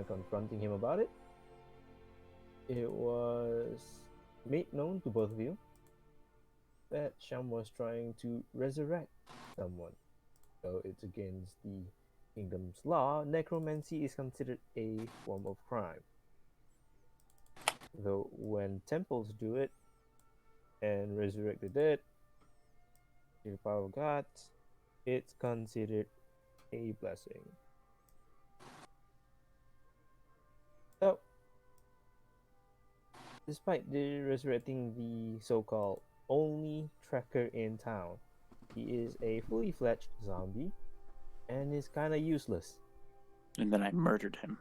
confronting him about it. It was made known to both of you that Sham was trying to resurrect someone. So it's against the kingdom's law. Necromancy is considered a form of crime. Though when temples do it and resurrect the dead through the power of God, it's considered a blessing. So, despite the resurrecting the so-called only tracker in town, he is a fully fledged zombie and is kind of useless. And then I murdered him.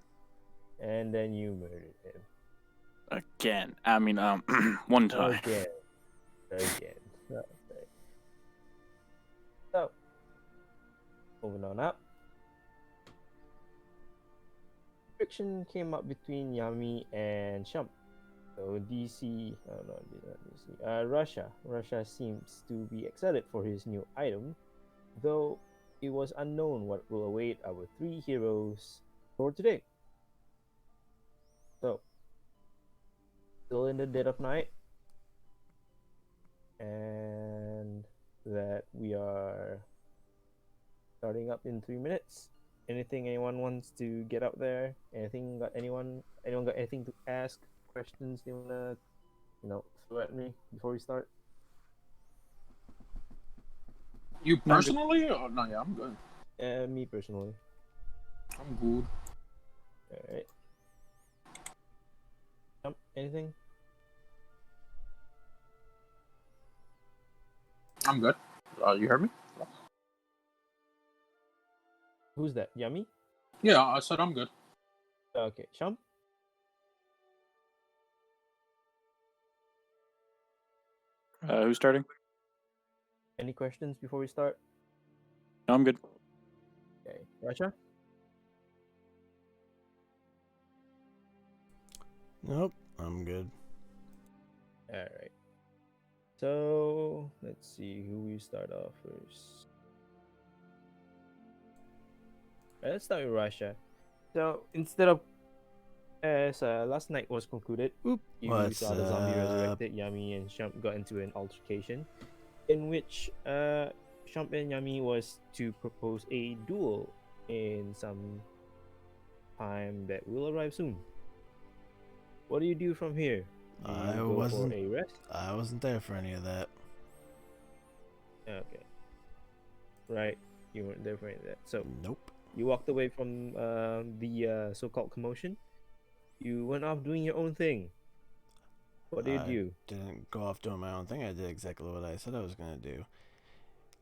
And then you murdered him. Again. I mean, one time. Again. Okay. So, moving on up. Friction came up between Yami and Shump. So Russia seems to be excited for his new item, though it was unknown what will await our three heroes for today. So, still in the dead of night, and that we are starting up in 3 minutes. Anything anyone wants to get out there? Anyone got anything to ask? Questions they wanna, throw at me before we start? You personally? Oh, no, yeah, I'm good. Me personally. I'm good. Alright. Anything? I'm good. You heard me? Who's that? Yummy? Yeah, I said I'm good. Okay. Shump? Who's starting? Any questions before we start? No, I'm good. Okay. Rasha? Nope, I'm good. Alright. So, let's see who we start off first. Let's start with Russia. So, instead of as last night was concluded, you What's saw the zombie up? resurrected. Yami and Shump got into an altercation, in which Shump and Yami was to propose a duel in some time that will arrive soon. What do you do from here? Do you go for a rest? I wasn't there for any of that. Okay. Right, you weren't there for any of that. So Nope. you walked away from the so-called commotion. You went off doing your own thing. What did you do? Didn't go off doing my own thing. I did exactly what I said I was going to do.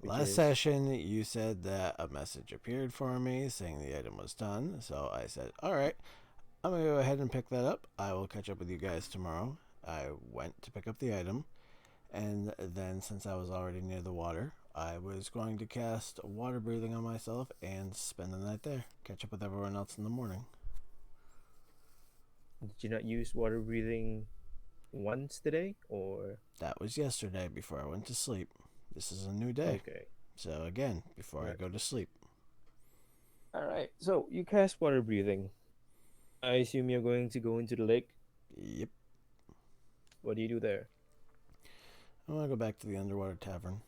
Which Last is- session, you said that a message appeared for me saying the item was done. So I said, alright, I'm going to go ahead and pick that up. I will catch up with you guys tomorrow. I went to pick up the item. And then, since I was already near the water, I was going to cast water breathing on myself and spend the night there. Catch up with everyone else in the morning. Did you not use water breathing once today, or? That was yesterday before I went to sleep. This is a new day. Okay. So again, before I go to sleep. Alright, so you cast water breathing. I assume you're going to go into the lake. Yep. What do you do there? I want to go back to the underwater tavern.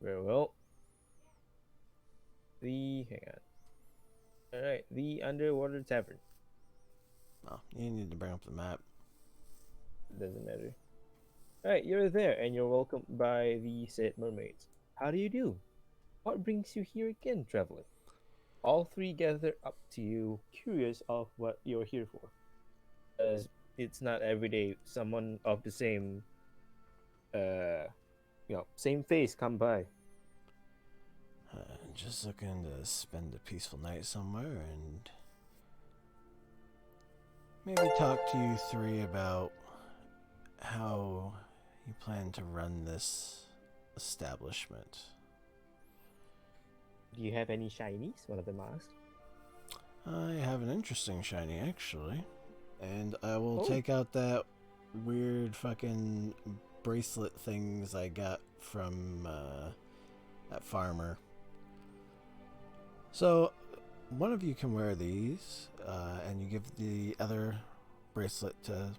Very well. Hang on. Alright, the underwater tavern. Oh, you need to bring up the map. Doesn't matter. Alright, you're there and you're welcomed by the said mermaids. How do you do? What brings you here again, traveler? All three gather up to you, curious of what you're here for. As it's not every day someone of the same same face come by. Just looking to spend a peaceful night somewhere and maybe talk to you three about how you plan to run this establishment. Do you have any shinies? One of them asked. I have an interesting shiny, actually. And I will take out that weird fucking bracelet things I got from that farmer. So, one of you can wear these. give the other bracelet to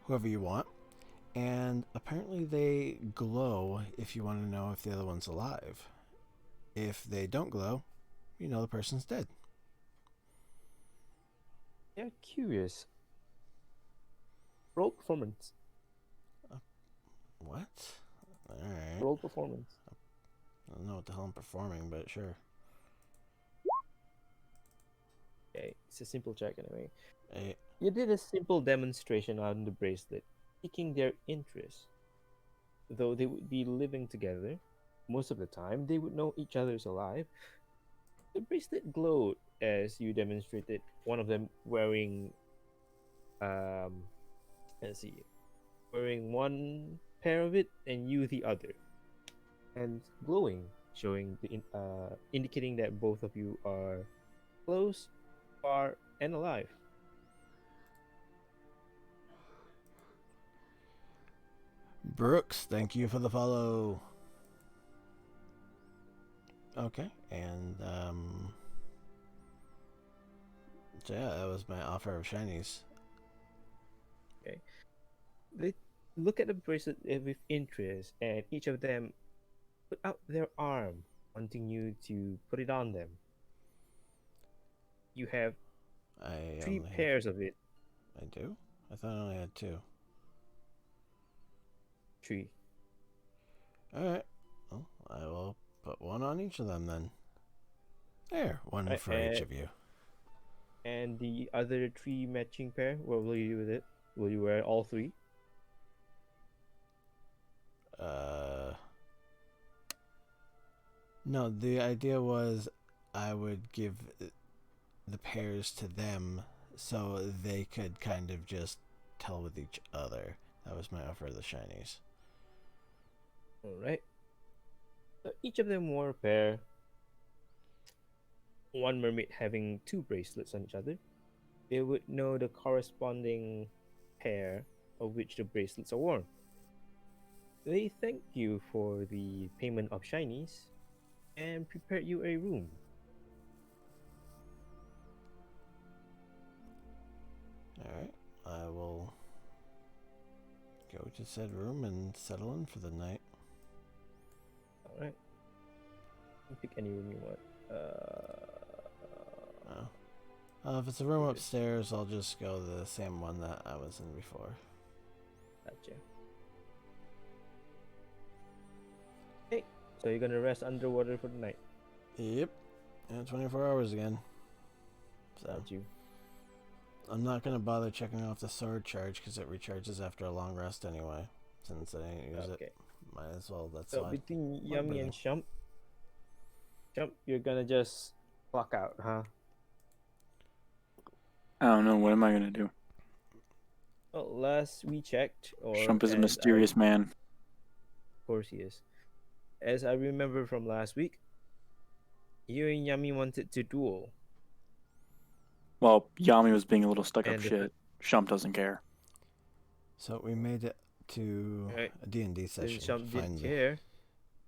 whoever you want. And apparently they glow if you want to know if the other one's alive. If they don't glow, you know the person's dead. Yeah, curious. Roll performance. What? Alright. Roll performance. I don't know what the hell I'm performing, but sure. Okay, it's a simple check anyway. Hey, You did a simple demonstration on the bracelet, piquing their interest. Though they would be living together, most of the time they would know each other's alive. The bracelet glowed as you demonstrated, one of them wearing, let's see, wearing one pair of it and you the other. And glowing, showing indicating that both of you are close, far, and alive. Brooks, thank you for the follow. Okay, and so yeah, that was my offer of shinies. They look at the bracelet with interest, and each of them put out their arm, wanting you to put it on them. You have I three only pairs of it. I do? I thought I only had 2. Three. Alright. Well, I will put one on each of them then. There, one Right, for each of you. And the other 3 matching pair, what will you do with it? Will you wear all 3? No, the idea was I would give the pairs to them so they could kind of just tell with each other. That was my offer of the shinies. Alright. So each of them wore a pair. One mermaid having 2 bracelets on each other. They would know the corresponding pair of which the bracelets are worn. They thank you for the payment of shinies and prepared you a room. Alright, I will go to said room and settle in for the night. Alright. Pick any room you want. If it's a room upstairs, I'll just go to the same one that I was in before. Gotcha. Hey, so you're gonna rest underwater for the night? Yep, and 24 hours again. So Got you. I'm not gonna bother checking off the sword charge because it recharges after a long rest anyway. Since I didn't use Okay. it, might as well. That's So why. between Yummy and Shump, you're gonna just clock out, huh? I don't know. What am I gonna do? Well, last we checked, or Shump is a as mysterious man. Of course he is. As I remember from last week, you and Yummy wanted to duel. Well, Yami was being a little stuck up And if shit. it- Shump doesn't care. So we made it to Right. a D&D Since session. Shump didn't Finally. care,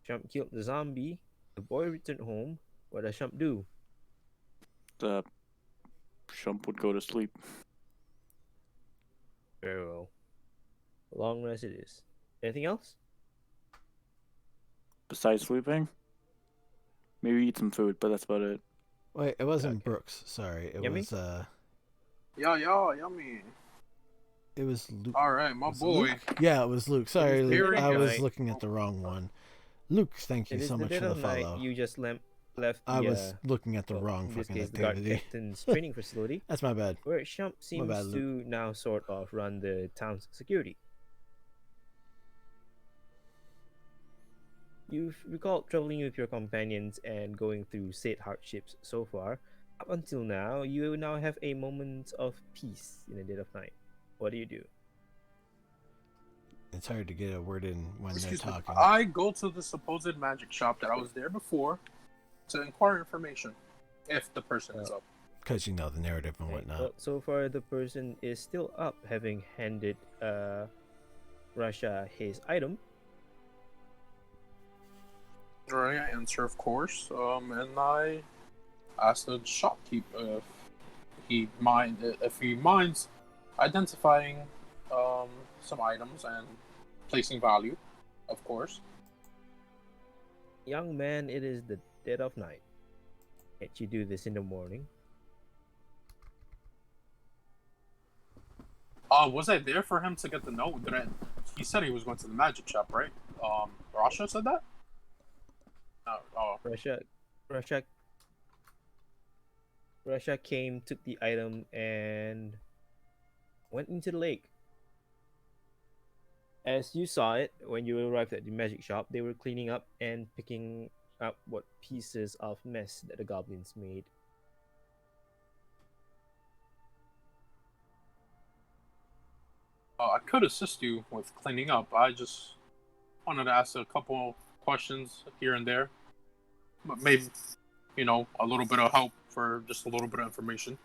Shump killed the zombie. The boy returned home. What does Shump do? Shump would go to sleep. Very well. Long rest it is. Anything else? Besides sleeping, maybe eat some food, but that's about it. Wait, it wasn't Okay. Brooks. Sorry, it Yummy? was Yummy. it was Luke. All right, my Was it boy. Luke? Yeah, it was Luke. Sorry, Luke. very I was good. looking at the wrong one. Luke, thank you It is so the much dead for the of night. follow. You just left I the, was looking at the well, wrong in this fucking case, the guard activity. captain's training facility, That's my bad. where Shump seems bad, to now sort of run the town's security. You've recalled traveling with your companions and going through said hardships so far. Up until now, you now have a moment of peace in the dead of night. What do you do? It's hard to get a word in when Excuse they're me. talking. I go to the supposed magic shop that I was there before to inquire information if the person is up. Because you know the narrative and Right, whatnot. well, so far, the person is still up, having handed Russia his item. Alright, I answer, of course, and I ask the shopkeep if if he minds identifying some items and placing value, of course. Young man, it is the dead of night. Can't you do this in the morning? Was I there for him to get the note? He said he was going to the magic shop, right? Rasha said that? Russia came, took the item, and went into the lake. As you saw it, when you arrived at the magic shop, they were cleaning up and picking up what pieces of mess that the goblins made. I could assist you with cleaning up. I just wanted to ask a couple questions here and there. But maybe, a little bit of help for just a little bit of information.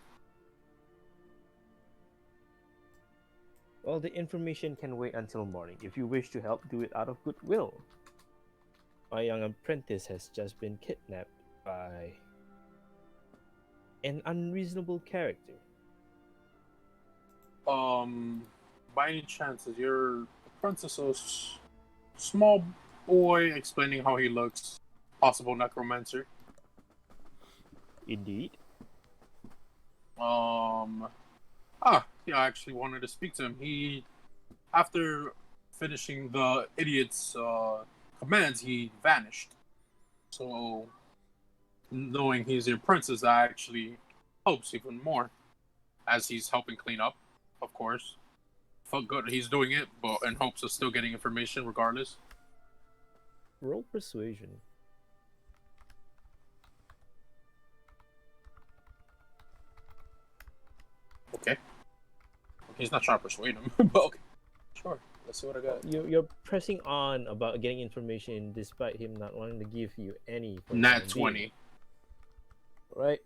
Well, the information can wait until morning. If you wish to help, do it out of goodwill. My young apprentice has just been kidnapped by an unreasonable character. By any chance, is your apprentice a small boy explaining how he looks? Possible necromancer? Indeed. Yeah, I actually wanted to speak to him. He, after finishing the idiot's commands, he vanished. So, knowing he's your princess, that actually helps even more, as he's helping clean up, of course. Felt good he's doing it, but in hopes of still getting information regardless. Roll persuasion. Okay. He's not trying to persuade him, but okay. Sure. Let's see what I got. You're pressing on about getting information despite him not wanting to give you any. Nat 20. Right.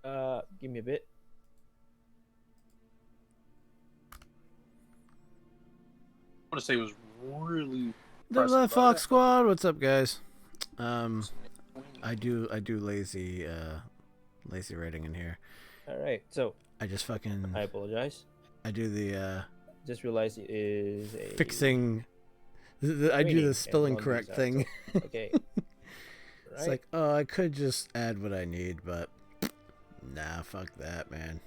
Give me a bit. I want to say it was really. The Left Fox Squad, what's up, guys? I do lazy writing in here. All right, so I just fucking. I apologize. I do the. Just realized it is a fixing. I do the spelling correct thing. So, okay. It's like, oh, I could just add what I need, but nah, fuck that, man.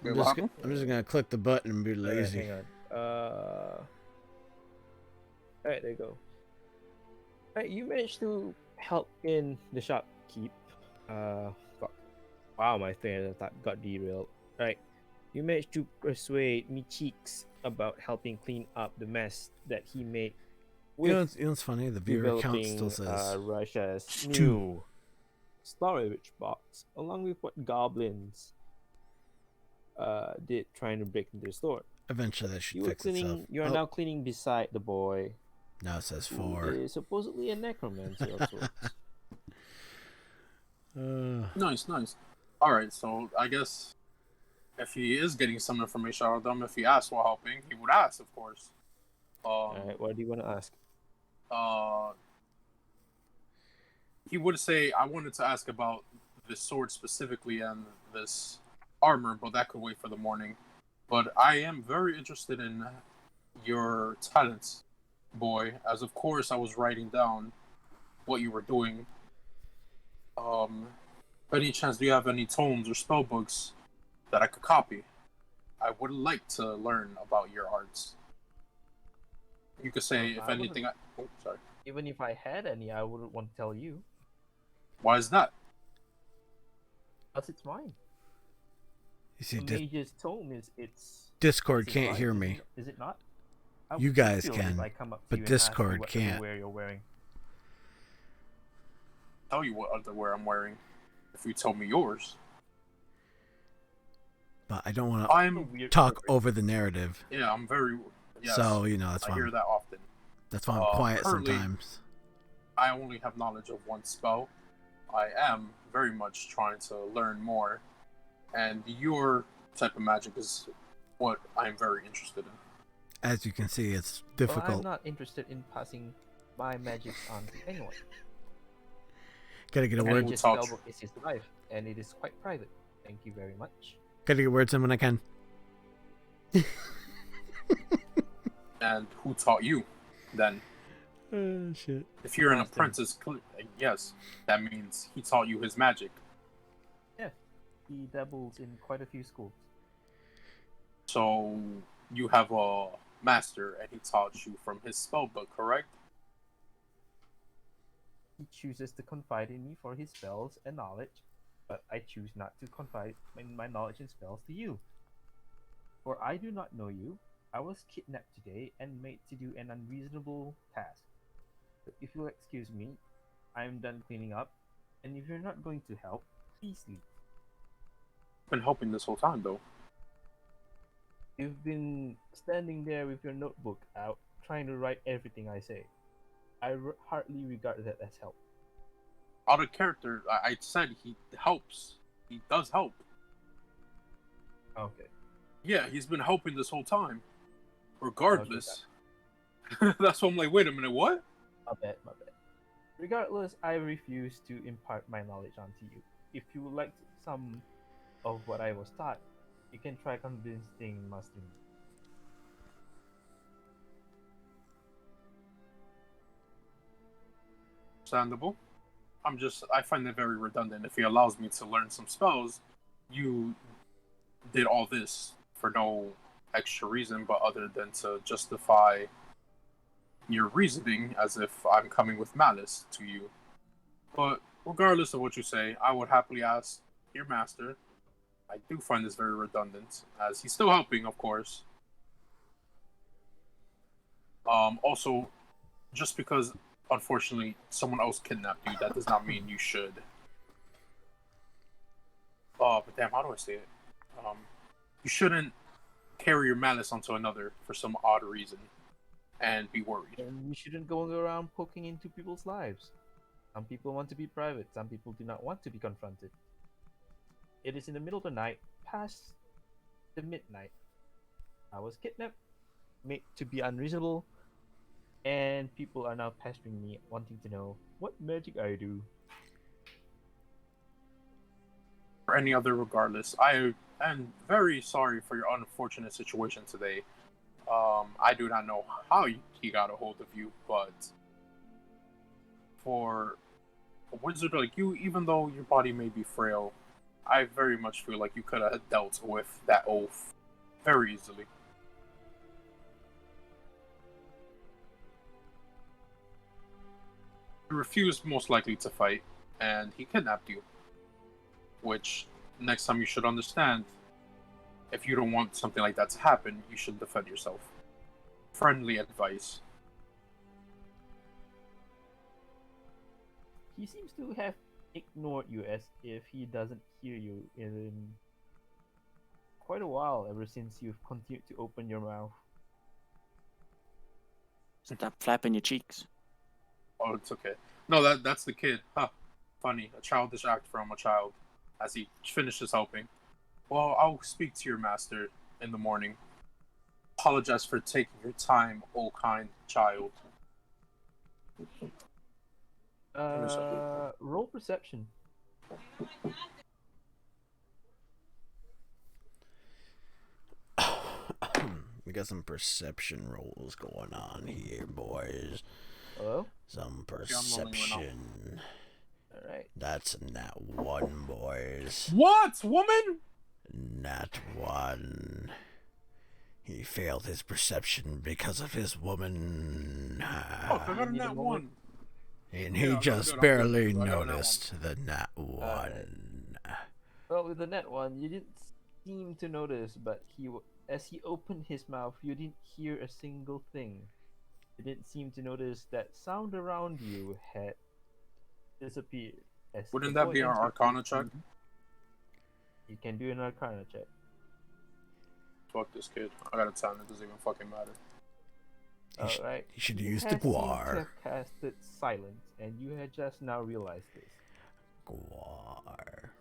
I'm just gonna click the button and be lazy. Hang on. Alright, there you go. Alright, you managed to help in the shopkeep. Fuck. Wow, my train of thought got derailed. Alright, you managed to persuade me cheeks about helping clean up the mess that he made. You know what's funny? The viewer count still says Russia's new storage box, along with what goblins did trying to break into the store. Eventually that should fix itself. You are now cleaning beside the boy. Now it says 4. Who is supposedly a necromancer of sorts. Nice. Alright, so I guess if he is getting some information out of them, if he asks while helping, he would ask, of course. Alright, what do you want to ask? He would say, I wanted to ask about this sword specifically and this armor, but that could wait for the morning. But I am very interested in your talents, boy, as of course I was writing down what you were doing. By any chance, do you have any tomes or spell books that I could copy? I would like to learn about your arts. You could say, if anything, oh, sorry. Even if I had any, I wouldn't want to tell you. Why is that? Because it's mine. You see, the mage's tome it's Discord can't hear me. Is it not? You guys can, but Discord can't. Underwear you're wearing. Tell you what underwear I'm wearing. If you tell me yours. But I don't want to talk over the narrative. Yeah, I'm very. Yes, so that's why I hear that often. That's why I'm quiet sometimes. I only have knowledge of one spell. I am very much trying to learn more, and your type of magic is what I'm very interested in. As you can see, it's difficult. Well, I'm not interested in passing my magic on to anyone. Gotta get a word. Spellbook is his life, and it is quite private. Thank you very much. Gotta get words in when I can. And who taught you then? Oh, shit. If you're an Master. apprentice, yes, that means he taught you his magic. Yes, he dabbles in quite a few schools. So you have a master, and he taught you from his spellbook, correct? He chooses to confide in me for his spells and knowledge, but I choose not to confide in my knowledge and spells to you. For I do not know you. I was kidnapped today and made to do an unreasonable task. So if you'll excuse me, I'm done cleaning up, and if you're not going to help, please leave. Been helping this whole time, though. You've been standing there with your notebook out, trying to write everything I say. I hardly regard that as help. Out of character, I said he helps. He does help. Okay. Yeah, he's been helping this whole time. Regardless. That's why I'm like, wait a minute, what? My bad. Regardless, I refuse to impart my knowledge onto you. If you would like some of what I was taught, you can try convincing Master Me. Understandable. I find it very redundant. If he allows me to learn some spells, you did all this for no extra reason but other than to justify your reasoning as if I'm coming with malice to you. But regardless of what you say, I would happily ask your master. I do find this very redundant, as he's still helping, of course. Also, just because, unfortunately, someone else kidnapped you, that does not mean you should. Oh, but damn, how do I say it? You shouldn't carry your malice onto another for some odd reason and be worried. And you shouldn't go around poking into people's lives. Some people want to be private, some people do not want to be confronted. It is in the middle of the night, past the midnight. I was kidnapped, made to be unreasonable, and people are now pestering me, wanting to know what magic I do. Or any other, regardless, I am very sorry for your unfortunate situation today. I do not know how he got a hold of you, but for a wizard like you, even though your body may be frail, I very much feel like you could have dealt with that oath very easily. You refused most likely to fight, and he kidnapped you. Which, next time you should understand, if you don't want something like that to happen, you should defend yourself. Friendly advice. He seems to have ignored you as if he doesn't hear you in quite a while, ever since you've continued to open your mouth. Stop flapping your cheeks. Oh, it's okay. No, that's the kid. Huh. Funny. A childish act from a child. As he finishes helping. Well, I'll speak to your master in the morning. Apologize for taking your time, oh kind child. Roll perception. We got some perception rolls going on here, boys. Hello? Some rolling one perception. Alright. That's a nat 1, boys. What, woman? Nat 1. He failed his perception because of his woman. Oh, I got a nat 1. And Yeah, he I'm just good, I'm barely good. I got a nat noticed the nat 1. Well, with the net one, you didn't seem to notice, but as he opened his mouth, you didn't hear a single thing. You didn't seem to notice that sound around you had disappeared. As Wouldn't the that boy be our entered- Arcana check? You can do an Arcana check. Fuck this kid. I got a 10. It doesn't even fucking matter. Alright. He should You use the had seemed to guar. have casted silence, and you had just now realized this. Guar.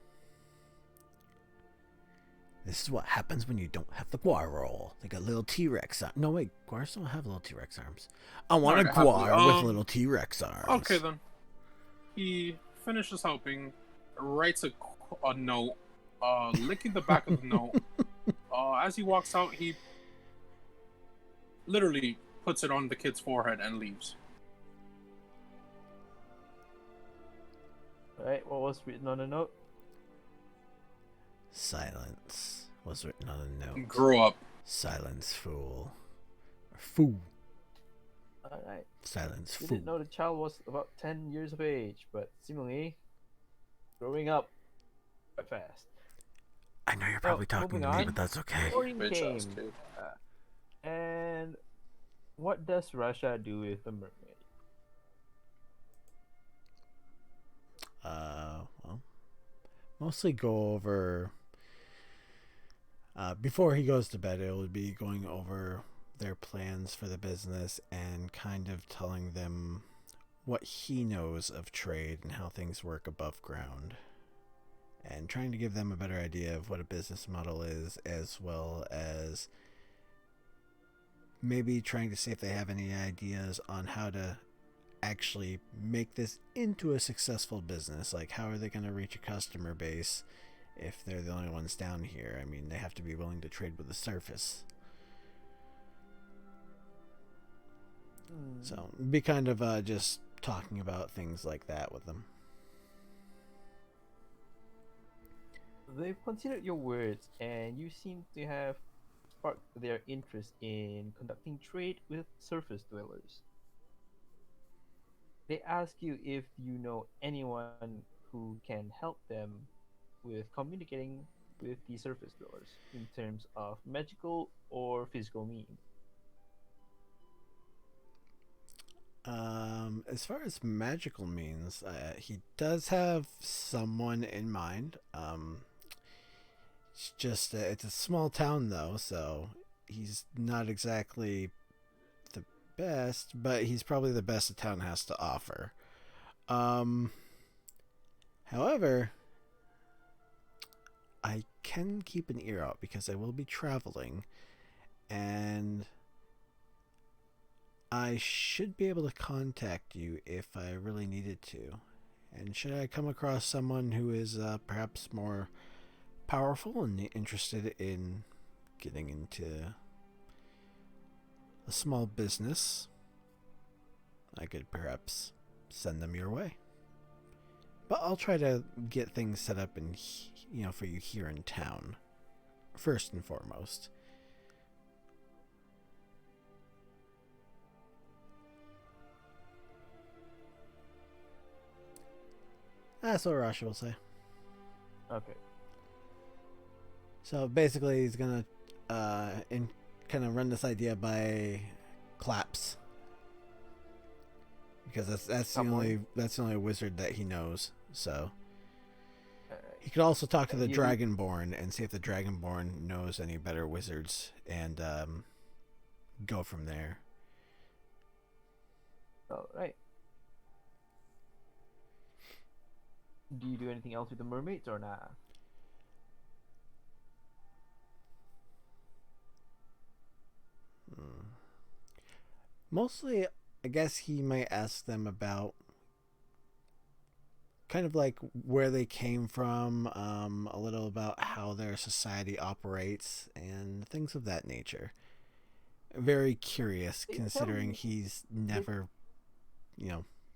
This is what happens when you don't have the guar roll. They got little T-Rex arms. No, wait. Guars don't have little T-Rex arms. I want a Alright, happily. guar with little T-Rex arms. Okay, then. He finishes helping, writes a a note, licking the back of the note. As he walks out, he literally puts it on the kid's forehead and leaves. Alright, what was written on the note? Silence was written on a note. Grow up. Silence, fool. Or fool. Alright. Silence, You fool. didn't know the child was about 10 years of age, but seemingly growing up quite fast. I know you're probably talking moving to me, on. but that's okay. Morning Bitch ass came. kid. And what does Russia do with the mermaid? Well, mostly go over. Before he goes to bed, it would be going over their plans for the business and kind of telling them what he knows of trade and how things work above ground. And trying to give them a better idea of what a business model is, as well as maybe trying to see if they have any ideas on how to actually make this into a successful business. Like, how are they going to reach a customer base if they're the only ones down here? I mean, they have to be willing to trade with the surface. So, be kind of just talking about things like that with them. They've considered your words, and you seem to have sparked their interest in conducting trade with surface dwellers. They ask you if you know anyone who can help them with communicating with the surface dwellers in terms of magical or physical means. As far as magical means, he does have someone in mind. It's just it's a small town though, so he's not exactly the best, but he's probably the best the town has to offer. However, I can keep an ear out because I will be traveling, and I should be able to contact you if I really needed to. And should I come across someone who is perhaps more powerful and interested in getting into a small business, I could perhaps send them your way. But I'll try to get things set up in, for you here in town, first and foremost. That's what Rasha will say. Okay. So basically, he's gonna kind of run this idea by claps, because that's the only wizard that he knows. So he could also talk to the Dragonborn and see if the Dragonborn knows any better wizards, and go from there. All right. Do you do anything else with the mermaids or not? Mostly, I guess he might ask them about kind of like where they came from, a little about how their society operates, and things of that nature. Very curious, considering he's never,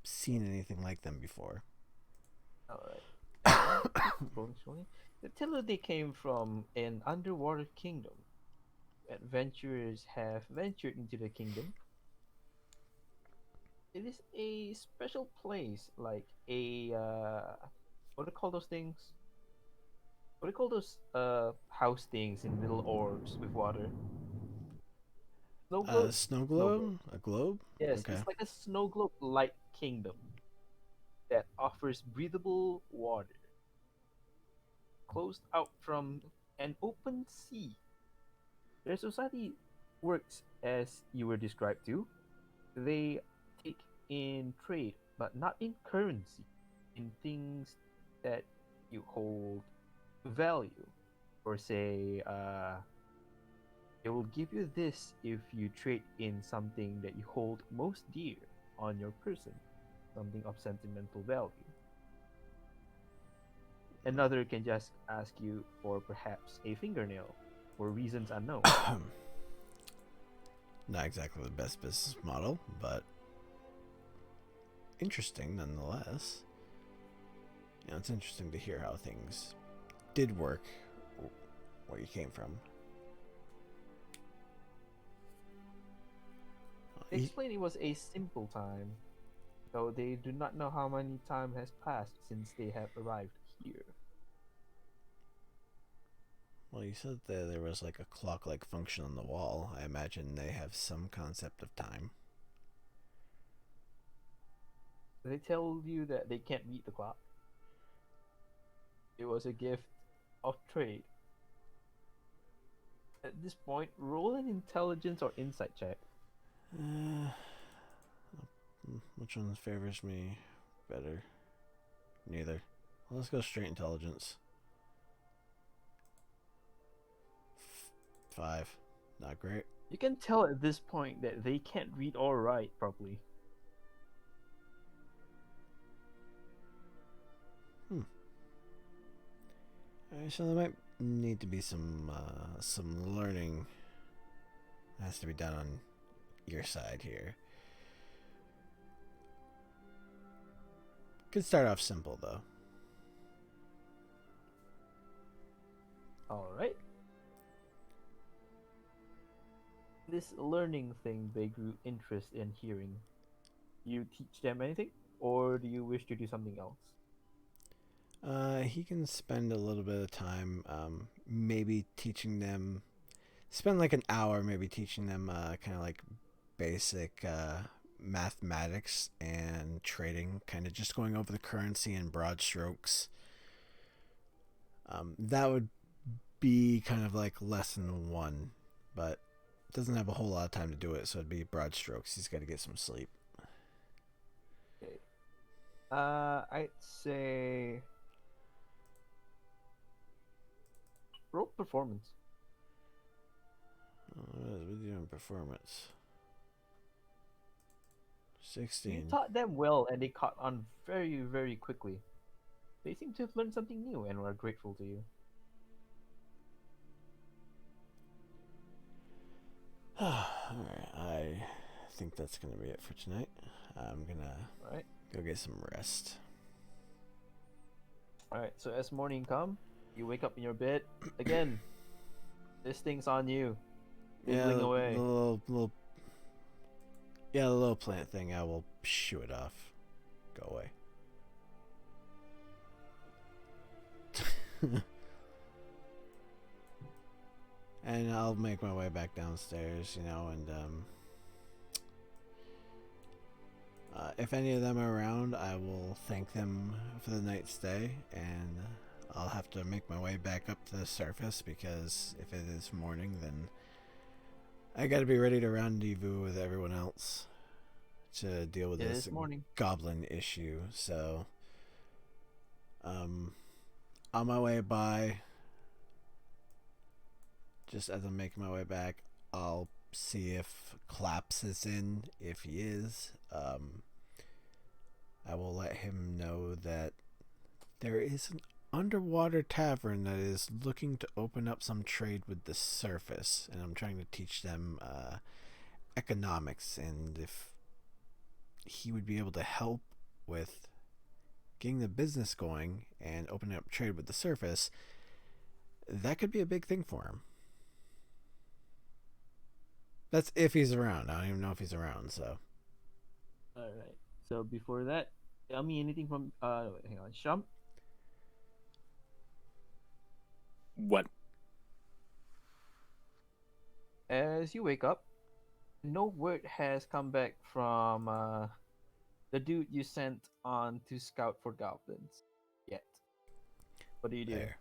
seen anything like them before. Alright. They tell you they came from an underwater kingdom. Adventurers have ventured into the kingdom. It is a special place, like a what do you call those things? What do you call those house things in little orbs with water? Snow globe? Snow Snow globe? A globe? Yes, Okay. it's like a snow globe like kingdom that offers breathable water, closed out from an open sea. Their society works as you were described to. They take in trade, but not in currency, in things that you hold value. Or say, they will give you this if you trade in something that you hold most dear on your person, something of sentimental value. Another can just ask you for perhaps a fingernail for reasons unknown. Not exactly the best business model, but interesting nonetheless. You know, it's interesting to hear how things did work where you came from. They explained it was a simple time, though they do not know how many time has passed since they have arrived here. Well, you said that there was like a clock-like function on the wall. I imagine they have some concept of time. They tell you that they can't read the clock. It was a gift of trade. At this point, roll an intelligence or insight check. Which one favors me better? Neither. Well, let's go straight intelligence. 5. Not great. You can tell at this point that they can't read or write properly. Alright, so there might need to be some learning that has to be done on your side here. Could start off simple though. Alright. This learning thing they grew interest in hearing. You teach them anything? Or do you wish to do something else? He can spend a little bit of time, maybe teaching them, spend like an hour maybe teaching them kind of like basic mathematics and trading, kind of just going over the currency in broad strokes. That would be kind of like lesson 1, but doesn't have a whole lot of time to do it, so it'd be broad strokes. He's got to get some sleep. Okay. I'd say roll performance. What is with you in performance? You 16. taught them well and they caught on very, very quickly. They seem to have learned something new and are grateful to you. Alright, I think that's gonna be it for tonight. I'm gonna Alright. go get some rest. Alright, so as morning come, you wake up in your bed. Again, this thing's on you. Wiggling away. The little plant thing, I will shoo it off. Go away. And I'll make my way back downstairs, you know, and if any of them are around, I will thank them for the night stay, and I'll have to make my way back up to the surface, because if it is morning, then I gotta be ready to rendezvous with everyone else to deal with this goblin issue. So, on my way by, just as I'm making my way back, I'll see if Claps is in. If he is, I will let him know that there is an underwater tavern that is looking to open up some trade with the surface, and I'm trying to teach them economics, and if he would be able to help with getting the business going and opening up trade with the surface, that could be a big thing for him. That's if he's around. I don't even know if he's around, so. Alright. So before that, tell me anything from wait, hang on. Shump? What? As you wake up, no word has come back from the dude you sent on to scout for goblins yet. What do you do? There.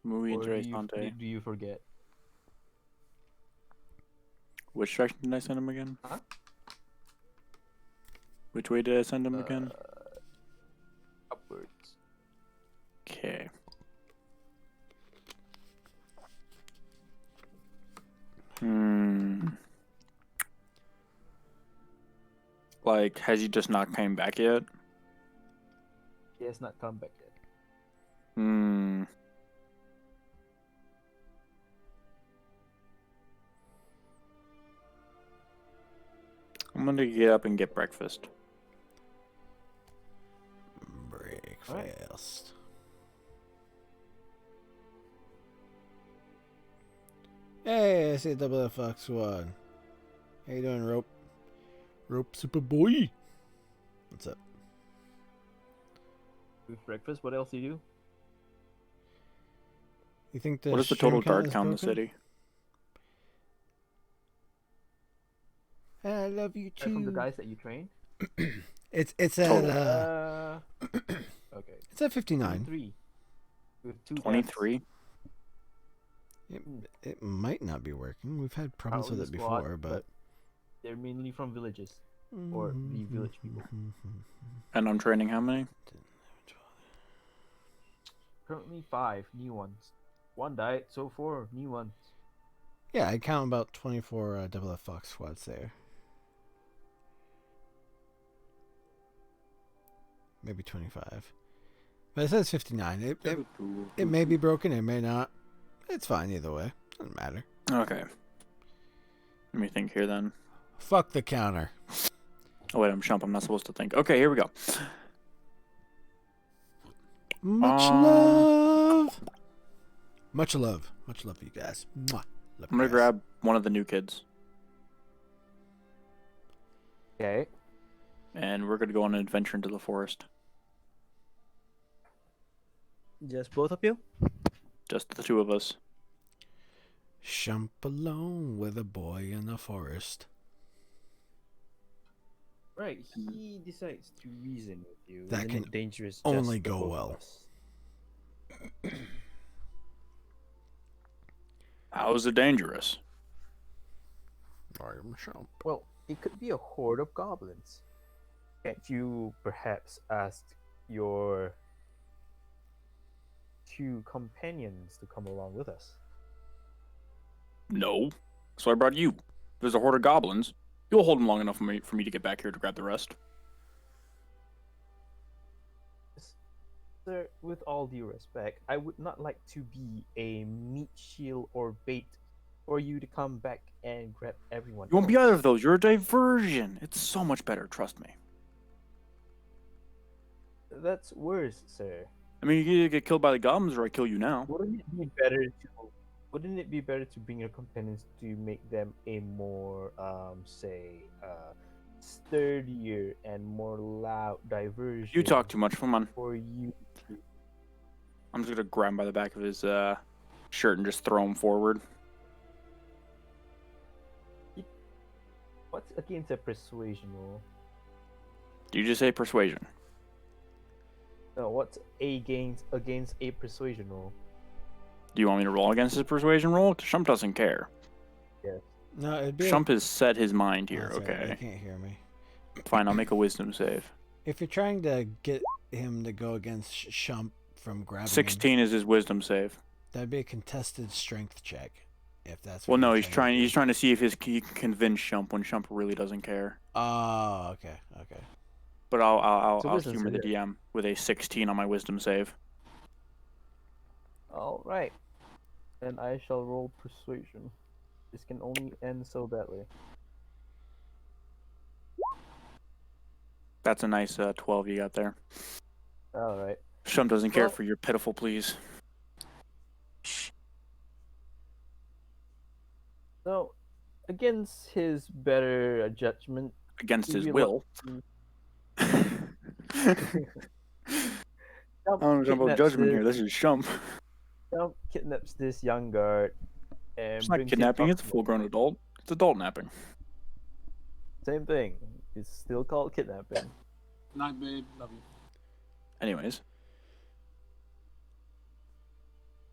Muy Or interesante. do you forget? Which direction did I send him again? Huh? Which way did I send him again? Upwards. Okay. Like, has he just not came back yet? He has not come back yet. Hmm. I'm gonna get up and get breakfast. Breakfast. Hey, I see Double F Fox Squad. How you doing, Rope? Rope Super Boy. What's up? With breakfast, what else do you do? You think the What is the stream total guard is count in the broken? city? I love you Right from the too. guys that you train? It's at Total. Okay. it's at 59. 23. With 2 deaths. 23. It might not be working. We've had problems Probably with it the squad, before, but they're mainly from villages. or the village people. And I'm training how many? Currently 5 new ones. 1 died, so 4 new ones. Yeah, I count about 24 Double F Fox squads there. Maybe 25. But it says 59. It may be broken, it may not. It's fine either way. Doesn't matter. Okay. Let me think here then. Fuck the counter. Oh wait, I'm Shump. I'm not supposed to think. Okay, here we go. Much love. Much love. Much love, you guys. Mwah. Love I'm you gonna guys. grab one of the new kids, Okay. and we're gonna go on an adventure into the forest. Just both of you? Just the two of us. Shump alone with a boy in the forest. Right, he decides to reason with you. That Isn't can it dangerous only just the go both of well. us? How is it dangerous? I'm Shump. Well, it could be a horde of goblins. Can't you perhaps ask your 2 companions to come along with us? No. So I brought you. There's a horde of goblins. You'll hold them long enough for me to get back here to grab the rest. Sir, with all due respect, I would not like to be a meat shield or bait for you to come back and grab everyone. You won't be else. either of those. You're a diversion. It's so much better. Trust me. That's worse, sir. I mean, you either get killed by the goblins or I kill you now. Wouldn't it be better to bring your companions to make them a more sturdier and more loud diversion? You talk too much. Come on. For you. I'm just gonna grab him by the back of his shirt and just throw him forward. What's against a persuasion roll? Do you just say persuasion? No, what's against a persuasion roll? Do you want me to roll against his persuasion roll? Shump doesn't care. No, it'd be. Shump has set his mind here. Oh, sorry, Okay. They can't hear me. Fine, I'll make a wisdom save. If you're trying to get him to go against Shump from grabbing him, 16 is his wisdom save. that'd be a contested strength check. If that's Well, what no, you're he's trying. to He's trying to see if he can convince Shump when Shump really doesn't care. Oh, okay. But So I'll wisdom humor the save. DM with a 16 on my wisdom save. All right. Then I shall roll persuasion. This can only end so badly. That's a nice 12 you got there. All right. Shump doesn't care Well- for your pitiful pleas. So, against his better judgment, Against his He will. Shump I don't know about kidnaps judgment this- here. This is Shump. Shump kidnaps this young guard and It's not brings him kidnapping. up It's a to- full-grown adult. It's adult napping. Same thing. It's still called kidnapping. Night, babe. Love you. Anyways.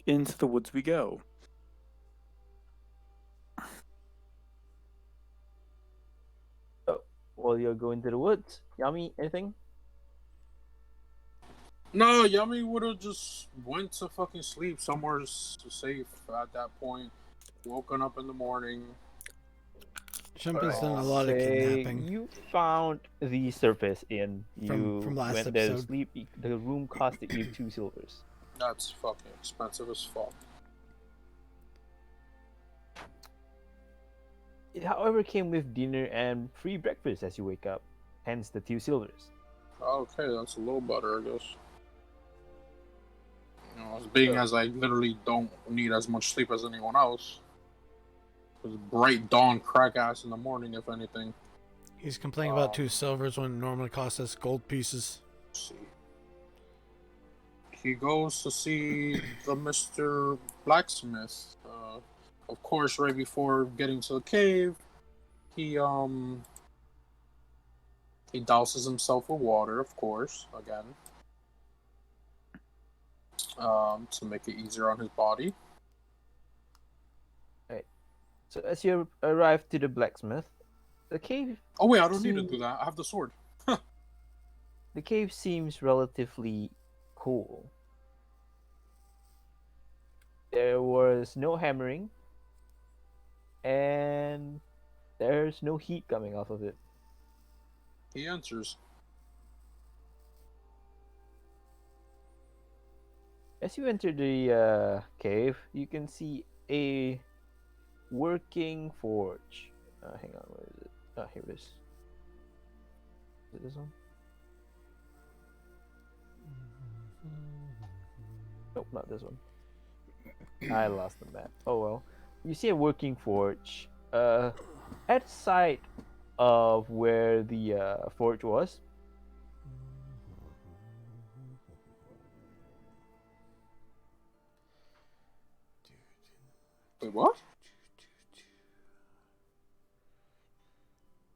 Into the woods we go. While you're going to the woods, Yummy, anything? No, Yummy would have just went to fucking sleep somewhere safe at that point. Woken up in the morning. Shump has done a I'll lot of say kidnapping. You found the surface inn. You From last went there to episode. sleep. The room costed you 2 silvers. That's fucking expensive as fuck. It, however, came with dinner and free breakfast as you wake up, hence the 2 silvers. Okay, that's a little better, I guess. You know, as being as I literally don't need as much sleep as anyone else. It's bright dawn crack ass in the morning, if anything. He's complaining about 2 silvers when it normally costs us gold pieces. Let's see. He goes to see the Mr. Blacksmith. Of course, right before getting to the cave, he douses himself with water, of course, again. To make it easier on his body. So as you arrive to the blacksmith, the cave. Oh wait, I don't need to do that. I have the sword. The cave seems relatively cool. There was no hammering, and there's no heat coming off of it. He answers. As you enter the cave, you can see a working forge. Hang on, where is it? Oh, here it is. Is it this one? Nope, not this one. I lost the map. Oh well. You see a working forge. At the side of where the forge was. Wait, what?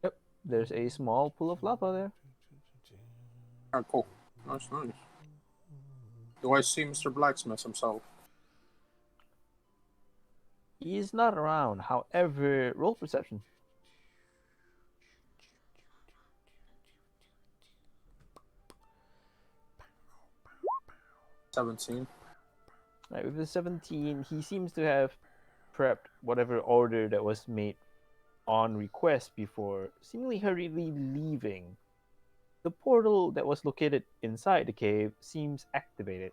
Yep, there's a small pool of lava there. Alright, cool. Nice. Do I see Mr. Blacksmith himself? He is not around. However, roll perception. 17. Right, with the 17, he seems to have prepped whatever order that was made on request before seemingly hurriedly leaving. The portal that was located inside the cave seems activated.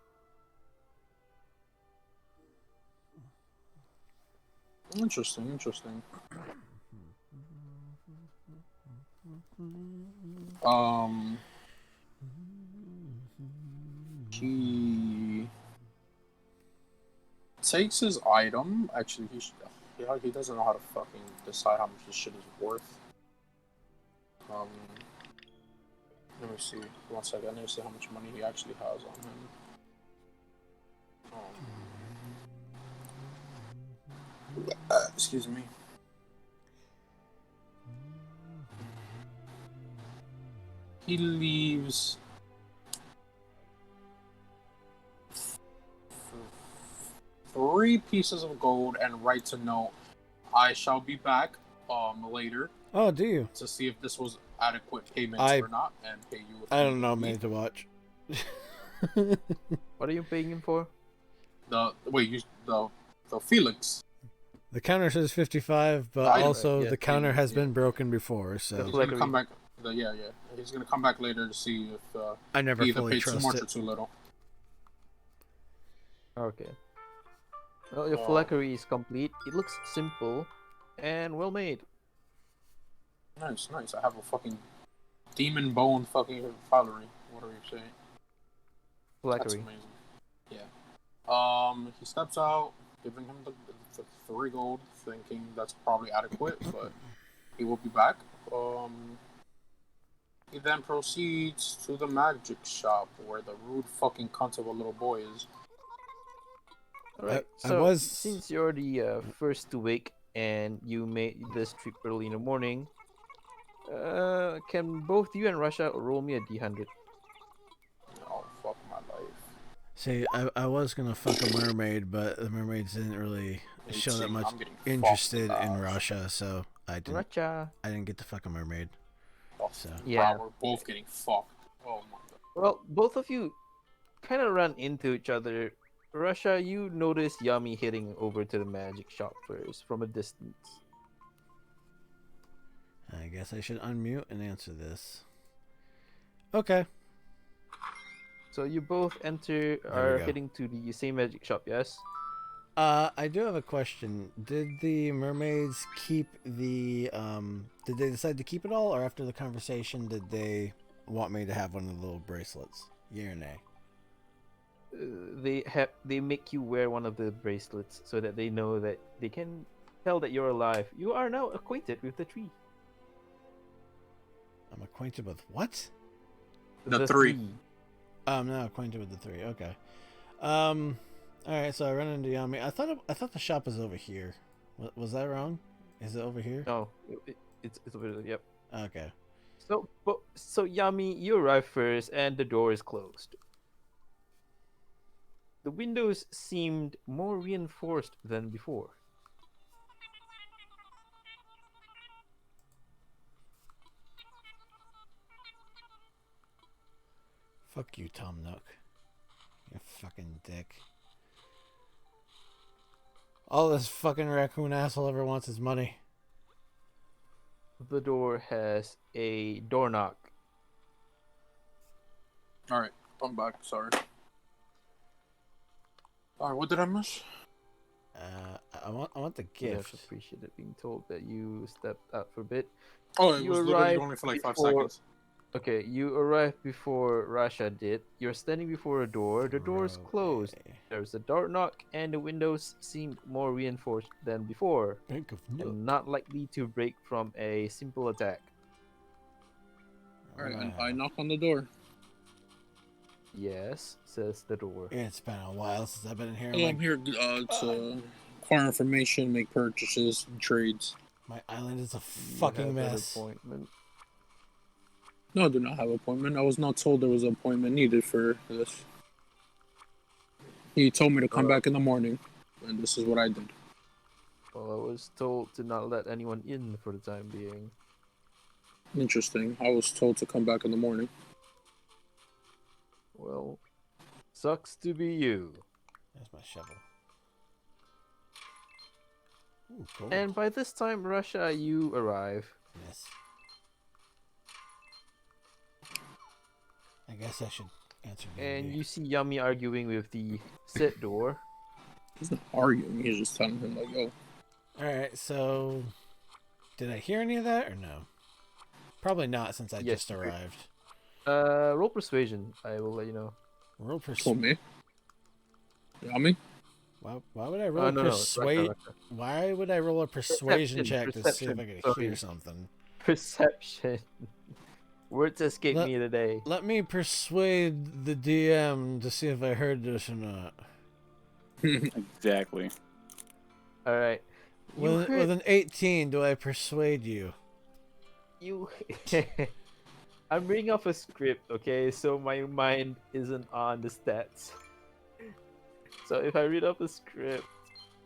Interesting. He takes his item. Actually, he doesn't know how to fucking decide how much this shit is worth. Let me see. 1 second. I need to see how much money he actually has on him. Excuse me. He leaves 3 pieces of gold and writes a note. I shall be back later Oh, do you? to see if this was adequate payment or not, and pay you. I don't know, man, to watch. What are you paying him for? The Felix. The counter says 55, but Item, also yeah, the counter has yeah. been broken before, so He's gonna come back. He's gonna come back later to see if I never he either fully paid too trust much it. or too little. Okay. Well, your phylactery is complete. It looks simple and well made. Nice. I have a fucking demon bone fucking phylactery. What are you saying? That's Phylactery. amazing. Yeah. He steps out, giving him the 3 gold, thinking that's probably adequate, but he will be back. He then proceeds to the magic shop where the rude fucking cunt of a little boy is. Alright, I so was- since you're the first to wake and you made this trip early in the morning, can both you and Russia roll me a D100? Oh, fuck my life. See, I was gonna fuck a mermaid, but the mermaids didn't really show that 18, much I'm getting interested fucked in up. Russia, so I Russia. didn't get to fuck a mermaid. Oh, So. Yeah. wow, we're both getting fucked. Oh my god. Well, both of you kind of run into each other. Russia, you notice Yami heading over to the magic shop first from a distance. I guess I should unmute and answer this. Okay. So you both we are go. heading to the same magic shop, yes? I do have a question. Did the mermaids keep the did they decide to keep it all, or after the conversation did they want me to have one of the little bracelets? Yeah or nay? They make you wear one of the bracelets so that they know that they can tell that you're alive. You are now acquainted with the tree. I'm acquainted with what? The three. I'm not acquainted with the three. Okay. All right. So I run into Yami. I thought the shop was over here. Was that wrong? Is it over here? No, it's over there. Yep. Okay. So Yami, you arrive first, and the door is closed. The windows seemed more reinforced than before. Fuck you, Tom Nook. You fucking dick. All this fucking raccoon asshole ever wants is money. The door has a door knock. All right, I'm back. Sorry. All right, what did I miss? I want the You have gift. appreciated being told that you stepped out for a bit. Oh, it You was literally arrived only for like 5 before- seconds. Okay, you arrived before Rasha did. You're standing before a door. The door is closed. Okay. There's a door knock, and the windows seemed more reinforced than before, Think of Nook. and not likely to break from a simple attack. All right, and I knock on the door. Yes, says the door. It's been a while since I've been in here. Hello, I'm here to acquire information, make purchases, trades. My island is a You fucking have an mess. appointment. No, I do not have an appointment. I was not told there was an appointment needed for this. He told me to come back in the morning, and this is what I did. Well, I was told to not let anyone in for the time being. Interesting. I was told to come back in the morning. Well, sucks to be you. There's my shovel. Ooh, cool. And by this time, Russia, you arrive. Yes. I guess I should answer. And you see Yami arguing with the set door. He's not arguing. He's just telling him, like, yo. Alright, so did I hear any of that or no? Probably not, since I Yes, just you did. arrived. Roll persuasion. I will let you know. Roll Told me. Yummy? Why would I roll No, persuade? Russia. Why would I roll a persuasion check to see if I Perception, could hear sorry. something? Perception. Words escape Let- me today. Let me persuade the DM to see if I heard this or not. Exactly. All right. You With heard- an 18, do I persuade you? you. I'm reading off a script, okay? So my mind isn't on the stats. So if I read off a script,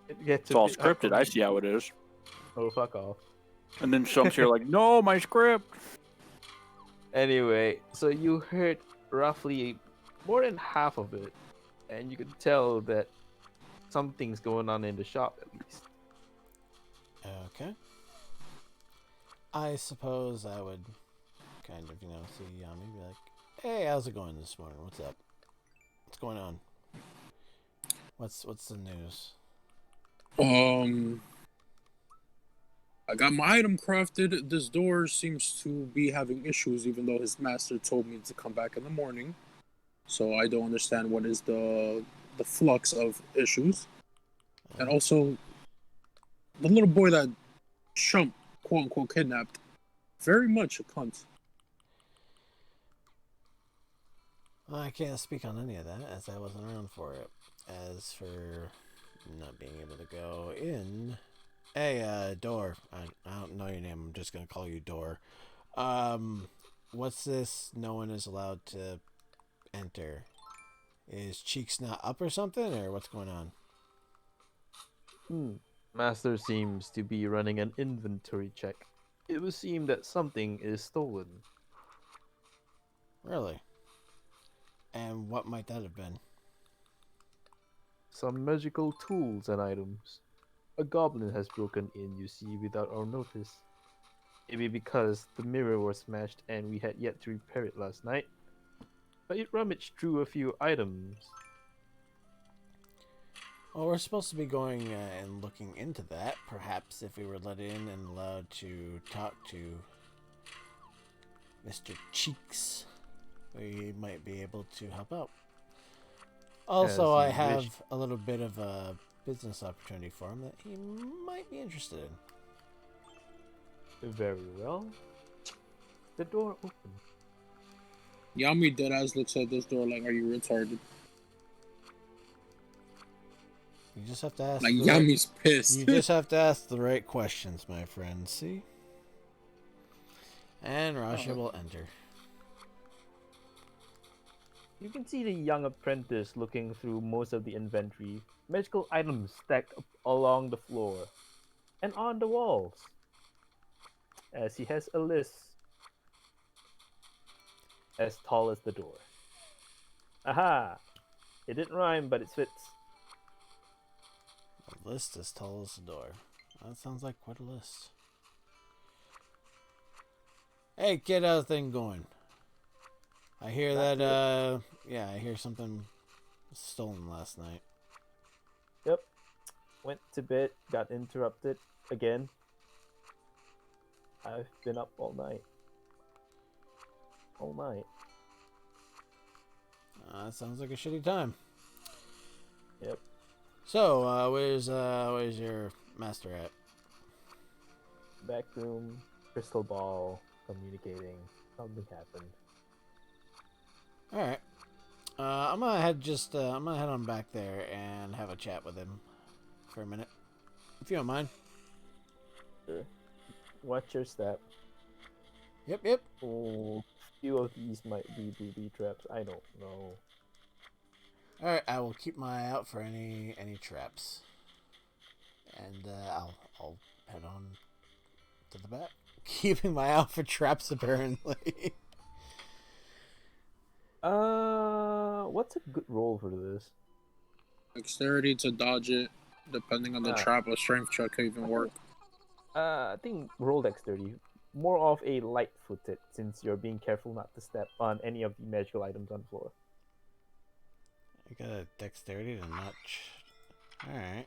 it gets It's all scripted. I see how it is. Oh, fuck off. And then Shump's here like, no, my script. Anyway, so you heard roughly more than half of it, and you could tell that something's going on in the shop at least. Okay. I suppose I would kind of, see Yami, be like, hey, how's it going this morning? What's up? What's going on? What's the news? I got my item crafted. This door seems to be having issues, even though his master told me to come back in the morning. So I don't understand what is the flux of issues. And also, the little boy that Shump, quote unquote, kidnapped, very much a cunt. Well, I can't speak on any of that, as I wasn't around for it. As for not being able to go in... Hey, Door. I don't know your name. I'm just gonna call you Door. What's this? No one is allowed to enter. Is Cheeks not up or something, or what's going on? Master seems to be running an inventory check. It would seem that something is stolen. Really? And what might that have been? Some magical tools and items. A goblin has broken in, you see, without our notice. Maybe because the mirror was smashed and we had yet to repair it last night. But you rummaged through a few items. Well, we're supposed to be going and looking into that. Perhaps if we were let in and allowed to talk to Mr. Cheeks, we might be able to help out. Also, I As you have wish. a little bit of a business opportunity for him that he might be interested in. Very well. The door opened. Yami deadass looks at this door like, are you retarded? You just have to ask. Like, the right- Yami's pissed. You just have to ask the right questions, my friend. See? And Rasha will enter. You can see the young apprentice looking through most of the inventory. Magical items stacked up along the floor and on the walls. As he has a list as tall as the door. Aha! It didn't rhyme, but it fits. A list as tall as the door. That sounds like quite a list. Hey, kid, how's things going? I hear Not that, yeah, I hear something was stolen last night. Yep. Went to bed, got interrupted again. I've been up all night. All night. That sounds like a shitty time. Yep. So, where's your master at? Back room, crystal ball, communicating. Something happened. All right. I'm gonna head on back there and have a chat with him for a minute, if you don't mind. Sure. Watch your step. Yep. Oh, few of these might be booby traps. I don't know. All right. I will keep my eye out for any traps, and I'll head on to the back. Keeping my eye out for traps, apparently. What's a good roll for this? Dexterity to dodge it, depending on the trap. A strength check could even work. I think roll dexterity. More of a light-footed, since you're being careful not to step on any of the magical items on the floor. I got a dexterity to notch. All right.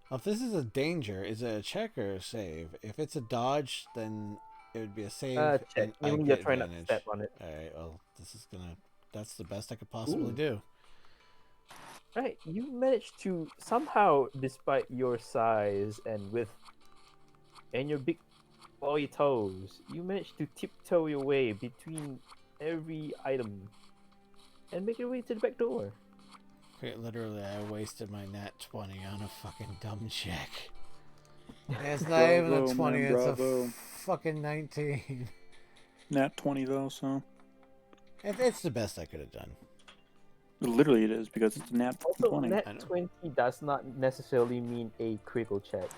Well, if this is a danger, is it a check or a save? If it's a dodge, then it would be a save. Check. And I Meaning you're get trying not to advantage. step on it. All right. Well, that's the best I could possibly Ooh. do. Right, you managed to somehow, despite your size and width, and your big clawy toes, you managed to tiptoe your way between every item and make your way to the back door. Quite literally, I wasted my nat 20 on a fucking dumb check. It's not even a Bravo, 20, man, it's bravo. a fucking 19. Nat 20 though, so It's the best I could have done. literally it is because it's a nat Also, 20. I net know. 20 does not necessarily mean a critical check.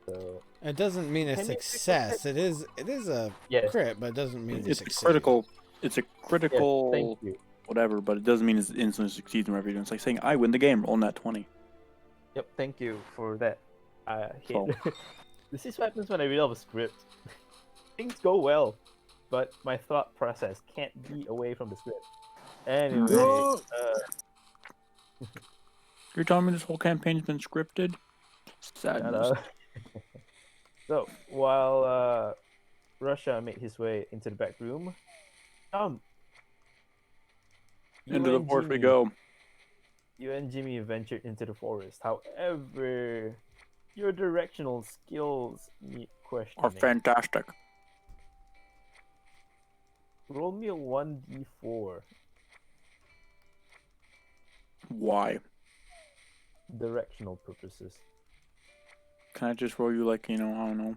So, It doesn't mean a Can you success. It is a yes, crit, but it doesn't mean It's a succeed. critical. It's a yes, critical thank you. whatever, but it doesn't mean it instantly succeeds whenever you do. It's like saying I win the game, roll nat 20. Yep, thank you for that. I hate So- This is what happens when I read off a script. Things go well, but my thought process can't be away from the script. Anyway, Whoa. You're telling me this whole campaign's been scripted? shut Sadness. up. So, while Russia made his way into the back room, you Into the and forest we Jimmy- go. You and Jimmy ventured into the forest. However, your directional skills need questioning. Are fantastic. Roll me a 1d4. Why? Directional purposes. Can I just roll you like, I don't know,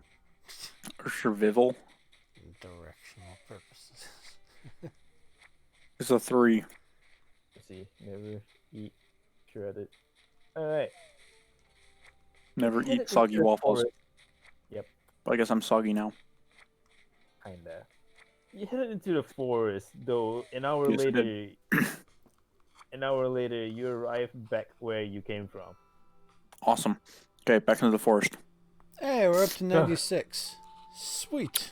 or survival? Directional purposes. It's a 3. Let's see. Never eat shredded. Alright. Never Headed eat soggy into the waffles. forest. Yep, But I guess I'm soggy now. kinda. You headed into the forest, though an hour Yes, I later did. an hour later you arrived back where you came from. Awesome. Okay, back into the forest. Hey, we're up to 96. Sweet.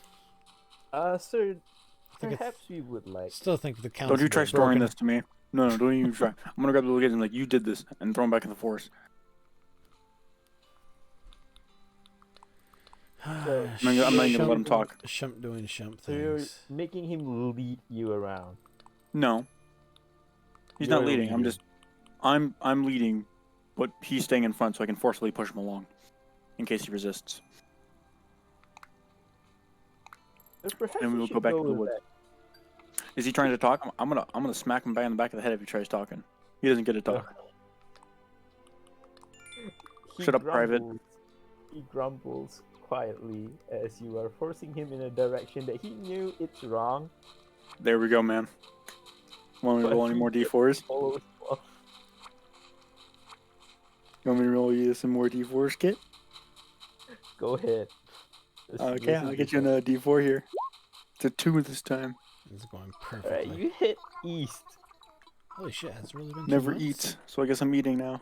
Sir, think it's- Perhaps we would like. Still think the count's Don't you a try bit storing broken. this to me. No, don't even try. I'm gonna grab the location like you did this and throw him back in the forest. So, I'm not gonna let him Shump- talk. Shump doing Shump So you're things. making him lead you around. No. He's not You're leading. I'm leading, but he's staying in front so I can forcibly push him along, in case he resists. But perhaps And we you will go should back to the with woods. that. Is he trying to talk? I'm gonna smack him back in the back of the head if he tries talking. He doesn't get to talk. He Shut up, Private. He grumbles quietly as you are forcing him in a direction that he knew it's wrong. There we go, man. Want me to But roll any he more just d4s? follows along. You want me to roll you some more d4s, Kit? Go ahead. Okay, I'll get you another d4 here. It's a 2 this time. It's going Alright, perfectly. you hit east. Holy shit, has it really been 2 Never months? eats, so I guess I'm eating now.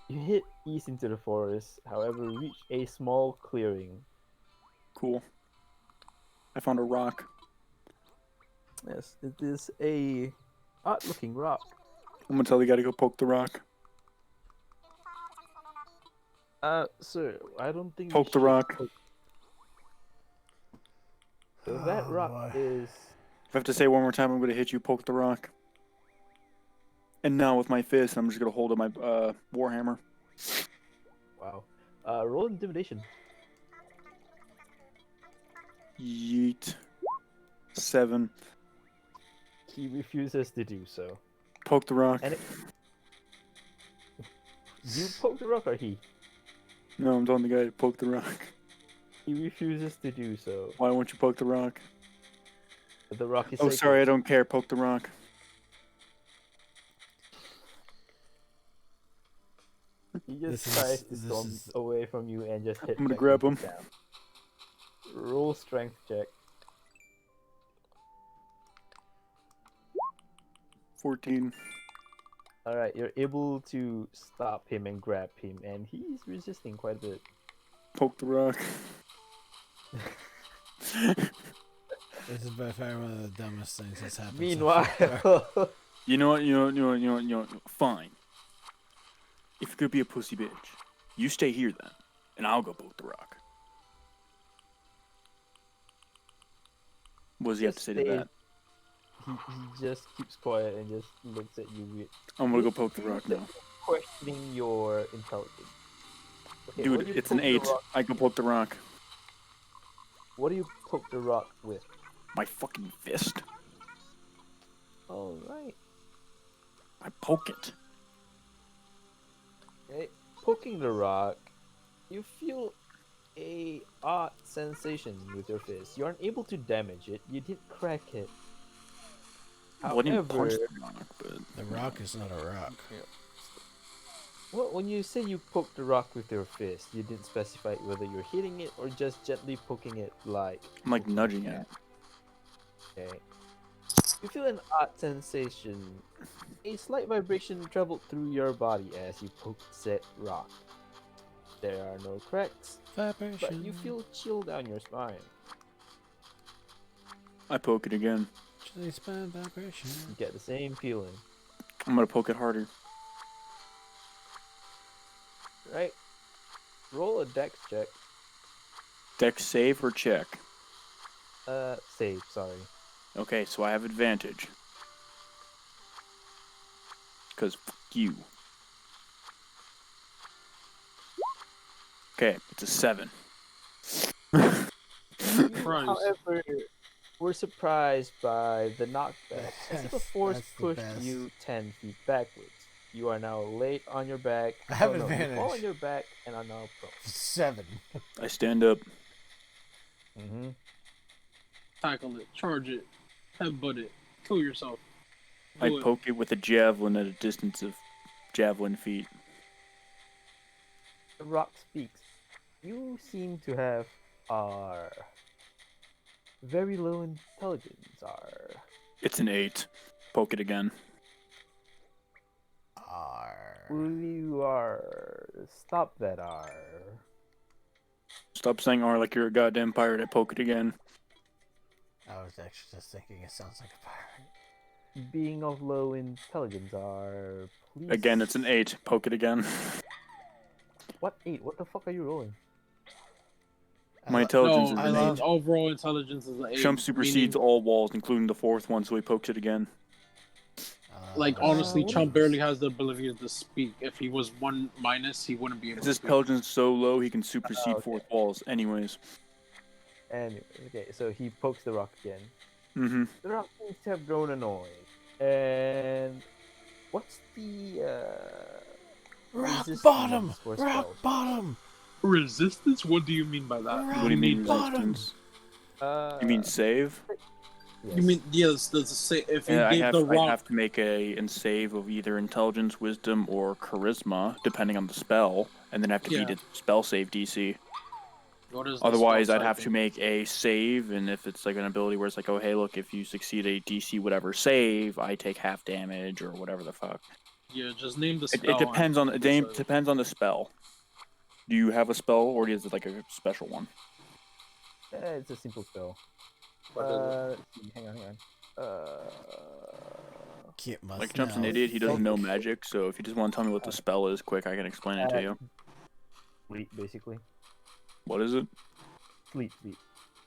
You hit east into the forest, however, reach a small clearing. Cool. I found a rock. Yes, it is a odd-looking rock. I'm gonna tell the guy to go poke the rock. Sir, I don't think. Poke the rock. So that Oh, rock boy. is. If I have to say it one more time, I'm gonna hit you, poke the rock. And now with my fist, I'm just gonna hold up my warhammer. Wow. Roll intimidation. Yeet. 7. He refuses to do so. Poke the rock. And you poke the rock or he? No, I'm telling the guy to poke the rock. He refuses to do so. Why won't you poke the rock? The rock is Oh, sacred. sorry, I don't care. Poke the rock. He just This tries is- to this storm is- away from you and just hit. I'm gonna back grab into him. town. Roll strength check. 14. Alright, you're able to stop him and grab him, and he's resisting quite a bit. Poke the rock. This is by far one of the dumbest things that's happened. Meanwhile, So far. You know what? Fine. If you could be a pussy bitch, you stay here then, and I'll go poke the rock. What does he have to say to that? he just keeps quiet and just looks at you weird, I'm gonna go poke the rock now. questioning your intelligence. Okay, what Dude, do you it's an poke the 8. rock- I can poke the rock. What do you poke the rock with? My fucking fist. Alright. I poke it. Okay. Poking the rock, you feel a odd sensation with your fist. You aren't able to damage it. You didn't crack it. Well, I didn't punch However, the rock, but The rock is not a rock. well, when you say you poke the rock with your fist, you didn't specify whether you're hitting it or just gently poking it like. I'm like poking a nudging cat. it. Okay. You feel an odd sensation. A slight vibration traveled through your body as you poked said rock. There are no cracks, Vibration. but you feel chill down your spine. I poke it again. Chilly spine vibration. You get the same feeling, I'm gonna poke it harder. right? Roll a dex check. Dex save or check? Save, sorry. Okay, so I have advantage. Because fuck you. Okay, it's a 7. You, Christ. however, were surprised by the knockback. As if a force That's the pushed best. you 10 feet backwards. You are now laid on your back. I have You fall advantage. on your back and are now prone. 7. I stand up. Mm-hmm. Tackle it, charge it, headbutt it, kill yourself. I Do it. poke it with a javelin at a distance of javelin feet. The rock speaks. You seem to have very low intelligence. It's an 8. Poke it again. Will you stop that Stop saying R like you're a goddamn pirate. I poke it again. I was actually just thinking it sounds like a pirate. Being of low intelligence are please. Again, it's an 8. Poke it again. What 8? What the fuck are you rolling? My I intelligence No, is an love- 8. his overall intelligence is an 8. Shump supersedes meaning, all walls, including the 4th one, so he pokes it again. like, honestly, what Chump is- barely has the ability to speak. If he was 1 minus, he wouldn't be able His to speak. intelligence is so low, he can supersede okay. 4th walls. Anyways. Anyway, okay, so he pokes the rock again. Mm-hmm. The rock seems to have grown annoyed. And what's the rock resistance bottom! for Rock spells? bottom! Resistance? What do you mean by that? Rock What do you mean bottom! resistance? You mean save? You mean, yes, does it say if you Yeah, gave the I rock... have to make a save of either intelligence, wisdom, or charisma, depending on the spell, and then I have to beat Yeah. its spell save DC. What is the Otherwise, spell I'd have to typing? make a save, and if it's like an ability where it's like, oh hey, look, if you succeed a DC whatever save, I take half damage or whatever the fuck. Yeah, just name the It spell. depends on and the it's a- depends on the spell. Do you have a spell, or is it like a special one? It's a simple spell. What is it? Let's see. Hang on. Kit must Like Jump's an know. idiot, he doesn't know Think- magic, so if you just want to tell me what the spell is quick, I can explain it to you. Sleep, basically. What is it? Sleep.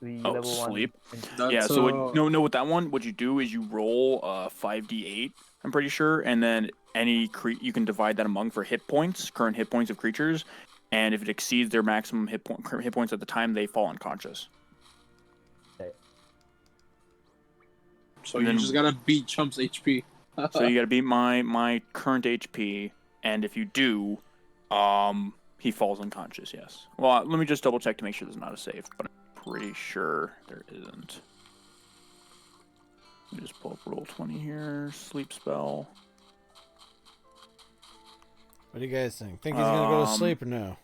The Oh, level sleep. 1. That's, Yeah, so no, with that one, what you do is you roll 5d8, I'm pretty sure, and then you can divide that among for hit points, current hit points of creatures, and if it exceeds their maximum current hit points at the time, they fall unconscious. So and you then- just gotta beat Chump's HP. So you got to beat my current HP, and if you do, he falls unconscious. Yes. Well, let me just double check to make sure there's not a save, but I'm pretty sure there isn't. Let me just pull up roll 20 here. Sleep spell. What do you guys think? Think he's gonna go to Um, sleep or no?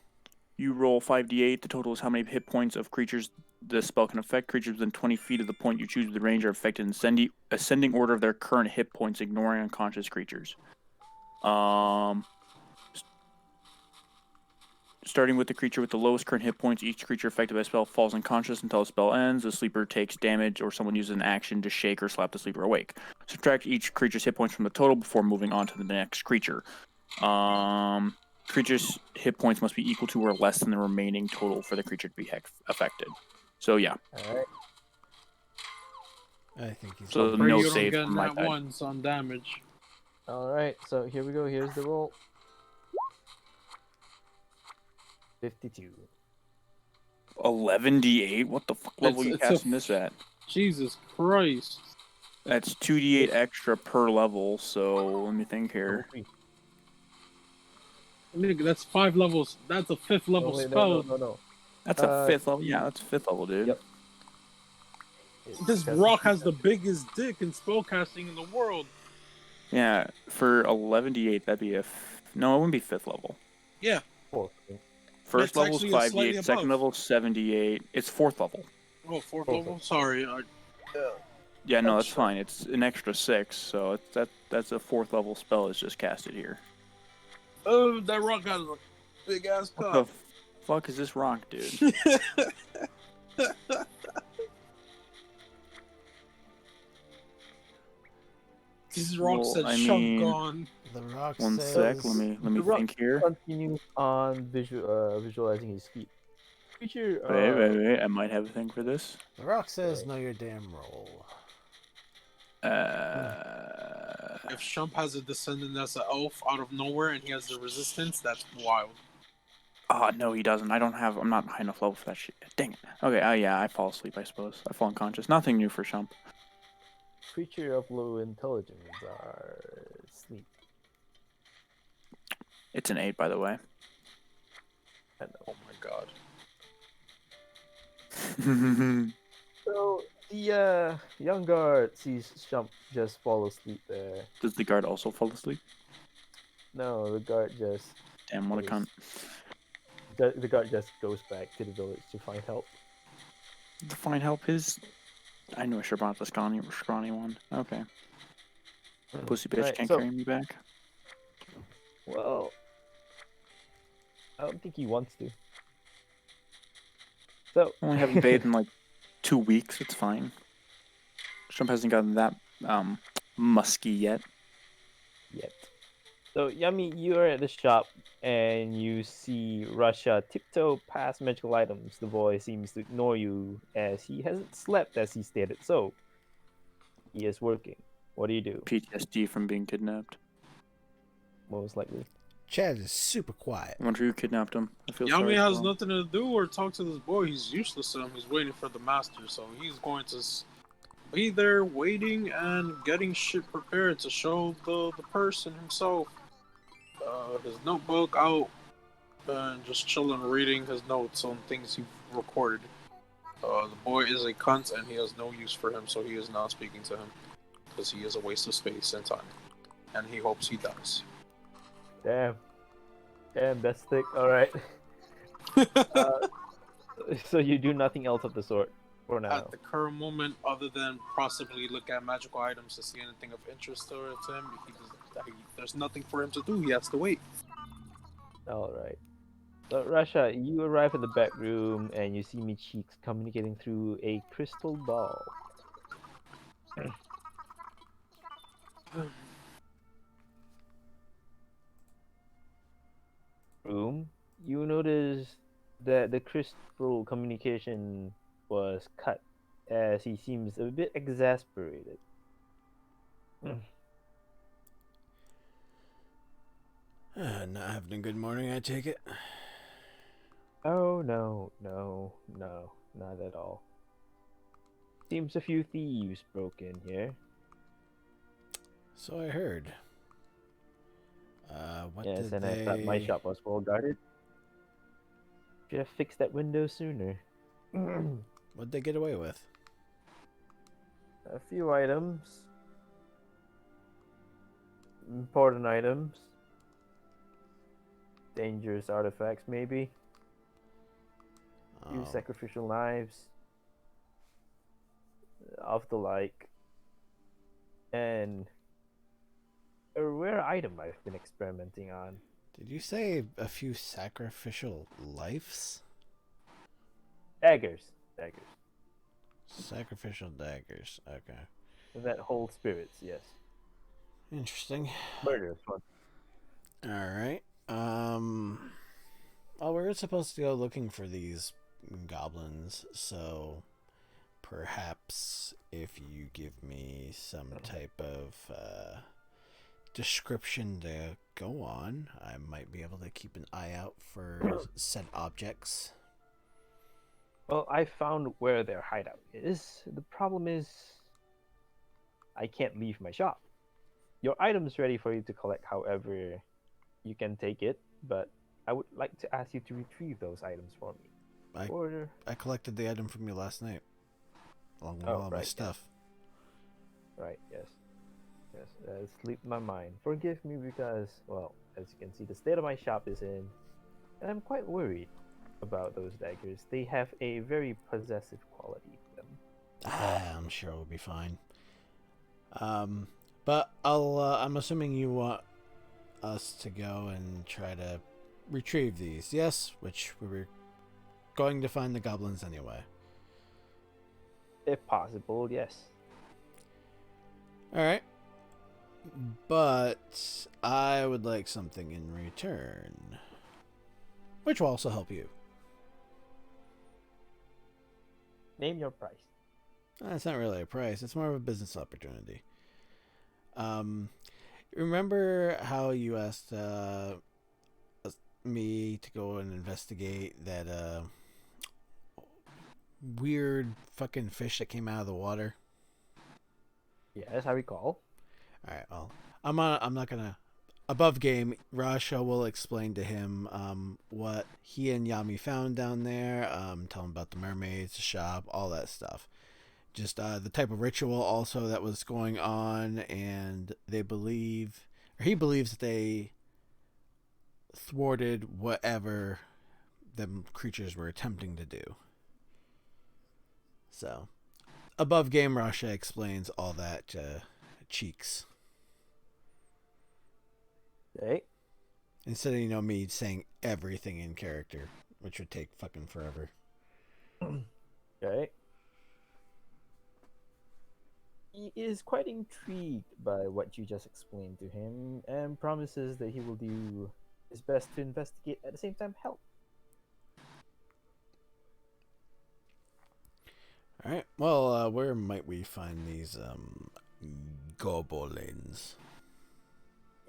You roll 5d8. The total is how many hit points of creatures the spell can affect. Creatures within 20 feet of the point you choose with the range are affected in ascending order of their current hit points, ignoring unconscious creatures. Starting with the creature with the lowest current hit points, each creature affected by the spell falls unconscious until the spell ends. The sleeper takes damage, or someone uses an action to shake or slap the sleeper awake. Subtract each creature's hit points from the total before moving on to the next creature. Creature's hit points must be equal to or less than the remaining total for the creature to be affected. So yeah, Alright. I think he's. So gonna- Pray no you don't save get from my that side. once on damage. Alright, so here we go. Here's the roll. 52. 11d8. What the fuck level are you It's a casting this at? Jesus Christ. That's 2d8 extra per level. So let me think here. Level 3. Nigga, that's 5 levels. That's a 5th level No, wait, spell. no. That's a Uh, 5th level. Yeah, that's a 5th level, dude. Yep. This rock has the biggest dick in spellcasting in the world. Yeah, for 11d8, that'd be no, it wouldn't be 5th level. Yeah. 4. First That's level's actually slightly 5d8, second above. level 78. It's 4th level. Oh, 4th Fourth level? Sorry. Yeah, no, that's That's- fine. It's an extra 6, so that's a 4th level spell is just casted here. Oh, that rock got a big ass What cock. the fuck is this rock, dude? This rock Well, said I Shump mean- gone. The rock One says. sec, let me The rock think here. continues on visualizing his feet. Creature. Wait, I might have a thing for this. The rock says, "Know your damn role." If Shump has a descendant that's an elf out of nowhere and he has the resistance, that's wild. Oh, no, he doesn't. I'm not high enough level for that shit. Dang it. Okay, yeah, I fall asleep, I suppose. I fall unconscious. Nothing new for Shump. Creature of low intelligence are sleep. It's an 8, by the way. I know. Oh my god. So the young guard sees Shump just fall asleep there. Does the guard also fall asleep? No, the guard just Damn, what a cunt. the guard just goes back to the village to find help. To find help is... I knew I should have brought the scrawny one. Okay. Pussy bitch Right, can't so- carry me back. Well, I don't think he wants to. So I only haven't bathed in like 2 weeks. It's fine. Shump hasn't gotten that musky yet. Yet. So, Yummy, you are at the shop and you see Russia tiptoe past magical items. The boy seems to ignore you as he hasn't slept as he stated so. He is working. What do you do? PTSD from being kidnapped. Most likely. Chad is super quiet. I wonder who kidnapped him. I feel Yami sorry has for him. nothing to do or talk to this boy. He's useless to him. He's waiting for the master, so he's going to be there waiting and getting shit prepared to show the person himself. His notebook out and just chilling reading his notes on things he recorded. The boy is a cunt and he has no use for him, so he is not speaking to him because he is a waste of space and time, and he hopes he dies. Damn. Damn, that's thick. Alright. So you do nothing else of the sort for now. At the current moment, other than possibly look at magical items to see anything of interest to him, there's nothing for him to do. He has to wait. Alright. So, Rasha, you arrive at the back room and you see me cheeks communicating through a crystal ball. Room, you notice that the crystal communication was cut as he seems a bit exasperated. Not having a good morning, I take it. Oh, no, not at all. Seems a few thieves broke in here. So I heard. What Yes, did and they... I thought my shop was well guarded. Should have fixed that window sooner. What'd they get away with? A few items. Important items. Dangerous artifacts, maybe. Few Oh, sacrificial knives. Of the like. And a rare item I've been experimenting on. did you say a few sacrificial lives? Daggers. Sacrificial daggers. Okay. That hold spirits, yes. Interesting. Murderous one. Alright. Well, we're supposed to go looking for these goblins, so perhaps if you give me some type of description to go on, I might be able to keep an eye out for said objects. Well, I found where their hideout is. The problem is, I can't leave my shop. Your item's ready for you to collect however you can take it, but I would like to ask you to retrieve those items for me. I collected the item from you last night, along with Oh, all my right, stuff. Right, yes. Yes, it slipped my mind. Forgive me because, well, as you can see, the state of my shop is in, and I'm quite worried about those daggers. They have a very possessive quality to them. I'm sure we'll be fine. But I'm assuming you want us to go and try to retrieve these, yes? Which we were going to find the goblins anyway. If possible, yes. Alright. But I would like something in return, which will also help you. Name your price. It's not really a price. It's more of a business opportunity. Remember how you asked me to go and investigate that weird fucking fish that came out of the water? Yes, I recall. All right. Well, I'm not gonna. Above game, Rasha will explain to him what he and Yami found down there. Tell him about the mermaids, the shop, all that stuff. Just the type of ritual also that was going on, and they believe, or he believes that they thwarted whatever them creatures were attempting to do. So, above game, Rasha explains all that to Cheeks. Okay. Instead of, me saying everything in character, which would take fucking forever. Okay. He is quite intrigued by what you just explained to him and promises that he will do his best to investigate at the same time help. All right. Well, where might we find these goblins?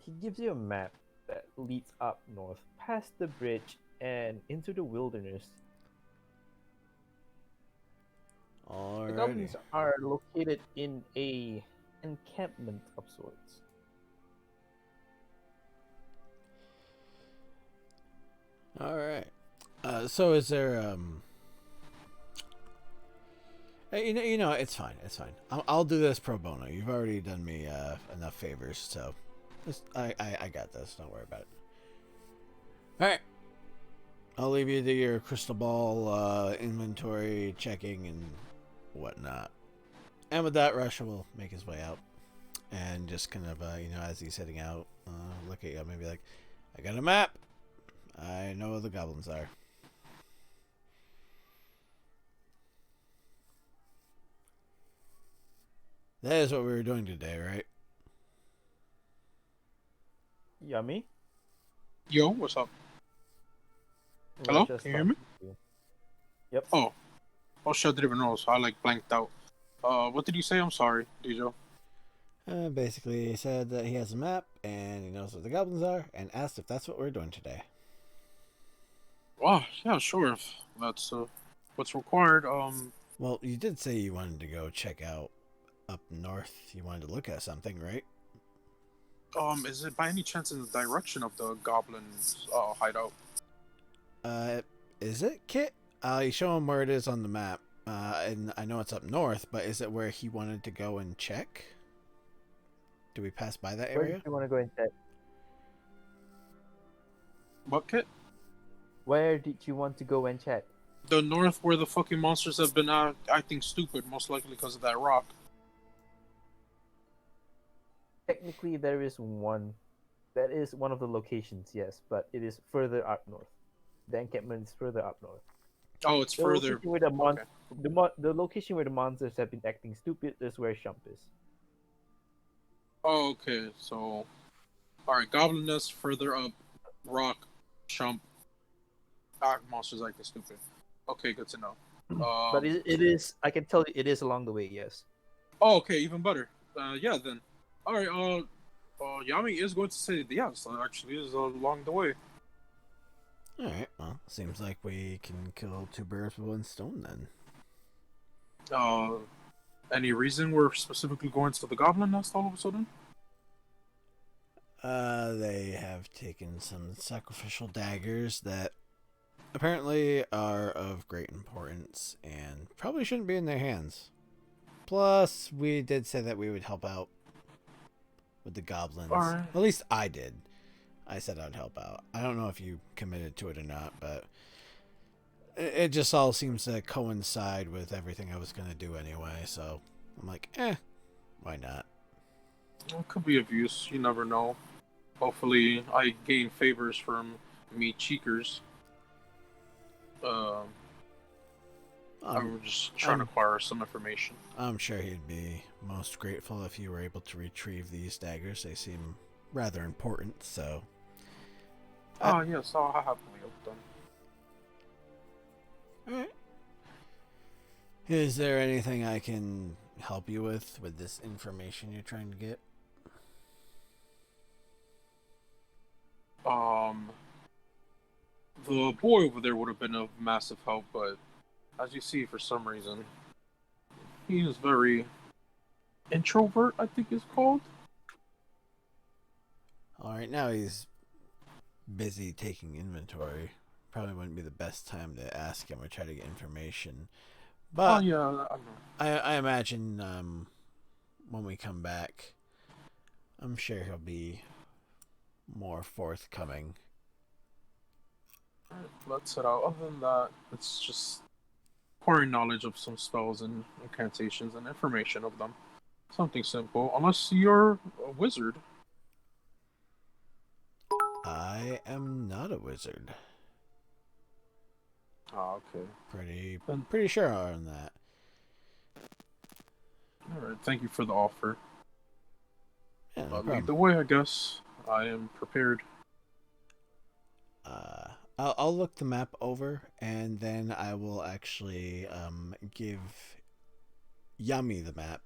He gives you a map that leads up north past the bridge and into the wilderness. The Alrighty. goblins are located in a encampment of sorts. All right. So is there you know, it's fine. It's fine. I'll do this pro bono. You've already done me enough favors, so I got this. Don't worry about it. All right. I'll leave you to your crystal ball inventory checking and whatnot. And with that, Russia will make his way out and just kind of you know, as he's heading out, look at you, maybe like, I got a map. I know where the goblins are. That is what we were doing today, right? Yummy. Yo, what's up? Hello? Russia Can you hear me? stops you. Yep. Oh shit, I didn't even know, so I like blanked out. What did you say? I'm sorry, Dijo. Basically, he said that he has a map and he knows where the goblins are, and asked if that's what we're doing today. Well, yeah, sure. If that's what's required. Well, you did say you wanted to go check out up north. You wanted to look at something, right? Is it by any chance in the direction of the goblins' hideout? Is it, Kit? You show him where it is on the map. And I know it's up north, but is it where he wanted to go and check? Do we pass by that Where area? did you want to go and check? What kit? Where did you want to go and check? The north, where the fucking monsters have been acting stupid, most likely because of that rock. Technically, there is one. That is one of the locations, yes, but it is further up north. The encampment is further up north. Oh, it's The further. location where Okay. the location where the monsters have been acting stupid is where Shump is. Oh, okay. So, all right, goblin nest further up, rock, Shump, monsters acting stupid. Okay, good to know. But it is. I can tell you, it is along the way. Yes. Oh, okay, even better. Yeah, then. All right. Yami is going to say yes. Actually, is along the way. Alright, well, seems like we can kill two birds with one stone then. Any reason we're specifically going to the goblin nest all of a sudden? They have taken some sacrificial daggers that apparently are of great importance and probably shouldn't be in their hands. Plus, we did say that we would help out with the goblins. Alright. At least I did. I said I'd help out. I don't know if you committed to it or not, but it just all seems to coincide with everything I was going to do anyway, so I'm like, why not? It could be of use. You never know. Hopefully, I gain favors from me cheekers. I'm just trying to acquire some information. I'm sure he'd be most grateful if you were able to retrieve these daggers. They seem rather important, so... Oh, yes, I'll happily help them. Alright. Is there anything I can help you with this information you're trying to get? The boy over there would have been of massive help, but as you see, for some reason, he is very introvert, I think it's called. Alright, now he's busy taking inventory. Probably wouldn't be the best time to ask him or try to get information. But Oh, yeah, I know. I imagine when we come back, I'm sure he'll be more forthcoming. Alright, let's head out. Other than that, it's just acquiring knowledge of some spells and incantations and information of them. Something simple, unless you're a wizard. I am not a wizard. Oh, okay. Pretty sure on that. All right, thank you for the offer. Yeah, no Lead problem. the way, I guess. I am prepared. I'll look the map over, and then I will actually give Yummy the map,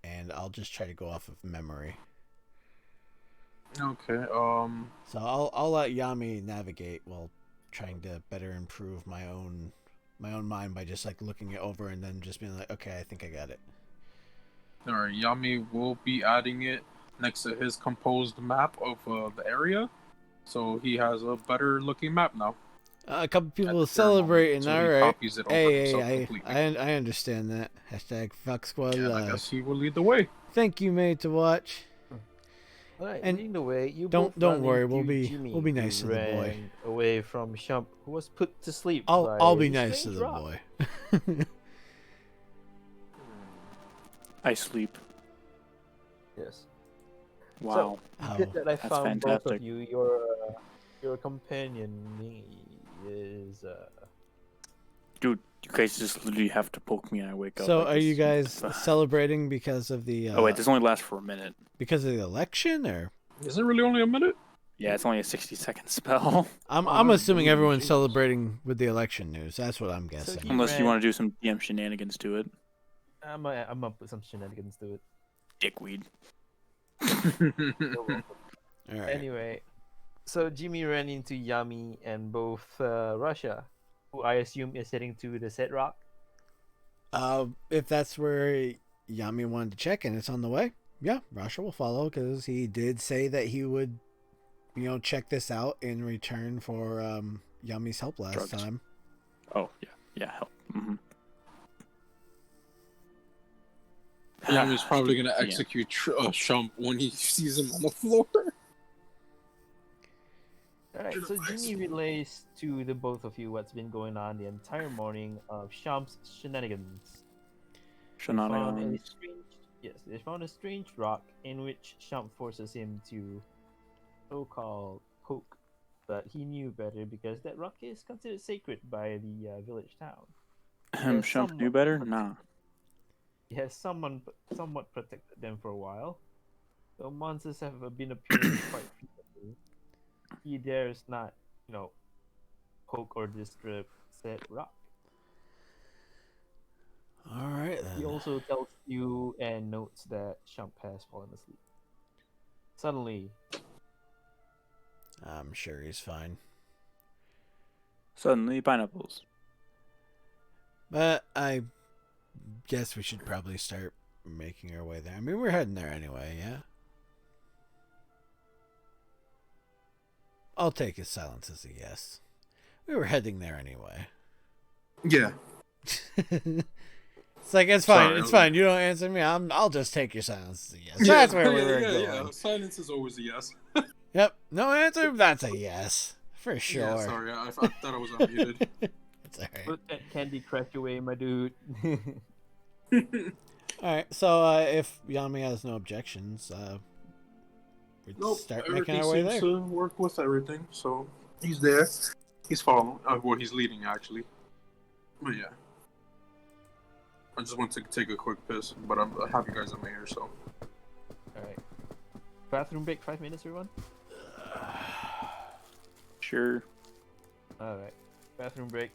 and I'll just try to go off of memory. Okay. So I'll let Yami navigate while trying to better improve my own mind by just like looking it over and then just being like, okay, I think I got it. All right. Yami will be adding it next to his composed map of the area, so he has a better looking map now. A couple At people the fair celebrating. moment, so All he right. copies it over himself Hey, completely. I understand that. Hashtag Fuck Squad And I Live. guess he will lead the way. Thank you, made to watch. All right, And leading the way, you don't both run worry, into Jimmy, we'll be who nice to the boy. ran away from Shump, who was put to sleep I'll by be the nice to strange the rock. boy. I sleep. Yes. Wow. So, good that I that's found both fantastic. of you. Your companion is Dude, you guys just literally have to poke me and I wake up. So like are this. you guys celebrating because of the Oh wait, this only lasts for a minute. because of the election, or Is it really only a minute? Yeah, it's only a 60-second spell. I'm that's assuming brutal, everyone's Jesus. celebrating with the election news. That's what I'm guessing. he- Unless you ran- want to do some DM shenanigans to it. I'm gonna put some shenanigans to it. Dickweed. You're welcome. All right. Anyway, so Jimmy ran into Yami and both Russia, who I assume is heading to the set rock. If that's where Yami wanted to check and it's on the way, yeah, Rasha will follow because he did say that he would, check this out in return for Yami's help last Drugs. time. Oh yeah, help. Mm-hmm. Yami's probably gonna Yeah. execute Shump when he sees him on the floor. Alright, so Jimmy relays to the both of you what's been going on the entire morning of Shump's shenanigans. Shenanigans. They found a strange rock in which Shump forces him to so-called poke, but he knew better because that rock is considered sacred by the village town. Shump knew better? Nah. He has somewhat protected them for a while, though monsters have been appearing quite frequently. He dares not, poke or disturb said rock. All right then. He also tells you and notes that Shump has fallen asleep. Suddenly, I'm sure he's fine. Suddenly, pineapples. But I guess we should probably start making our way there. I mean, we're heading there anyway, yeah? I'll take his silence as a yes. We were heading there anyway. Yeah. It's like, it's fine, Sorry, it's fine. You don't answer me. I'll just take your silence as a yes. That's where we were going. Yeah. Silence is always a yes. Yep. No answer, that's a yes. For sure. Yeah, sorry, I thought I was unmuted. It's alright. put that Candy Crush away, my dude. Alright, so if Yami has no objections, we'd Nope, start making everything our way seems there. to work with everything, so he's there. He's following. Well, he's leading, actually. But yeah. I just want to take a quick piss, but I have you guys in my ear, so. Alright. Bathroom break, 5 minutes, everyone? Sure. Alright. Bathroom break.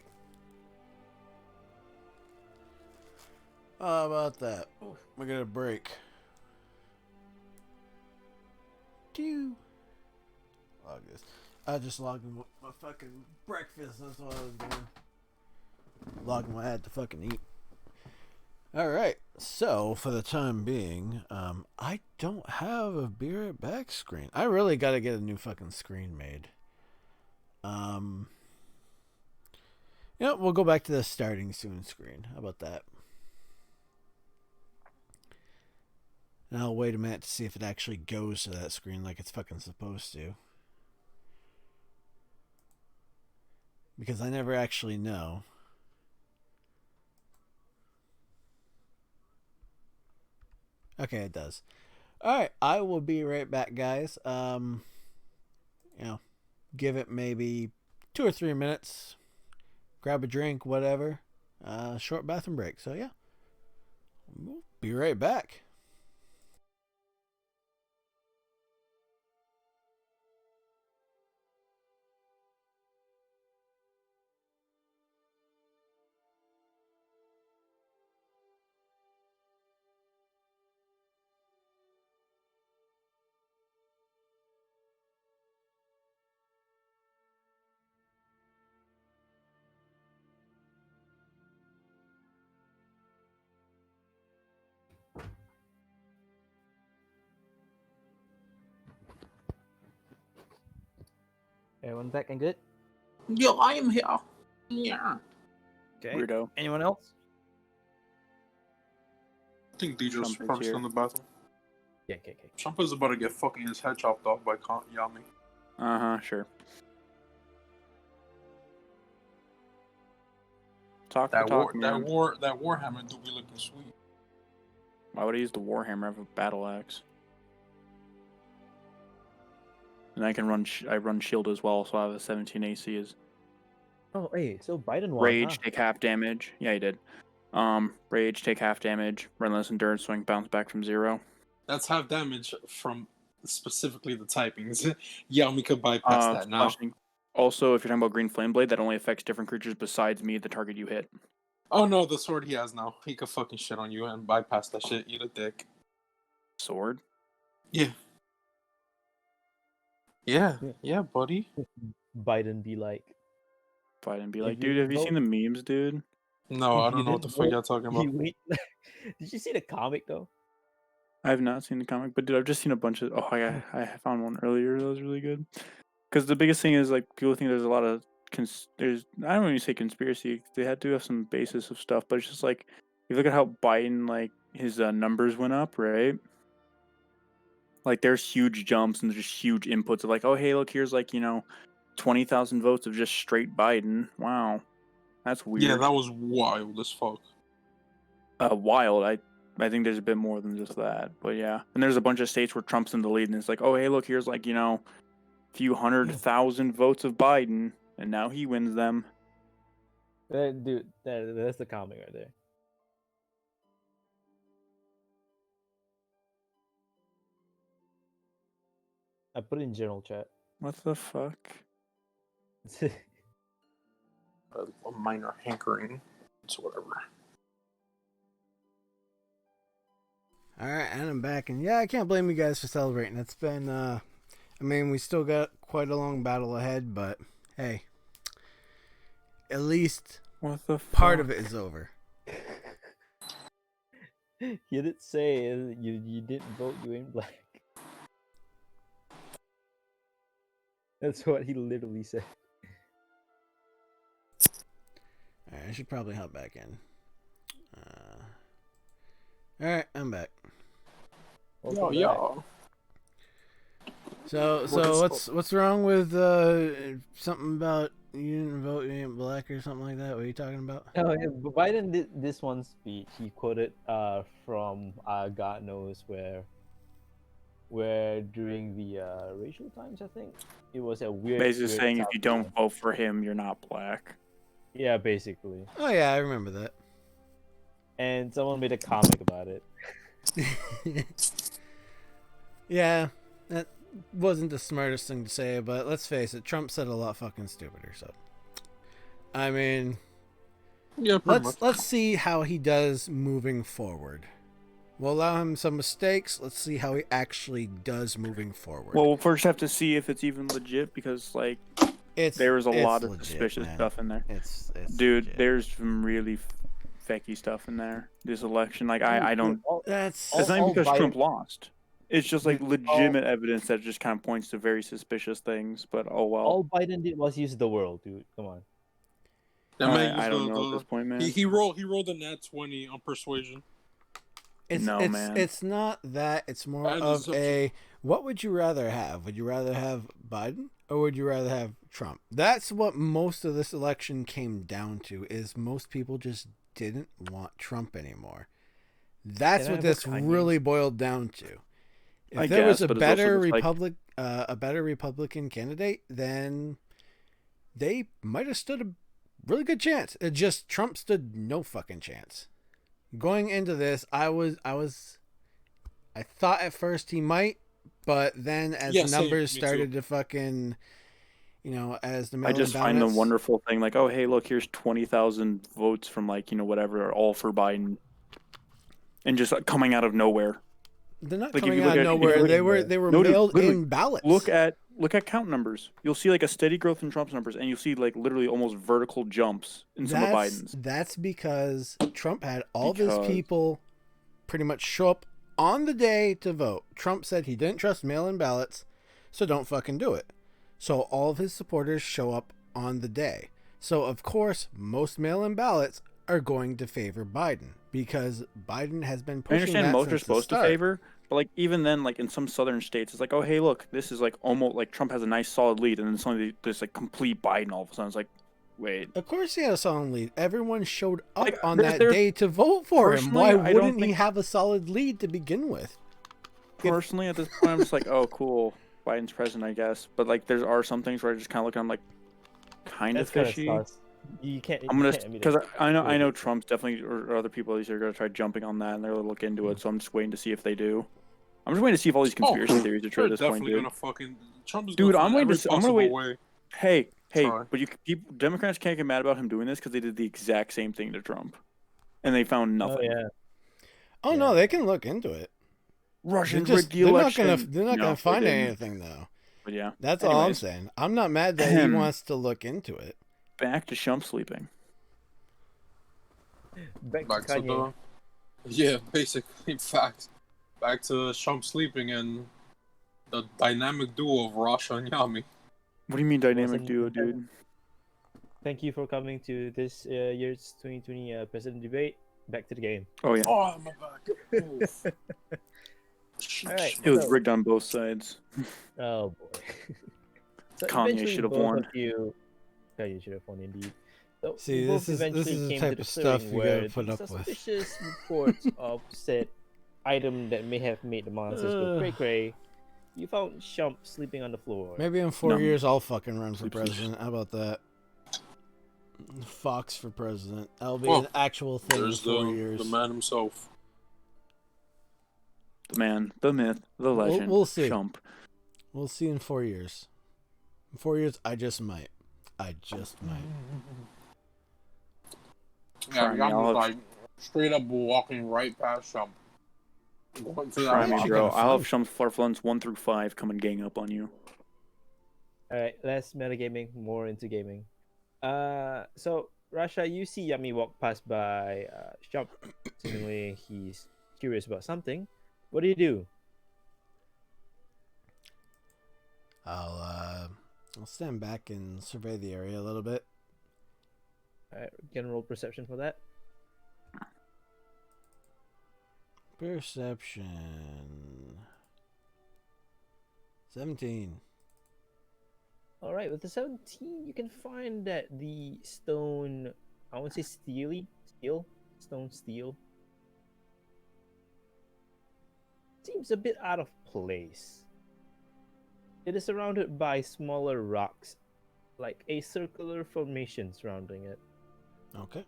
How about that? We're gonna break. Log this. I just logged in my fucking breakfast. That's what I was doing. Logging what I had to fucking eat. Alright, so for the time being, I don't have a be right back screen. I really gotta get a new fucking screen made. We'll go back to the starting soon screen. How about that? And I'll wait a minute to see if it actually goes to that screen like it's fucking supposed to. Because I never actually know. Okay, it does. Alright, I will be right back, guys. Give it maybe 2 or 3 minutes. Grab a drink, whatever. Short bathroom break. So, yeah. We'll be right back. Everyone back and good? Yo, I am here. Yeah. Okay. Weirdo. Anyone else? I think D just Shump is crouched here. in the bathroom. Yeah, okay, okay. Shump is about to get fucking his head chopped off by Yami. Sure. Talk the That talk, man. Warhammer do be looking sweet. Why would I use the Warhammer? I have a battle axe. And I can run. I run shield as well, so I have a 17 AC. Is Oh, hey, so Biden won, rage huh? take half damage. Yeah, he did. Rage take half damage. Relentless endurance swing bounce back from 0. That's half damage from specifically the typings. Yami could bypass that now. Slashing. Also, if you're talking about green flame blade, that only affects different creatures besides me, the target you hit. Oh no, the sword he has now. He could fucking shit on you and bypass that shit. Eat a dick. Sword. Yeah. Yeah, buddy. Biden be like, Fight and be If like, you dude, have you vote- seen the memes, dude? No, if I you don't know what the didn't fuck vote, y'all talking about. you wait. Did you see the comic though? I have not seen the comic, but dude, I've just seen a bunch of. Oh, I found one earlier that was really good. Because the biggest thing is like people think there's a lot of there's I don't even say conspiracy. They had to have some basis of stuff, but it's just like you look at how Biden like his numbers went up, right? Like there's huge jumps and there's just huge inputs of like, oh hey, look, here's like 20,000 votes of just straight Biden. Wow, that's weird. Yeah, that was wild as fuck. Wild. I think there's a bit more than just that, but yeah. And there's a bunch of states where Trump's in the lead, and it's like, oh hey, look, here's like few 100,000 votes of Biden, and now he wins them. Dude, that's the comic right there. I put it in general chat. What the fuck? A minor hankering. It's whatever. Alright, and I'm back, and yeah, I can't blame you guys for celebrating. It's been, I mean, we still got quite a long battle ahead, but hey, at least What the fuck? part of it is over. You didn't say you didn't vote, you ain't black. That's what he literally said. Alright, I should probably hop back in. Alright, I'm back. Welcome Yo, back. yo. So what's wrong with something about you didn't vote, you ain't black or something like that? What are you talking about? Oh, yeah, but Biden did this one speech. He quoted from God knows where during the racial times, I think it was a weird. Basically weird saying if you don't topic. vote for him, you're not black. Yeah, basically. Oh yeah, I remember that. And someone made a comic about it. Yeah, that wasn't the smartest thing to say, but let's face it, Trump said a lot fucking stupider, so. I mean, Yeah, pretty much. let's see how he does moving forward. We'll allow him some mistakes. Let's see how he actually does moving forward. Well, we'll first have to see if it's even legit because like there was a lot of suspicious stuff in there. It's Dude, legit. there's some really fakey stuff in there. This election, like I don't. That's It's not even all because Biden- Trump lost. It's just like Dude, legitimate evidence that just kind of points to very suspicious things. But oh well. All Biden did was use the world, dude. Come on. That man I used don't know at this point, man. He rolled a nat 20 on persuasion. Man. It's not that. It's more And of it's a. What would you rather have? Would you rather have Biden or would you rather have Trump? That's what most of this election came down to. Is most people just didn't want Trump anymore. That's Can I what have a this Kanye? really boiled down to. If I there was guess, a but it's also better just like- a better Republican candidate, then they might have stood a really good chance. It just Trump stood no fucking chance. going into this, I thought at first he might, but then as Yeah, the same. numbers Me started too. to fucking, as the I mail-in just find the ballots, wonderful thing, like, oh, hey, look, here's 20,000 votes from, like, whatever, all for Biden. And just coming out of nowhere. they're not Like, if coming you out look of at, if you nowhere. look, They were no, dude, mailed literally, in ballots. look at count numbers. You'll see, like, a steady growth in Trump's numbers, and you'll see, like, literally almost vertical jumps in some of Biden's. That's because Trump had all of his Because- people pretty much show up on the day to vote. Trump said he didn't trust mail-in ballots, so don't fucking do it. So all of his supporters show up on the day. So of course, most mail-in ballots are going to favor Biden because Biden has been I pushing understand that most are since the supposed to start. favor, but, like, even then, like, in some southern states, it's like, oh, hey, look, this is, like, almost, like, Trump has a nice solid lead, and then suddenly there's, like, complete Biden all of a sudden. It's like, wait. Of course he had a solid lead. Everyone showed up Like, on there's- that there's- day to vote for him. personally, Why I don't wouldn't he think- have a solid lead to begin with? Personally, at this point, I'm just like, oh, cool, Biden's president, I guess. But, like, there are some things where I just kind of look at him like, kind of That's kind of fishy. sus. You can't. I'm you gonna, can't admit because it. I know Really. Trump's definitely, or other people at least are gonna try jumping on that, and they're gonna look into it. So I'm just waiting to see if they do. I'm just waiting to see if all these conspiracy theories are true They're at this point, definitely dude. gonna fucking Trump is Dude, gonna I'm find waiting every to see- I'm gonna possible wait- way. Hey, Sorry. but Democrats can't get mad about him doing this because they did the exact same thing to Trump, and they found Oh nothing. yeah. Oh no, they can look into it. Russians They're rigged the not election. gonna No, they find didn't. anything though. But yeah, That's all I'm Anyways. saying. I'm not mad that he Ahem. wants to look into it. back to Shump sleeping. Back Back to to Kanye. the yeah, basically facts. Back to Shump sleeping and the dynamic duo of Rasha and Yami. What do you mean dynamic Wasn't- duo, dude? Thank you for coming to this year's 2020 president debate. Back to the game. Oh yeah, Oh, my back. Oof. Alright. it was so- rigged on both sides. Oh boy. So Kanye eventually should have both won. of you, Kanye should have won indeed. So See, you this both is eventually the came type to the of stuff clearing you where gotta put the up with. suspicious reports of said item that may have made the monsters go cray cray. You found Shump sleeping on the floor. Maybe in 4 No. years I'll fucking run for Sleep. president. How about that? Fox for president. That'll be Well, an actual thing in There's 4 years. the man himself. The man, the myth, the legend. we'll see. Shump. We'll see in 4 years. In 4 years, I just might. I just might. Yeah, Try me, Yami I'll was have- like straight up walking right past Shump. Going to Try that me, actually bro. gonna I'll have find- Shump's Flutterfluns 1 through 5 come and gang up on you. Alright, less metagaming, more into gaming. So Rasha, you see Yami walk past by Shump. Seemingly he's curious about something. What do you do? I'll stand back and survey the area a little bit. Alright, general perception for that. Perception. 17. All right, with the 17, you can find that the stone, I won't say stone steel, seems a bit out of place. It is surrounded by smaller rocks, like a circular formation surrounding it. Okay.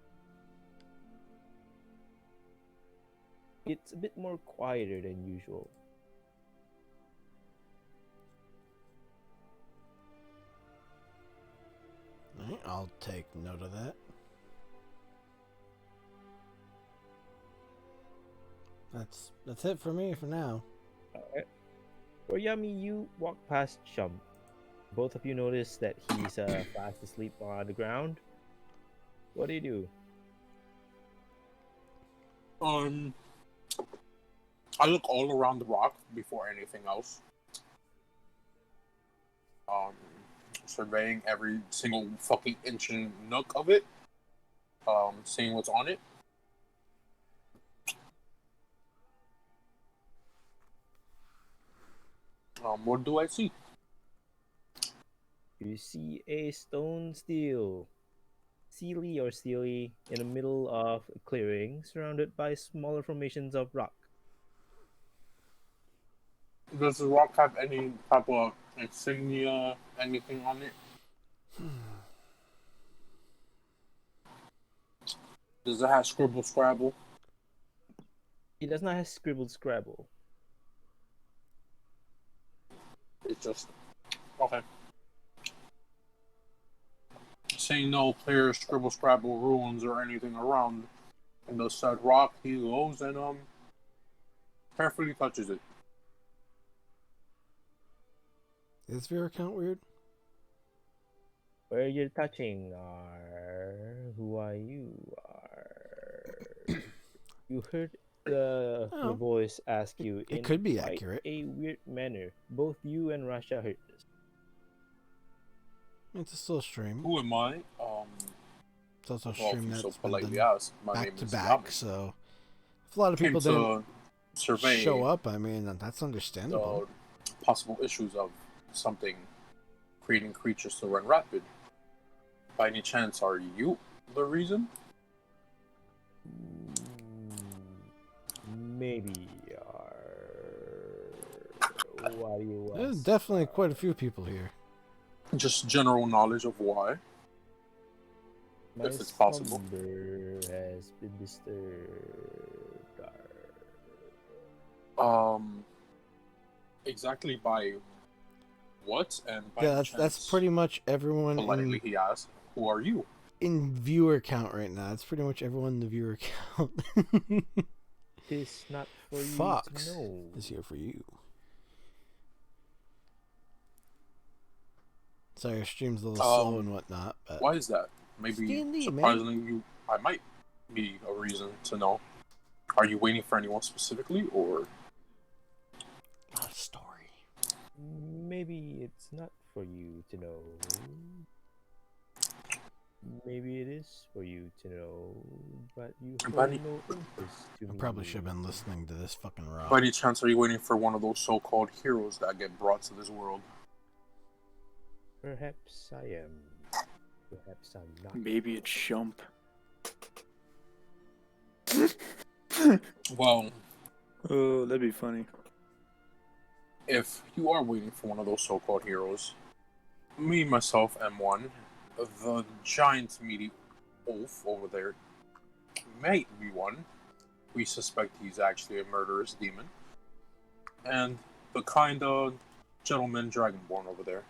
It's a bit more quieter than usual. Alright, I'll take note of that. That's it for me for now. Alright. For Yami, you walk past Shump. Both of you notice that he's fast asleep on the ground. What do you do? I look all around the rock before anything else. Surveying every single fucking inch and nook of it. Seeing what's on it. What do I see? You see a stone steel, steely in the middle of a clearing, surrounded by smaller formations of rock. Does the rock have any type of insignia, anything on it? Does it have scribble scrabble? He does not have scribbled scrabble. It's just okay. Saying no players scribble scrabble runes or anything around in the said rock, he goes and carefully touches it. Is your account weird? Where you're touching are who are you are. You heard the Oh. voice ask you It in could be quite accurate. a weird manner. Both you and Russia heard this. It's a still stream. Who am I? It's also a Well, if stream you that's so been politely done ask, my back name to is back. Yamin. So if a lot of Came people didn't to survey show up, I mean, that's understandable. the possible issues of something creating creatures to run rapid. By any chance, are you the reason? Maybe why do you There's ask? definitely quite a few people here. Just general knowledge of why. My if it's possible. slumber has been disturbed. Exactly by what? And by Yeah, any that's chance, pretty much everyone politely he asked, "Who are you?" in viewer count right now. It's pretty much everyone in the viewer count. It's not for Fox you to know. is here for you. Sorry, our stream's a little slow and whatnot, but Why is that? Maybe D&D, man. surprisingly, I might be a reason to know. Are you waiting for anyone specifically, or not a story. Maybe it's not for you to know. Maybe it is for you to know, but you hold Buddy. no interest to I me. probably should have been listening to this fucking rock. by any chance are you waiting for one of those so-called heroes that get brought to this world? Perhaps I am. Perhaps I'm not. Maybe it's Shump. Well, Oh, that'd be funny. if you are waiting for one of those so-called heroes, me myself am one. The giant meaty oaf over there might be one. We suspect he's actually a murderous demon. And the kind of gentleman dragonborn over there.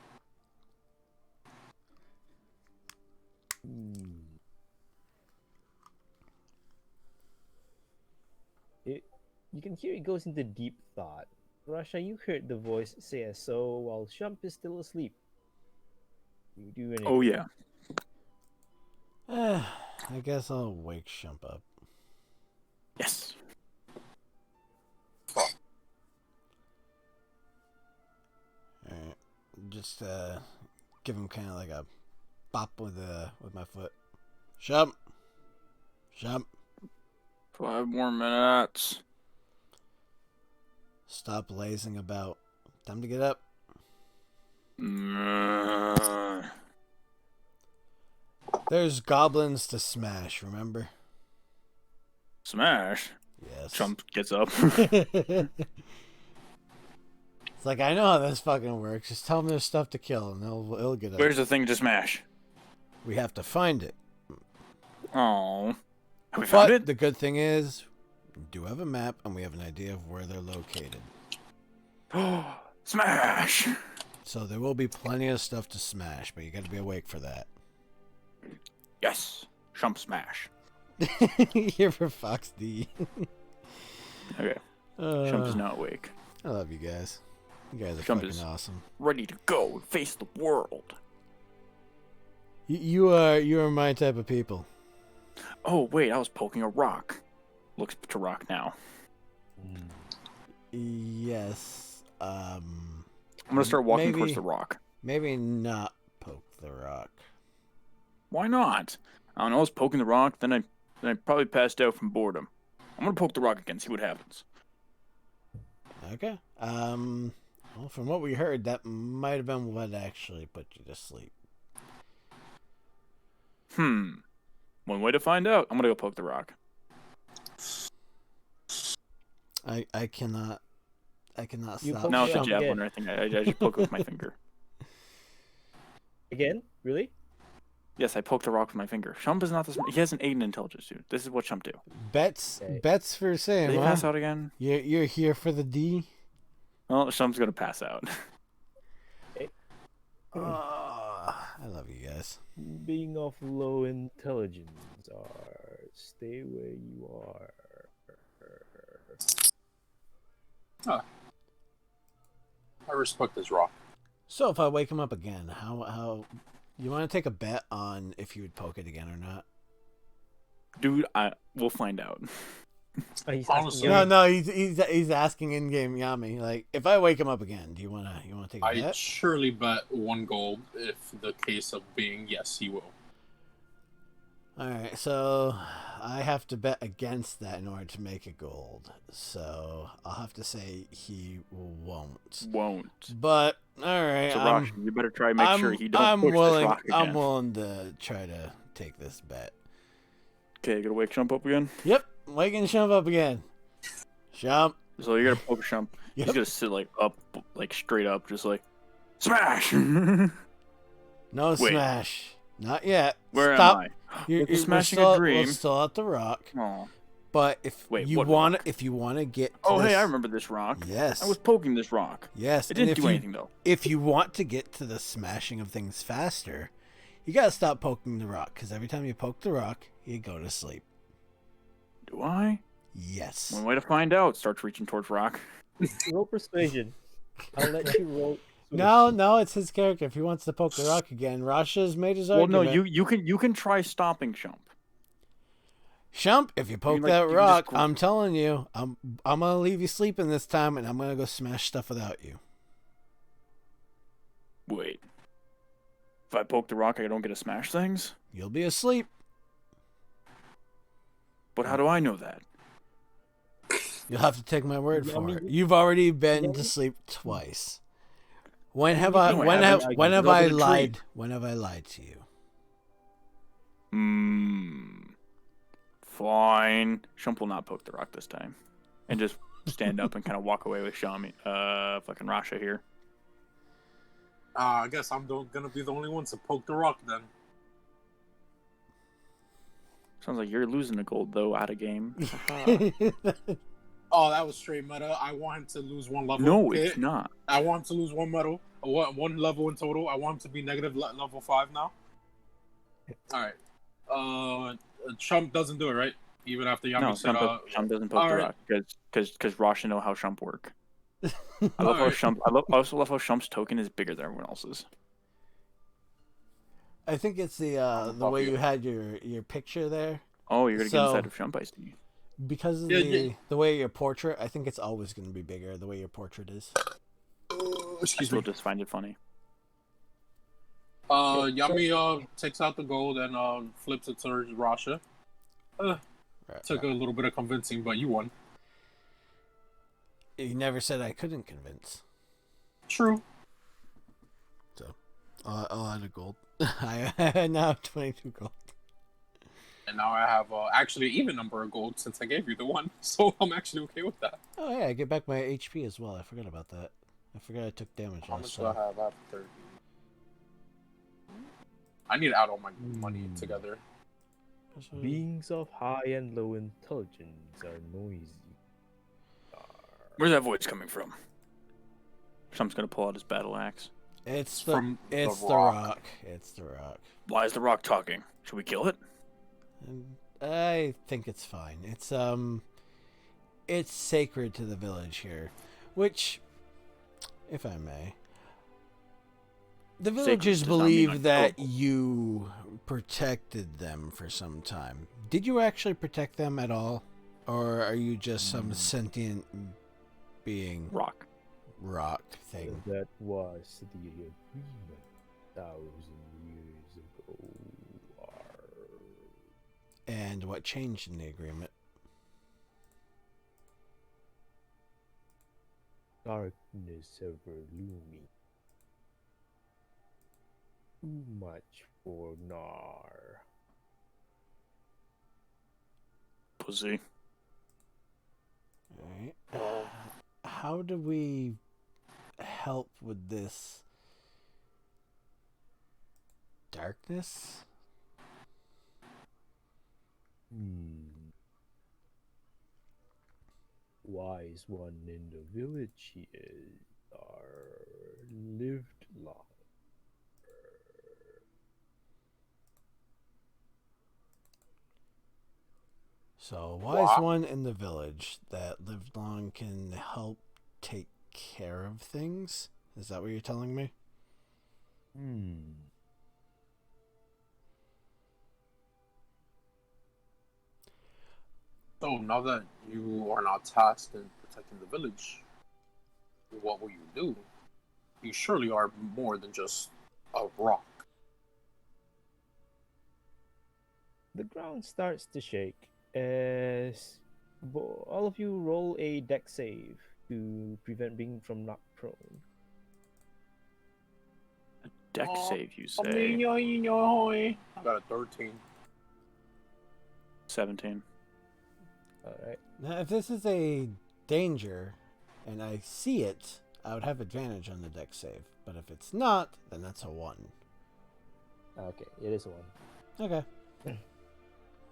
You can hear it goes into deep thought. Russia, you heard the voice say so while Shump is still asleep. You do anything. Oh yeah. I guess I'll wake Shump up. Yes. Alright. Just give him kind of like a bop with my foot. Shump! Shump! 5 more minutes. Stop lazing about. Time to get up. Mm. There's goblins to smash, remember? Smash. Yes. Shump gets up. It's like, I know how this fucking works. Just tell them there's stuff to kill and it'll get up. Where's the thing to smash? We have to find it. Oh. Have we found But it? the good thing is, we do have a map and we have an idea of where they're located. Smash! So there will be plenty of stuff to smash, but you gotta be awake for that. Yes. Shump smash. Here for Fox D. Okay. Shump is now awake. I love you guys. You guys are Shump fucking is- awesome. Ready to go and face the world. You are my type of people. Oh, wait, I was poking a rock. Looks to rock now. Yes. I'm gonna start walking Maybe- towards the rock. Maybe not poke the rock. Why not? I don't know, I was poking the rock, then I probably passed out from boredom. I'm gonna poke the rock again, see what happens. Okay. Well, from what we heard, that might have been what actually put you to sleep. One way to find out. I'm gonna go poke the rock. I cannot You stop. poke Now the it's a rock javelin again. or anything. I just poke it with my finger. Again? Really? Yes, I poked the rock with my finger. Shump is not this. He has an 8 in intelligence, dude. This is what Shump do. Bets Okay. bets for Did Sam, he huh? pass out again? You're here for the D? Well, Shump's gonna pass out. I love you guys. Being of low intelligence, or stay where you are. I respect this rock. So if I wake him up again, how you want to take a bet on if you would poke it again or not? Dude, we'll find out. He's Honestly, asking No, you- no, he's asking in game Yami. Like, if I wake him up again, do you wanna take a I bet? surely bet 1 gold if the case of being yes, he will. All right, so I have to bet against that in order to make it gold. So I'll have to say he won't. Won't. But all right, So, Rosh, you better try to make sure he don't push this rock again. I'm willing to try to take this bet. Okay, you gotta wake Shump up again. Yep, waking Shump up again. Shump. So you gotta poke Shump. Yep. He's gonna sit like up, like straight up, just like smash. No Wait. smash. Not yet. Where Stop. am I? You're We're smashing still, a dream. We're still at the rock. Oh. But if Wait, you what want, rock? if you want to get, to Oh, hey, this- I remember this rock. Yes. I was poking this rock. Yes. It and didn't if do you, anything though. If you want to get to the smashing of things faster, you gotta stop poking the rock. Because every time you poke the rock, you go to sleep. Do I? Yes. One way to find out. Starts reaching towards rock. roll persuasion. I'll let you roll. No, it's his character. If he wants to poke the rock again, Rasha's made his Well, argument. no, you can try stopping Shump. Shump, if you poke like, that you can rock, just- I'm telling you, I'm gonna leave you sleeping this time, and I'm gonna go smash stuff without you. Wait. If I poke the rock, I don't get to smash things. You'll be asleep. But how do I know that? You'll have to take my word Yeah, I for mean, it. You've already been yeah. to sleep twice. When have you I? know I When haven't. have? When have Love I of the lied? When have I lied to you? Fine. Shump will not poke the rock this time, and just stand up and kind of walk away with Shami. Fucking Rasha here. I guess I'm gonna be the only one to poke the rock then. Sounds like you're losing the gold though, out of game. Oh, that was straight meta. I want him to lose 1 level. No, it's not. I want him to lose 1 medal, 1 level in total. I want him to be negative level 5 now. All right. Shump doesn't do it, right? Even after Yami No, said, Shump doesn't poke the alright. rock because Rasha know how Shump work. I love how Alright. Shump. I also love how Shump's token is bigger than everyone else's. I think it's the above way you. you had your picture there. Oh, you're gonna get So- inside of Shump, I see. Because of Yeah. the way your portrait, I think it's always going to be bigger the way your portrait is. I excuse still me. just find it funny. Yami takes out the gold and flips it towards Rasha. Right, Took right. a little bit of convincing, but you won. You never said I couldn't convince. True. I'll add a gold. I now have 22 gold. And now I have actually an even number of gold since I gave you the 1, so I'm actually okay with that. Oh yeah, I get back my HP as well. I forgot about that. I forgot I took damage How last much do I time. have? I have 30. I need to add all my money together. Beings of high and low intelligence are noisy. Where's that voice coming from? Shump's gonna pull out his battle axe. It's from the the rock. rock. It's the rock. Why is the rock talking? Should we kill it? And I think it's fine. It's sacred to the village here, which, if I may, the Sacred villagers does not mean believe that unkillable. you protected them for some time. Did you actually protect them at all, or are you just some sentient being Rock. rock thing? That was the agreement 1,000 years ago. And what changed in the agreement? Darkness ever looming. Too much for Nar. Pussy. Alright. How do we help with this darkness? wise one in the village he is, or lived long. So, wise What? one in the village that lived long can help take care of things? Is that what you're telling me? So now that you are now tasked in protecting the village, what will you do? You surely are more than just a rock. The ground starts to shake as all of you roll a deck save to prevent being from knocked prone. Deck save, you say? I got a 13. 17. All right. Now, if this is a danger and I see it, I would have advantage on the deck save. But if it's not, then that's a 1. Okay, it is one. Okay.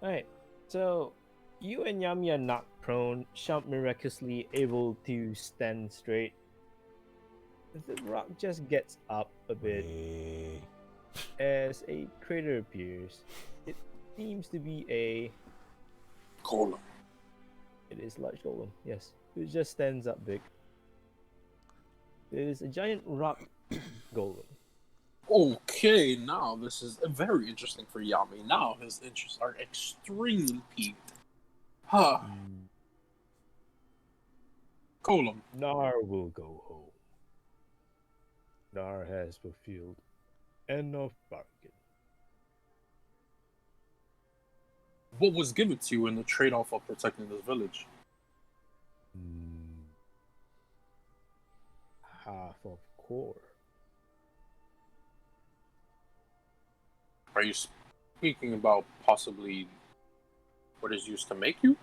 All right. So you and Yami are knocked prone. Shump miraculously able to stand straight. The rock just gets up a bit Wee. as a crater appears. It seems to be a. Golem. It is large golem. Yes, it just stands up big. It is a giant rock golem. Okay, now this is very interesting for Yami. Now his interests are extremely peaked. Huh. Golem. Nar will go home. Nar has fulfilled enough bargain. What was given to you in the trade-off of protecting this village? Half of core. Are you speaking about possibly what is used to make you?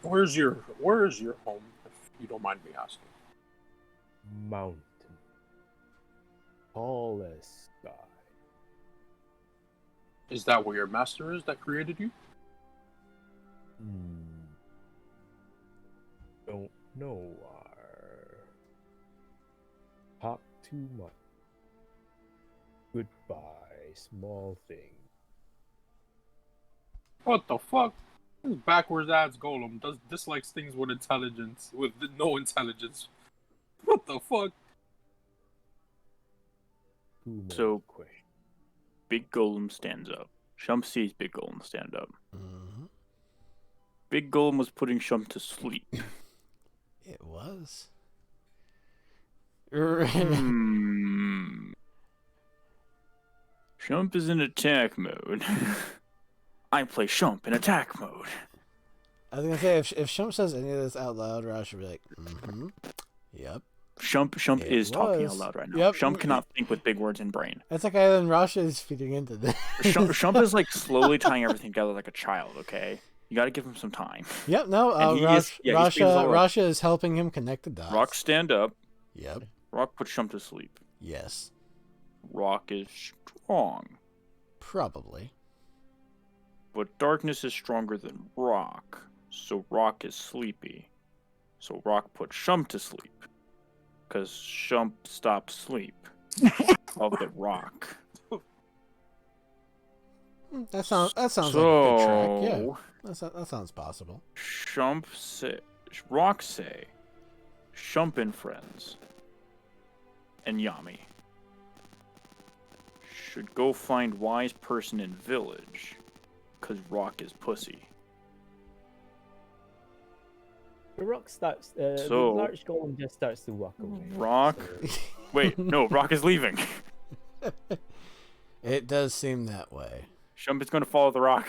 Where is your home, if you don't mind me asking? Mountain. Tall as sky. Is that where your master is that created you? Don't know. Talk too much. Goodbye, small thing. What the fuck? This backwards ass golem dislikes things with intelligence, with no intelligence. What the fuck? Two more So- questions. Big Golem stands up. Shump sees Big Golem stand up. Mm-hmm. Big Golem was putting Shump to sleep. It was. Shump is in attack mode. I play Shump in attack mode. I was gonna say if Shump says any of this out loud, Rosh would be like, yep. Shump It is talking out was. loud right now. Yep. Shump cannot think with big words in brain. That's okay, then Rosh is feeding into this. Shump is like slowly tying everything together like a child, okay? You gotta give him some time. Yep, no, And he is- yeah, he's being all Rasha is helping him connect the dots. Rock stand up. Yep. Rock put Shump to sleep. Yes. Rock is strong. Probably. But darkness is stronger than Rock. So Rock is sleepy. So Rock put Shump to sleep. Because Shump stopped sleep of the Rock. That sounds like a good track. Yeah, So that sounds possible. Rock say, Shump and friends, and Yami should go find wise person in village, cause Rock is pussy. The rock starts. The So- large golem just starts to walk away. Rock. So- Wait, no, Rock is leaving. It does seem that way. Shump is going to follow the Rock.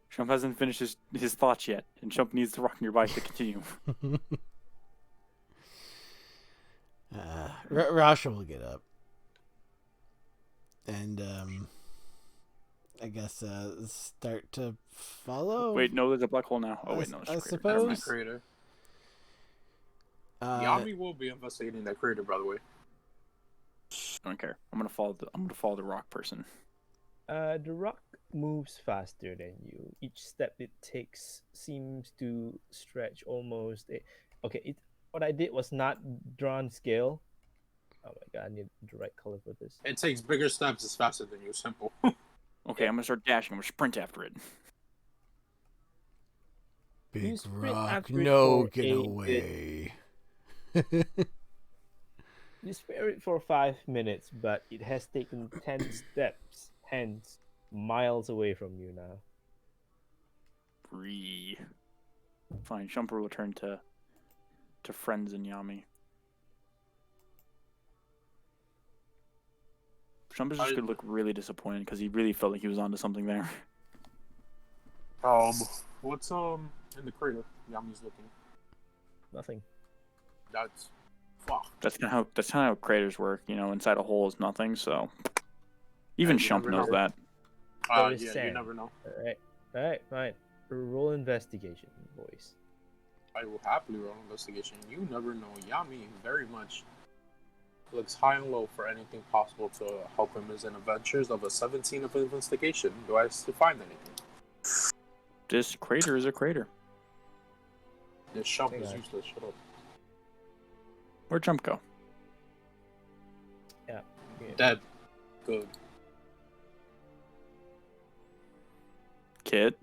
Shump hasn't finished his thoughts yet, and Shump needs the Rock nearby to continue. Rasha will get up. And, I guess, start to follow? Wait, no, there's a black hole now. Oh, wait, no, I it's a crater. suppose- Never That mind. crater. Uh, Yami will be investigating that crater, by the way. I don't care. I'm gonna follow the Rock person. The rock moves faster than you. Each step it takes seems to stretch almost. Okay, what I did was not drawn scale. Oh my god, I need the right color for this. It takes bigger steps. It's faster than you. Simple. Okay, I'm gonna start dashing. I'm gonna sprint after it. Big You sprint rock, after it no, for get a away. You spare it for 5 minutes, but it has taken 10 steps, hence miles away from you now. Free. Fine, Shump will return to friends and Yami. Shump is just gonna look really disappointed because he really felt like he was onto something there. What's in the crater? Yami's looking. Nothing. That's fuck. That's kind of how craters work. You know, inside a hole is nothing. So even You Shump never knows know. that. So is Yeah, you sand. never know. Alright, fine. Roll investigation, boys. I will happily roll investigation. You never know. Yami very much looks high and low for anything possible to help him in his adventures. Of a 17 of investigation, do I still find anything? This crater is a crater. This Shump Hey, is guys. useless. Shut up. Where'd Shump go? Yeah. Dead. Good. Kid,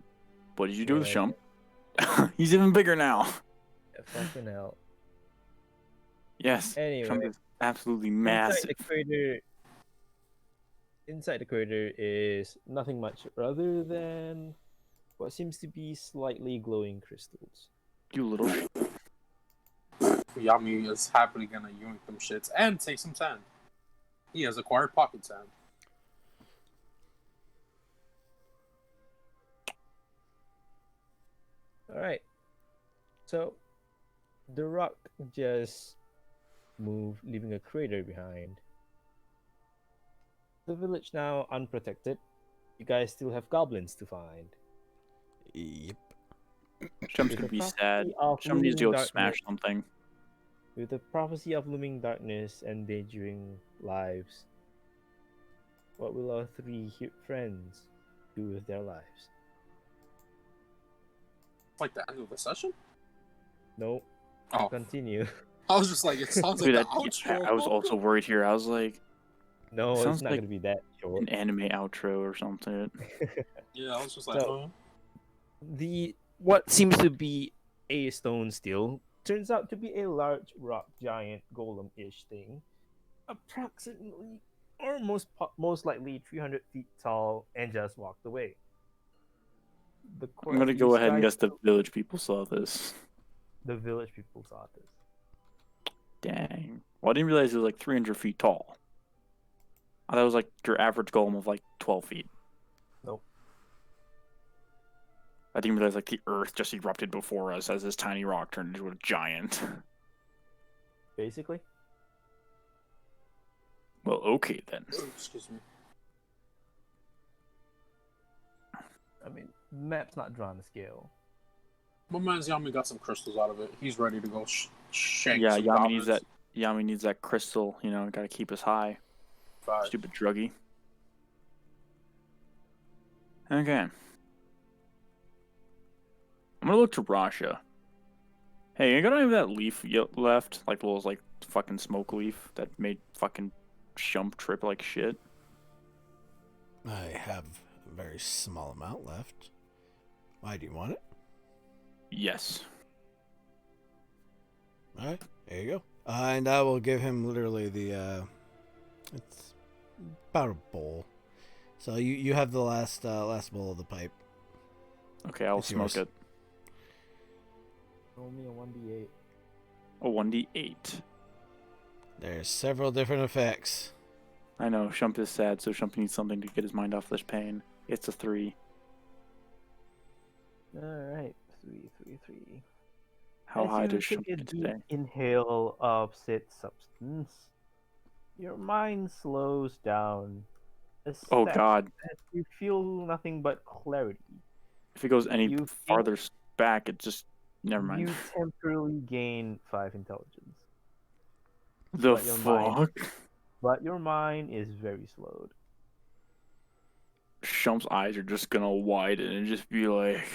what did you do with Yeah. Shump? He's even bigger now. Fucking hell. Yes. Anyway, Shump is absolutely inside massive. the crater is nothing much other than what seems to be slightly glowing crystals. You little. Yami is happily gonna yoink them shits and take some sand. He has acquired pocket sand. Alright. So the rock just moved, leaving a crater behind. The village now unprotected. You guys still have goblins to find. Yep. Shump's With gonna the be sad. prophecy of Shump needs to go looming smash darkness- something. With the prophecy of looming darkness endangering lives, what will our three friends do with their lives? It's like the end of the session? Nope. Oh, Continue. I was just like, it sounds like Dude, the yeah, outro. I was also worried here. I was like, No, it's Sounds not like gonna be that short. an anime outro or something. Yeah, I was just like, So- The what seems to be a stone still turns out to be a large rock giant golem-ish thing, approximately or most likely 300 feet tall, and just walked away. I'm gonna go these ahead and guys- guess the village people saw this. The village people saw this. Dang. Well, I didn't realize it was like 300 feet tall. I thought it was like your average golem of like 12 feet. Nope. I didn't realize like the earth just erupted before us as this tiny rock turned into a giant. Basically, Well, okay then. excuse me. I mean, map's not drawn to scale. My man's Yami got some crystals out of it. He's ready to go shank Yeah, some Yami goblins. needs that. Yami needs that crystal. You know, gotta keep us high. Five. Stupid druggie. Okay. I'm gonna look to Rasha. Hey, you got any of that leaf left? Like little like fucking smoke leaf that made fucking Shump trip like shit. I have a very small amount left. Why do you want it? Yes. Alright, there you go. And I will give him literally the it's about a bowl. So you have the last bowl of the pipe. Okay, I'll It's smoke yours. it. Roll me a 1d8. A 1d8. There's several different effects. I know, Shump is sad, so Shump needs something to get his mind off this pain. It's a 3. Alright, 3. How As high you does take Shump a get deep today? inhale of said substance, your mind slows down. A Oh step god. as you feel nothing but clarity. If it goes any You farther back, it just... Never mind. You temporarily gain 5 intelligence, The but your mind- fuck? but your mind is very slowed. Shump's eyes are just gonna widen and just be like,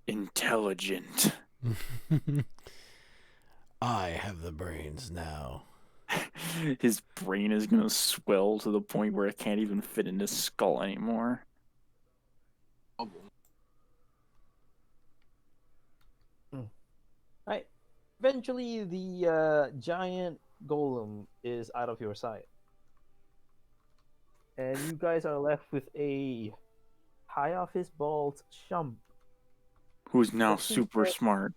intelligent. I have the brains now. His brain is gonna swell to the point where it can't even fit in his skull anymore. Right. Eventually, the giant golem is out of your sight, and you guys are left with a high off his balls Shump, Who's now Just super instead- smart.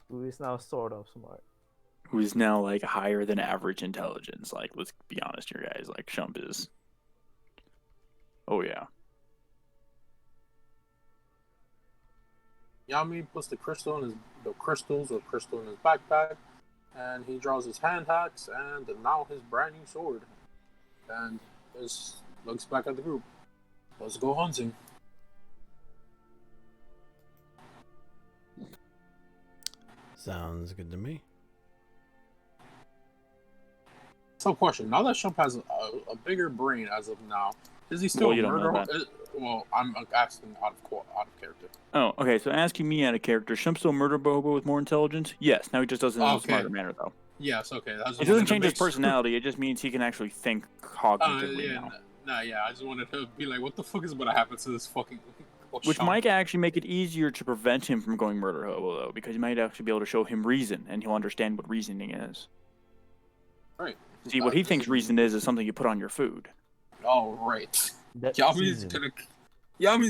who is now sort of smart. Who's now like higher than average intelligence. Like, let's be honest here, guys. Like, Shump is. Oh yeah. Yami puts the crystals in his backpack, and he draws his hand axe and now his brand new sword. And just looks back at the group. Let's go hunting. Sounds good to me. So, question: now that Shump has a bigger brain as of now, is he still Well, a you don't know murderer? Well, I'm asking out of character. Oh, okay. So asking me out of character, Shump still murder Bobo with more intelligence? Yes. Now he just does it in a Okay. smarter manner, though. Yes, okay. It doesn't change his personality. It just means he can actually think cognitively yeah, now. nah, yeah. I just wanted to be like, what the fuck is going to happen to this fucking? Which Shump? might actually make it easier to prevent him from going murder hobo, though, because you might actually be able to show him reason, and he'll understand what reasoning is. Right. See, what he thinks reason is something you put on your food. Oh, right. That Yami's season.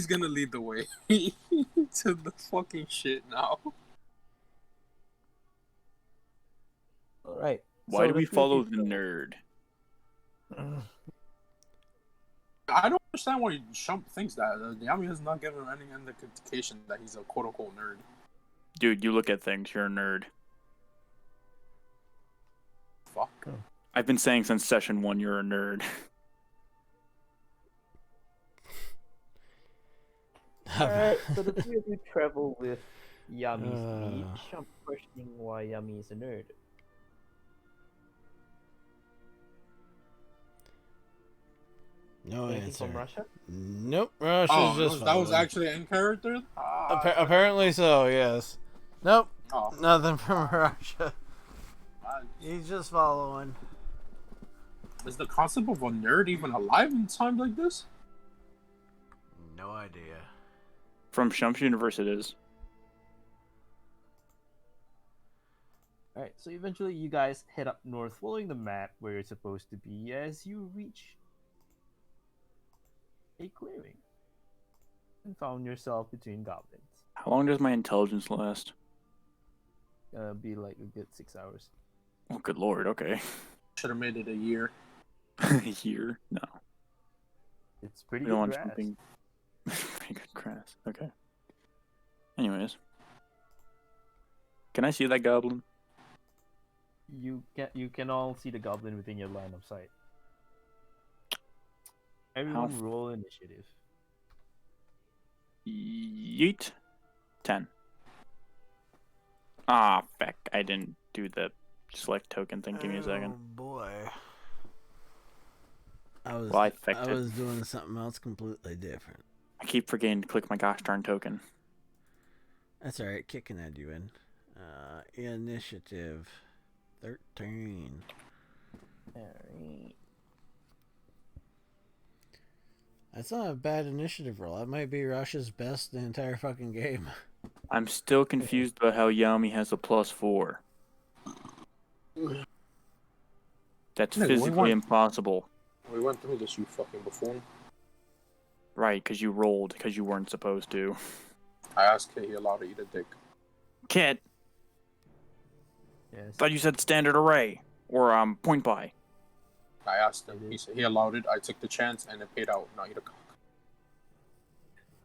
gonna lead the way to the fucking shit now. All right. Why do the we three of follow you the nerd? I don't understand why Shump thinks that. Yami has not given him any indication that he's a quote-unquote nerd. Dude, you look at things, you're a nerd. Fuck. I've been saying since session 1 you're a nerd. Alright, so the three of you travel with Yami's lead, Uh. Shump questioning why Yami is a nerd. No Anything answer. from Russia? Nope. Russia's Oh, just that was following. actually in character? Apparently so, yes. Nope. Oh, Nothing from Russia. I- He's just following. is the concept of a nerd even alive in time like this? No idea. From Shump's universe it is. Alright, so eventually you guys head up north following the map where you're supposed to be as you reach a clearing and found yourself between goblins. How long does my intelligence last? Be like a good 6 hours. Oh, good lord, okay. Should have made it a year. A year? No. It's pretty We don't good want grass. something. Pretty good grass. Okay. Anyways. Can I see that goblin? You can all see the goblin within your line of sight. Everyone f- roll initiative. Yeet. 10. Ah, feck. I didn't do the select token thing. Give me a second. Oh boy. I was Well, I fecked it. was doing something else completely different. I keep forgetting to click my gosh darn token. That's alright, kicking at you in. Initiative 13. Alright. That's not a bad initiative roll. That might be Russia's best the entire fucking game. I'm still confused about how Yami has a +4. That's Nigga, we physically won. impossible. We went through this, you fucking buffoon. Right, because you rolled, because you weren't supposed to. I asked Kit, he allowed to eat a dick. Kit, Yes. thought you said standard array. Or, point buy. I asked him, he said he allowed it, I took the chance, and it paid out. Now eat a cock.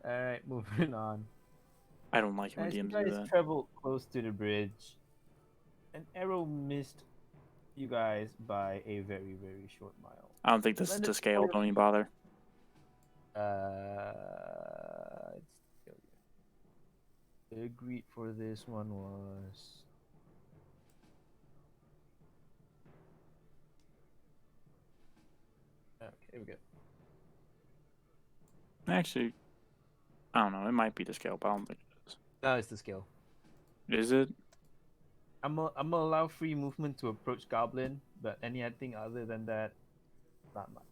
Alright, moving on. I don't like it when As you DMs guys do that. travel close to the bridge, an arrow missed you guys by a very, very short mile. I don't think this is Then to it's scale, for- don't even bother. It's the greet for this one was Okay, here we go. Actually, I don't know. It might be the scale, but I don't think it is. No, it's the skill. Is it? I'm gonna allow free movement to approach Goblin, but anything other than that, not much.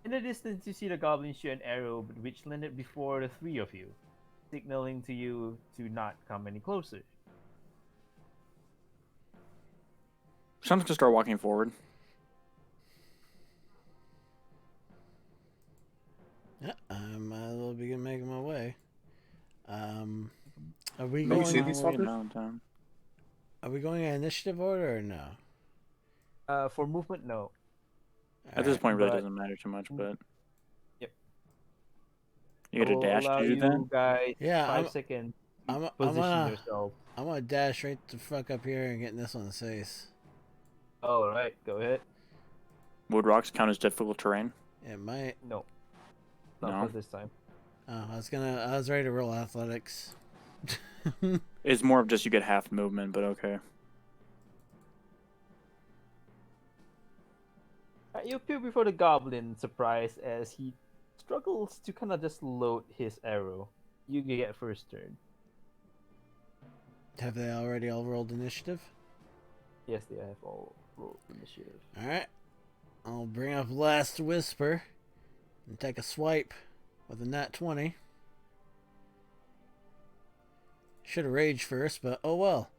In the distance, you see the Goblin shoot an arrow, which landed before the three of you, signaling to you to not come any closer. Shump's gonna start walking forward. Yeah, I might as well begin making my way. Are we Let me see going? these Wait, fuckers. no, down. Are we going in initiative order or no? For movement, no. At this Alright. point, it really but- doesn't matter too much, but. Yep. You I get a will dash allow to do you that? guys Yeah, 5 seconds to I'm position gonna- yourself. I'm gonna dash right the fuck up here and get this on the face. All right, go ahead. Wood rocks count as difficult terrain? It might. No, not No. for this time. Oh, I was ready to roll athletics. It's more of just you get half movement, but okay. You appear before the Goblin, surprised as he struggles to kind of just load his arrow. You get first turn. Have they already all rolled initiative? Yes, they have all rolled initiative. Alright. I'll bring up Last Whisper and take a swipe with a nat 20. Should have raged first, but oh well.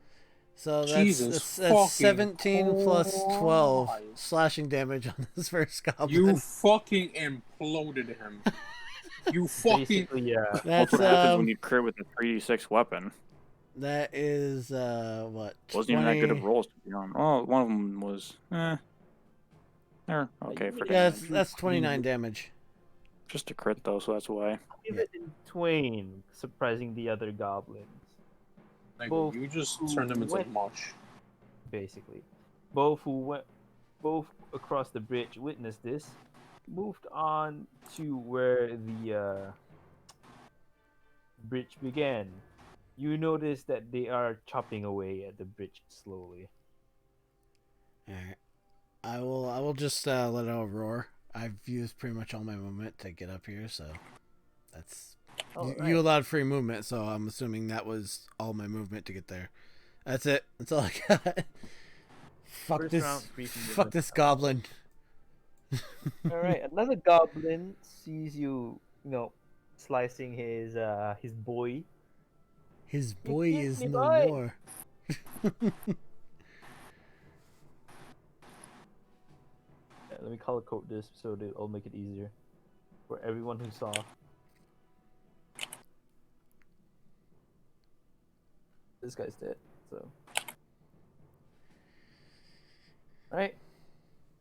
So Jesus that's fucking 17 plus 12 Christ. slashing damage on this first goblin. You fucking imploded him. You fucking. Basically, yeah. That's That's what happens when you crit with a 3d6 weapon. that is what? Wasn't even that good of 20 rolls, to be honest. Oh, one of them was, There, okay, you for made Yeah, damage. that's 29 damage. Just a crit, though, so that's why. Give it in twain, surprising the other goblins. Nigga, Both you just turned him into went- mush. Basically, both across the bridge witnessed this, moved on to where the bridge began. You notice that they are chopping away at the bridge slowly. Alright. I will just let out a roar. I've used pretty much all my movement to get up here, so that's you allowed free movement, so I'm assuming that was all my movement to get there. That's it. That's all I got. Fuck First this. round, free from Fuck movement. this goblin. All right, another goblin sees you, slicing his boy. His boy can't is be no right. more. Let me color code this so that I'll make it easier for everyone who saw. This guy's dead, so. Alright.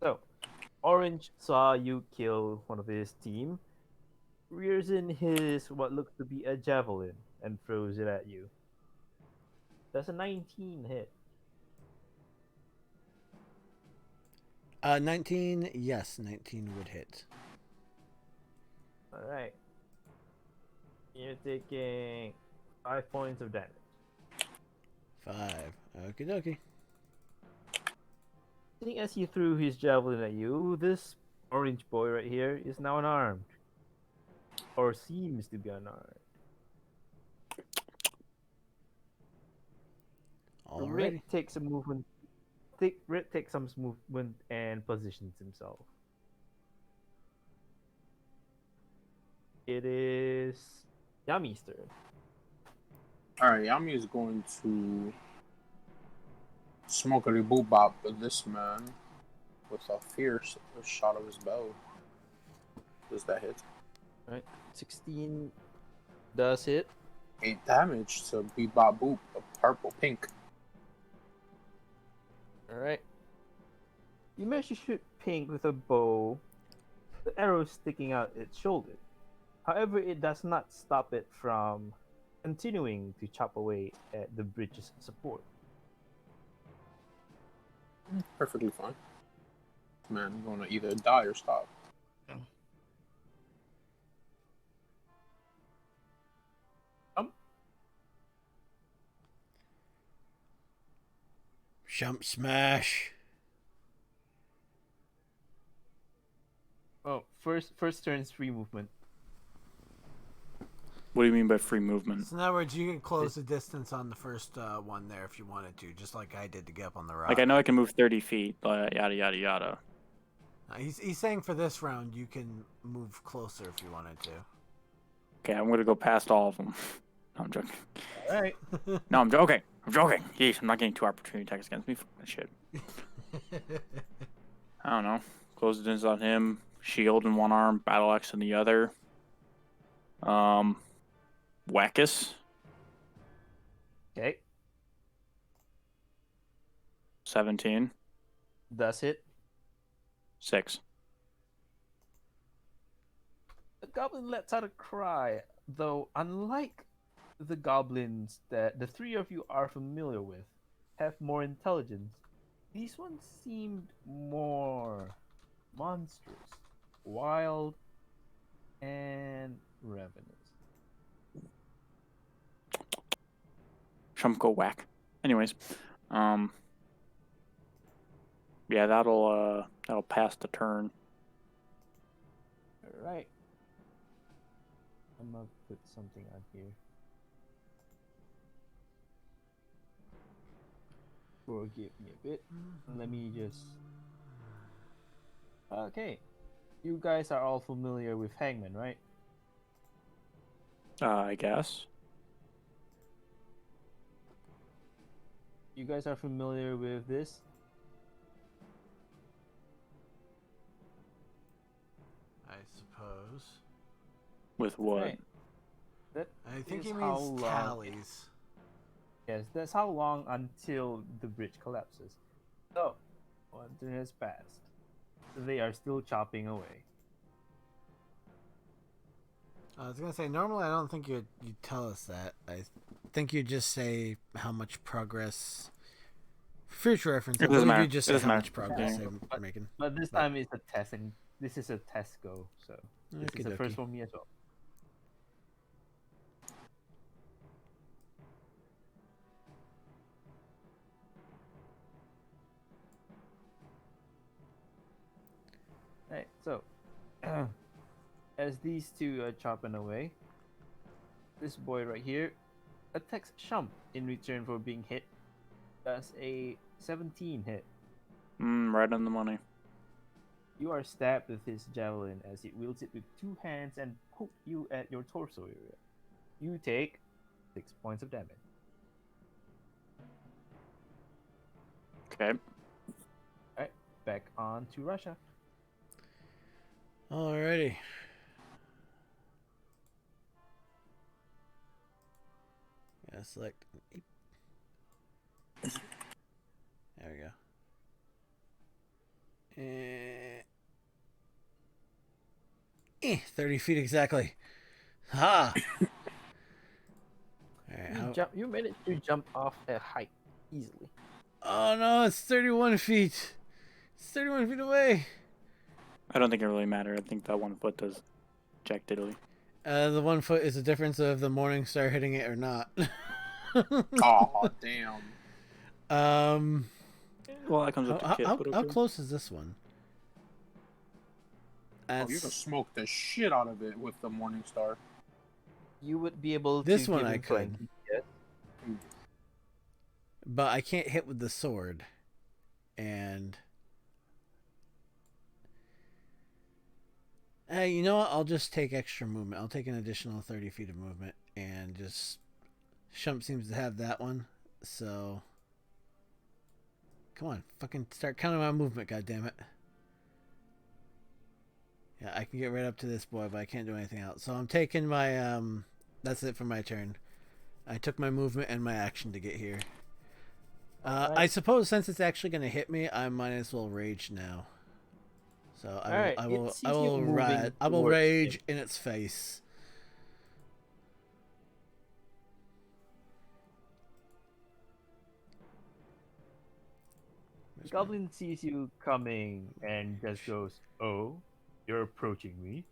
So, Orange saw you kill one of his team, rears in his what looks to be a javelin, and throws it at you. That's a 19 hit. 19, yes, 19 would hit. Alright. You're taking 5 points of damage. 5. Okie dokie. Seeing as he threw his javelin at you, this orange boy right here is now unarmed. Or seems to be unarmed. Red Alrighty. takes a movement. Red takes some movement and positions himself. It is Yami's turn. Alright, Yami is going to smoke a boop bop with this man with a fierce shot of his bow. Does that hit? Alright, 16 does hit. 8 damage to bebop boop, a purple pink. Alright. You manage to shoot Pink with a bow, the arrow sticking out its shoulder. However, it does not stop it from continuing to chop away at the bridge's support. Perfectly fine. Man, you're gonna either die or stop. Shump smash. Oh, first turn's free movement. What do you mean by free movement? So in other words, you can close the distance on the first one there if you wanted to, just like I did to get up on the rock. Like, I know I can move 30 feet, but yada, yada, yada. He's saying for this round you can move closer if you wanted to. Okay, I'm going to go past all of them. No, I'm joking. All right. No, I'm joking. I'm joking. Yeesh, I'm not getting 2 opportunity attacks against me. Fuck that shit. I don't know. Close the distance on him. Shield in one arm, battle axe in the other. Wackus. Okay. 17. Does hit. 6. The goblin lets out a cry, though unlike the goblins that the three of you are familiar with, have more intelligence. These ones seemed more monstrous, wild, and ravenous. Shump go whack. Anyways, yeah, that'll pass the turn. All right. I'm gonna put something on here. Forgive me a bit. Let me just. Okay. You guys are all familiar with Hangman, right? I guess. You guys are familiar with this? I suppose. With what? Right. That I think is he how means long- tallies. Yes, that's how long until the bridge collapses. So, one turn has passed. They are still chopping away. I was gonna say normally I don't think you'd tell us that. I think you'd just say how much progress. Future reference. I It doesn't believe matter. you just It say doesn't how matter. much progress Yeah. they're making. But this But- time it's a testing. This is a test go, so this is the first Okey-dokey. for me as well. Right, so as these two are chopping away, this boy right here attacks Shump in return for being hit. Does a 17 hit. Right on the money. You are stabbed with his javelin as it wields it with 2 hands and poke you at your torso area. You take 6 points of damage. Okay. Alright, back on to Russia. Alrighty. Yeah, select. There we go. 30 feet exactly. Ha! Alright, You managed to jump off a height easily. oh no, it's 31 feet. It's 31 feet away. I don't think it really matters. I think that 1 foot does jack diddly. The 1 foot is the difference of the morning star hitting it or not. Oh, damn. Well, that comes with the kit. but How okay. close is this one? Oh, you can smoke the shit out of it with the Morning Star. You would be able This to one give I him could. flanking, yes. But I can't hit with the sword. And you know what? I'll just take extra movement. I'll take an additional 30 feet of movement. And just... Shump seems to have that one. So... Come on. Fucking start counting my movement, goddammit. Yeah, I can get right up to this boy, but I can't do anything else. So I'm taking my... That's it for my turn. I took my movement and my action to get here. I suppose since it's actually going to hit me, I might as well rage now. So I will rage in its face. The goblin sees you coming and just goes, "Oh, you're approaching me.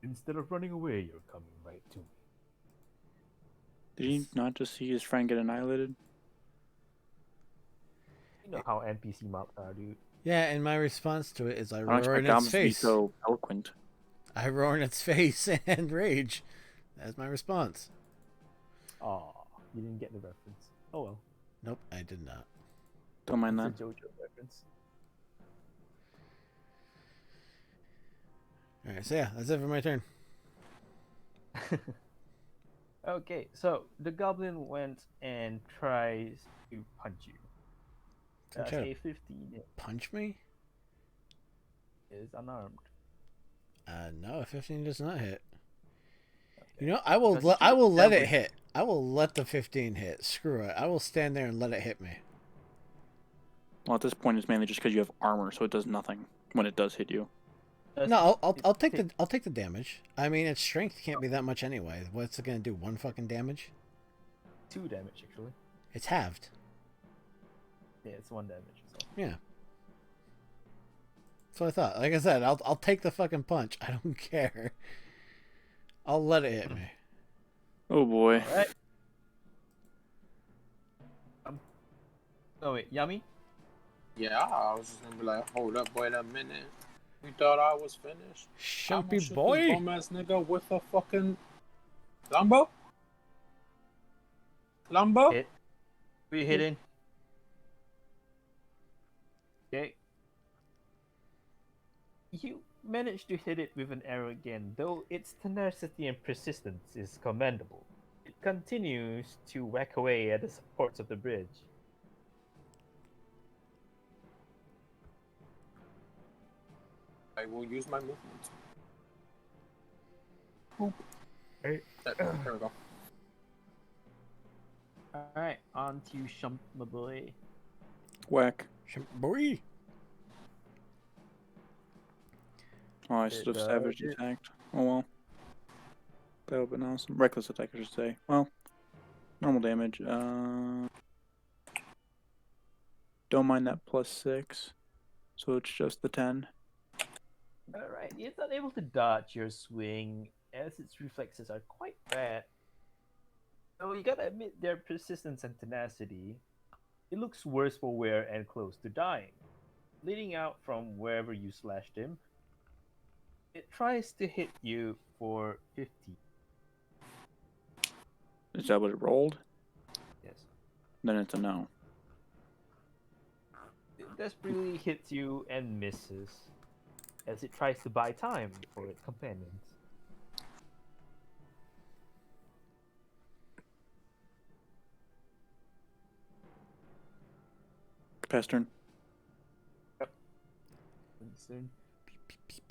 Instead of running away, you're coming right to me." Did he not just see his friend get annihilated? You know how NPC mobs are, dude. Yeah, and my response to it is I I don't roar expect in its goblins to be face. so eloquent. I roar in its face and rage. That's my response. Aw, you didn't get the reference. Oh well. Nope, I did not. Don't mind It's that. a JoJo reference. Alright, so yeah, that's it for my turn. Okay, so the goblin went and tries to punch you. That's try to a 15. It Punch me? is unarmed. No, a 15 does not hit. Okay. You know, I will Because I will let it with- hit. I will let the 15 hit. Screw it. I will stand there and let it hit me. Well, at this point, it's mainly just because you have armor, so it does nothing when it does hit you. No, I'll take the damage. I mean, its strength can't be that much anyway. What's it gonna do? 1 fucking damage? 2 damage actually. It's halved. Yeah, it's 1 damage. So. Yeah. That's what I thought. Like I said, I'll take the fucking punch. I don't care. I'll let it hit me. Oh boy. Alright. Oh wait, Yummy? Yeah, I was just gonna be like, hold up, wait a minute. You thought I was finished? I'ma Shumpy shoot boy. this bum-ass nigga with a fucking longbow? Longbow? Hit. We hitting. Okay. You managed to hit it with an arrow again, though its tenacity and persistence is commendable. It continues to whack away at the supports of the bridge. I will use my movement. Boop. Hey. There we go. Alright, on to Shump, my boy. Whack. Shump boy. Oh, I should have It, savage it- attacked. Oh well. That would have been awesome. Reckless attack, I should say. Well, normal damage. Don't mind that +6. So it's just the 10. Alright, it's not able to dodge your swing, as its reflexes are quite bad. So you gotta admit their persistence and tenacity. It looks worse for wear and close to dying. Bleeding out from wherever you slashed him. It tries to hit you for 50. Is that what it rolled? Yes. Then it's a no. It desperately hits you and misses, as it tries to buy time for its companions. Pass turn. Soon.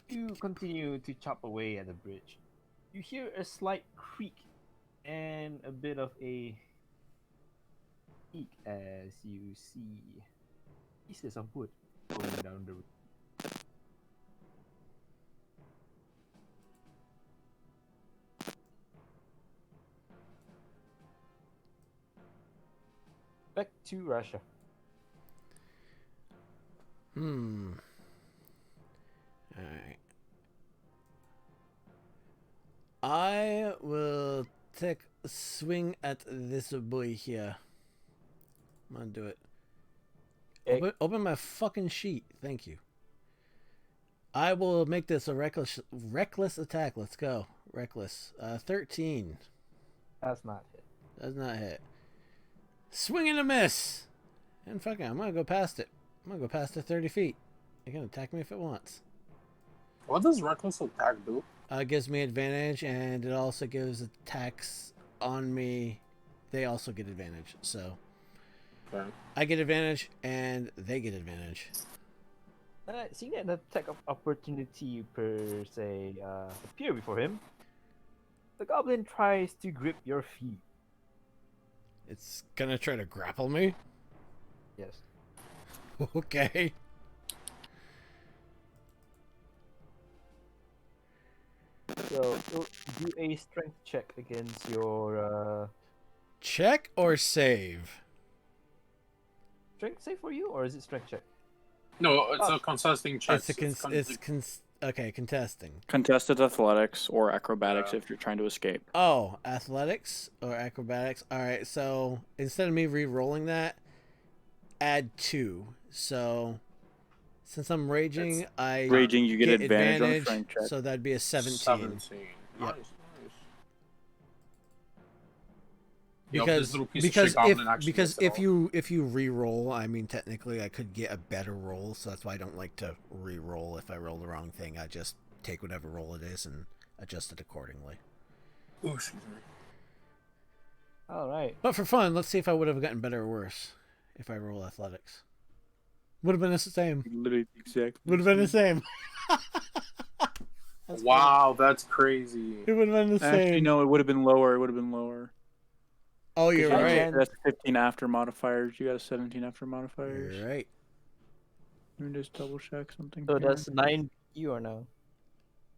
You continue to chop away at the bridge. You hear a slight creak and a bit of a peak as you see pieces of wood going down the road. Back to Russia. Alright. I will take a swing at this boy here. I'm gonna do it. Okay. Open my fucking sheet. Thank you. I will make this a reckless attack. Let's go. Reckless. 13. That's not it. Does not hit. Swing and a miss. And fucking, I'm gonna go past it. I'm gonna go past it 30 feet. It can attack me if it wants. What does reckless attack do? It gives me advantage, and it also gives attacks on me. They also get advantage. So Okay. I get advantage, and they get advantage. Seeing an attack of opportunity per se appear before him, the goblin tries to grip your feet. It's gonna try to grapple me. Yes. Okay. So do a strength check against your Check or save? strength save for you, or is it strength check? No, it's Oh. a contesting check. Okay, contesting. Contested athletics or acrobatics Yeah. if you're trying to escape. Oh, athletics or acrobatics. All right, so instead of me re-rolling that, add 2. So since I'm raging, I Raging, you get get advantage on strength check. so that'd be a 17. 17. Yep. Nice. Yo, this Because little piece of shit goblin actually because gets it all. if you re-roll, I mean technically I could get a better roll, so that's why I don't like to re-roll if I roll the wrong thing. I just take whatever roll it is and adjust it accordingly. Ooh, excuse me. All right. But for fun, let's see if I would have gotten better or worse if I roll athletics. Would have been the same. Literally exactly. Would have been the same. That's Wow, that's crazy. It would have been the same. Actually, no, it would have been lower. It would have been lower. Oh, you're You right. got- That's 15 after modifiers. You got a 17 after modifiers. You're right. Let me just double check something. So here. that's 9 you or no?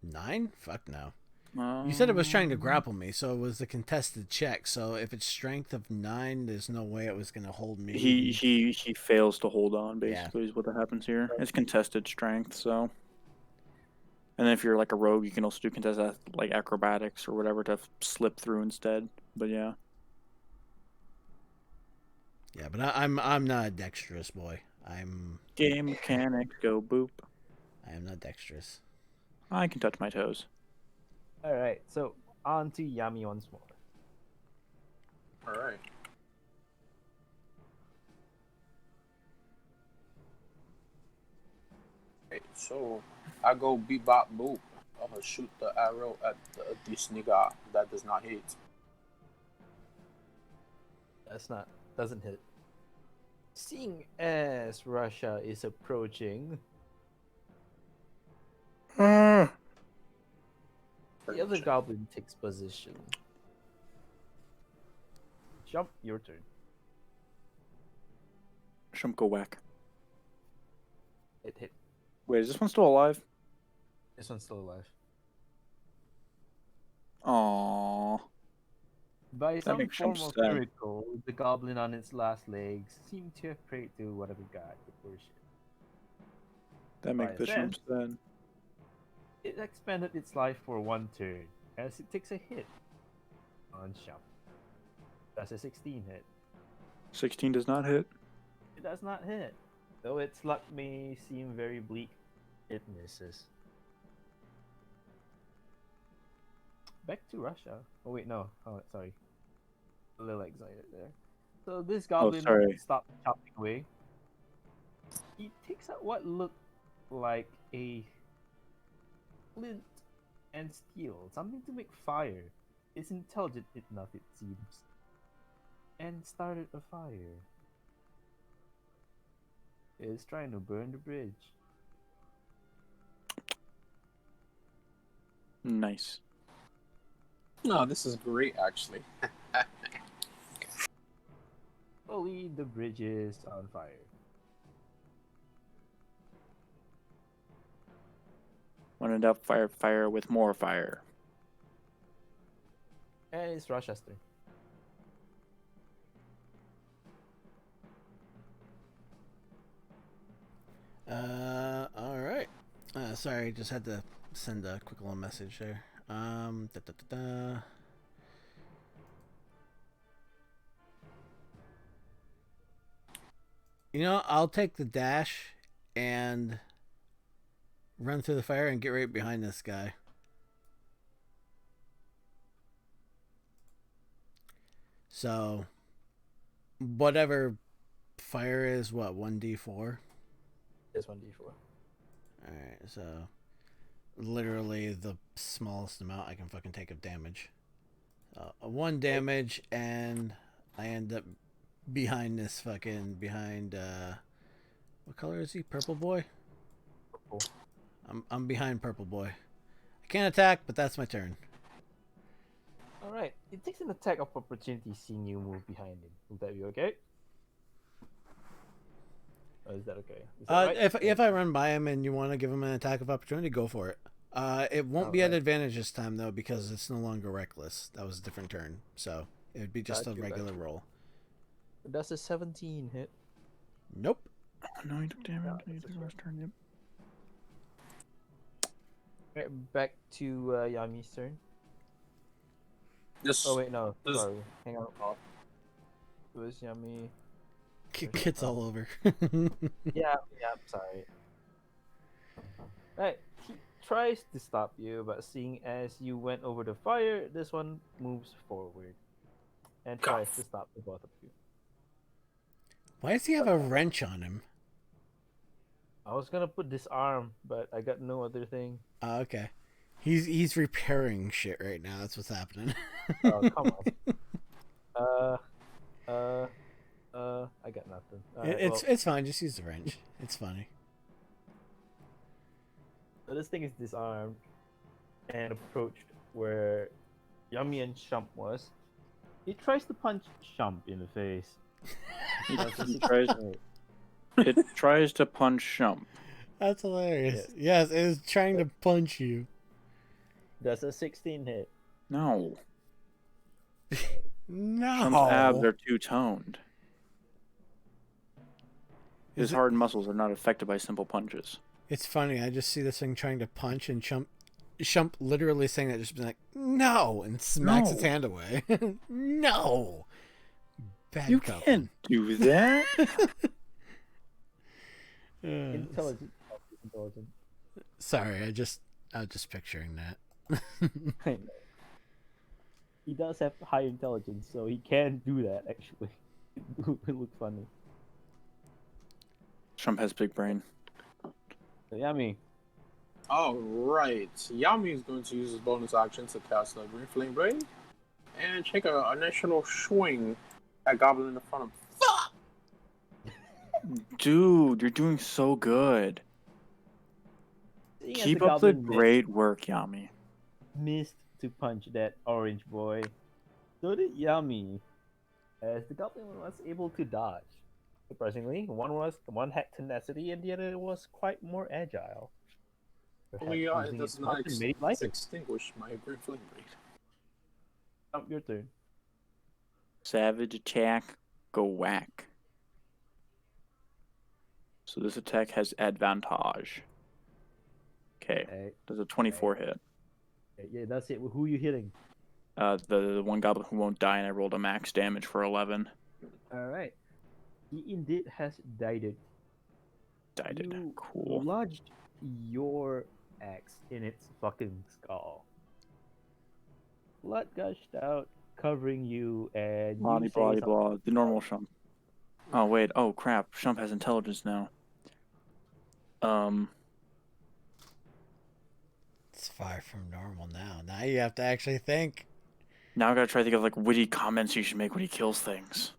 9? Fuck no. You said it was trying to Um, grapple me, so it was a contested check. So if it's strength of 9, there's no way it was going to hold me. He fails to hold on. Yeah. Basically, is what happens here. It's contested strength. So, and then if you're like a rogue, you can also do contested like acrobatics or whatever to slip through instead. But yeah. Yeah, but I'm not a dexterous boy. I'm Game mechanics go boop. I am not dexterous. I can touch my toes. All right. So on to Yami once more. Alright. Okay, so I go bebop boop. I'm gonna shoot the arrow at this nigga that does not hit. Doesn't hit. Seeing as Russia is approaching, the other goblin takes position. Shump, your turn. Shump, go whack. It hit. Wait, is this one still alive? This one's still alive. Aww. By some makes form Shump of sad. miracle, the goblin on its last legs seemed to have prayed to whatever god it worshipped. That makes the By Shump sad. It expended its life for 1 turn, as it takes a hit on Shump. That's a 16 hit. 16 does not hit. It does not hit. Though its luck may seem very bleak, it misses. Back to Russia. Oh wait, no. Oh, sorry. A little excited there. So this goblin sorry. stopped chopping away. He takes out what looked like a flint and steel, something to make fire. It's intelligent enough, it seems, and started a fire. It's trying to burn the bridge. Nice. No, this is great actually. Slowly, the bridge is on fire. When in doubt, fire with more fire. And it's Rochester. All right. Sorry, just had to send a quick little message there. You know, I'll take the dash and run through the fire and get right behind this guy. So, whatever fire is, what, 1d4? This 1d4. Alright, so literally the smallest amount I can fucking take of damage. 1 damage, and I end up behind this fucking, what color is he? Purple boy? Purple. I'm behind purple boy. I can't attack, but that's my turn. Alright, it takes an attack of opportunity seeing you move behind him. Will that be okay? Or is that okay? Is that right? If I run by him and you want to give him an attack of opportunity, go for it. It won't be at Alright. advantage this time though, because it's no longer reckless. That was a different turn, so it would be just Got a you, got regular you. roll. That's a 17 hit. Nope. No, you took damage. No, No, you that's took okay. last turn. Yep. Right, back to Yami's turn. This Oh wait, no. This- Sorry. Hang on. It was Yami. Kids all over. Yeah, sorry. Right, he tries to stop you, but seeing as you went over the fire, this one moves forward and tries to stop the both of you. Why does he have a wrench on him? I was gonna put disarm, but I got no other thing. Oh, okay. He's repairing shit right now. That's what's happening. Oh, come on. I got nothing. Alright, It's fine. Just use the wrench. It's funny. so this thing is disarmed and approached where Yummy and Shump was. He tries to punch Shump in the face. It tries to punch Shump. That's hilarious. Yes, it was trying to punch you. That's a 16 hit. No. No. Shump's abs are too toned. His hard muscles are not affected by simple punches. It's funny. I just see this thing trying to punch, and Shump literally saying that, just being like, "No," and smacks its hand away. No. Bad You couple. can't do that. Intelligent. Sorry, I was just picturing that. I know. He does have high intelligence, so he can do that, actually. It looks funny. Shump has big brain. So, Yummy. Alright, Yami is going to use his bonus action to cast a Green Flame Blade and take a initial swing at Goblin in the front of him. Dude, you're doing so good. Seeing as Keep the up the goblin great work, Yami. missed to punch that orange boy, so did Yummy, as the goblin was able to dodge. Surprisingly, one had tenacity and the other was quite more agile. Only Perhaps it using does its not weapon made it lighter. extinguish my Green Flame Blade. Your turn. Savage attack, go whack. So this attack has advantage. Okay, Okay. does a 24 hit. Yeah, that's it. Who are you hitting? The one goblin who won't die, and I rolled a max damage for 11. All right. He indeed has died. Died it. You Cool. lodged your axe in its fucking skull. Blood gushed out, covering you, and Blah, you blah, say blah. The normal Shump. Oh, wait. Oh, crap. Shump has intelligence now. It's far from normal now. Now you have to actually think. Now I gotta try to think of, like, witty comments you should make when he kills things.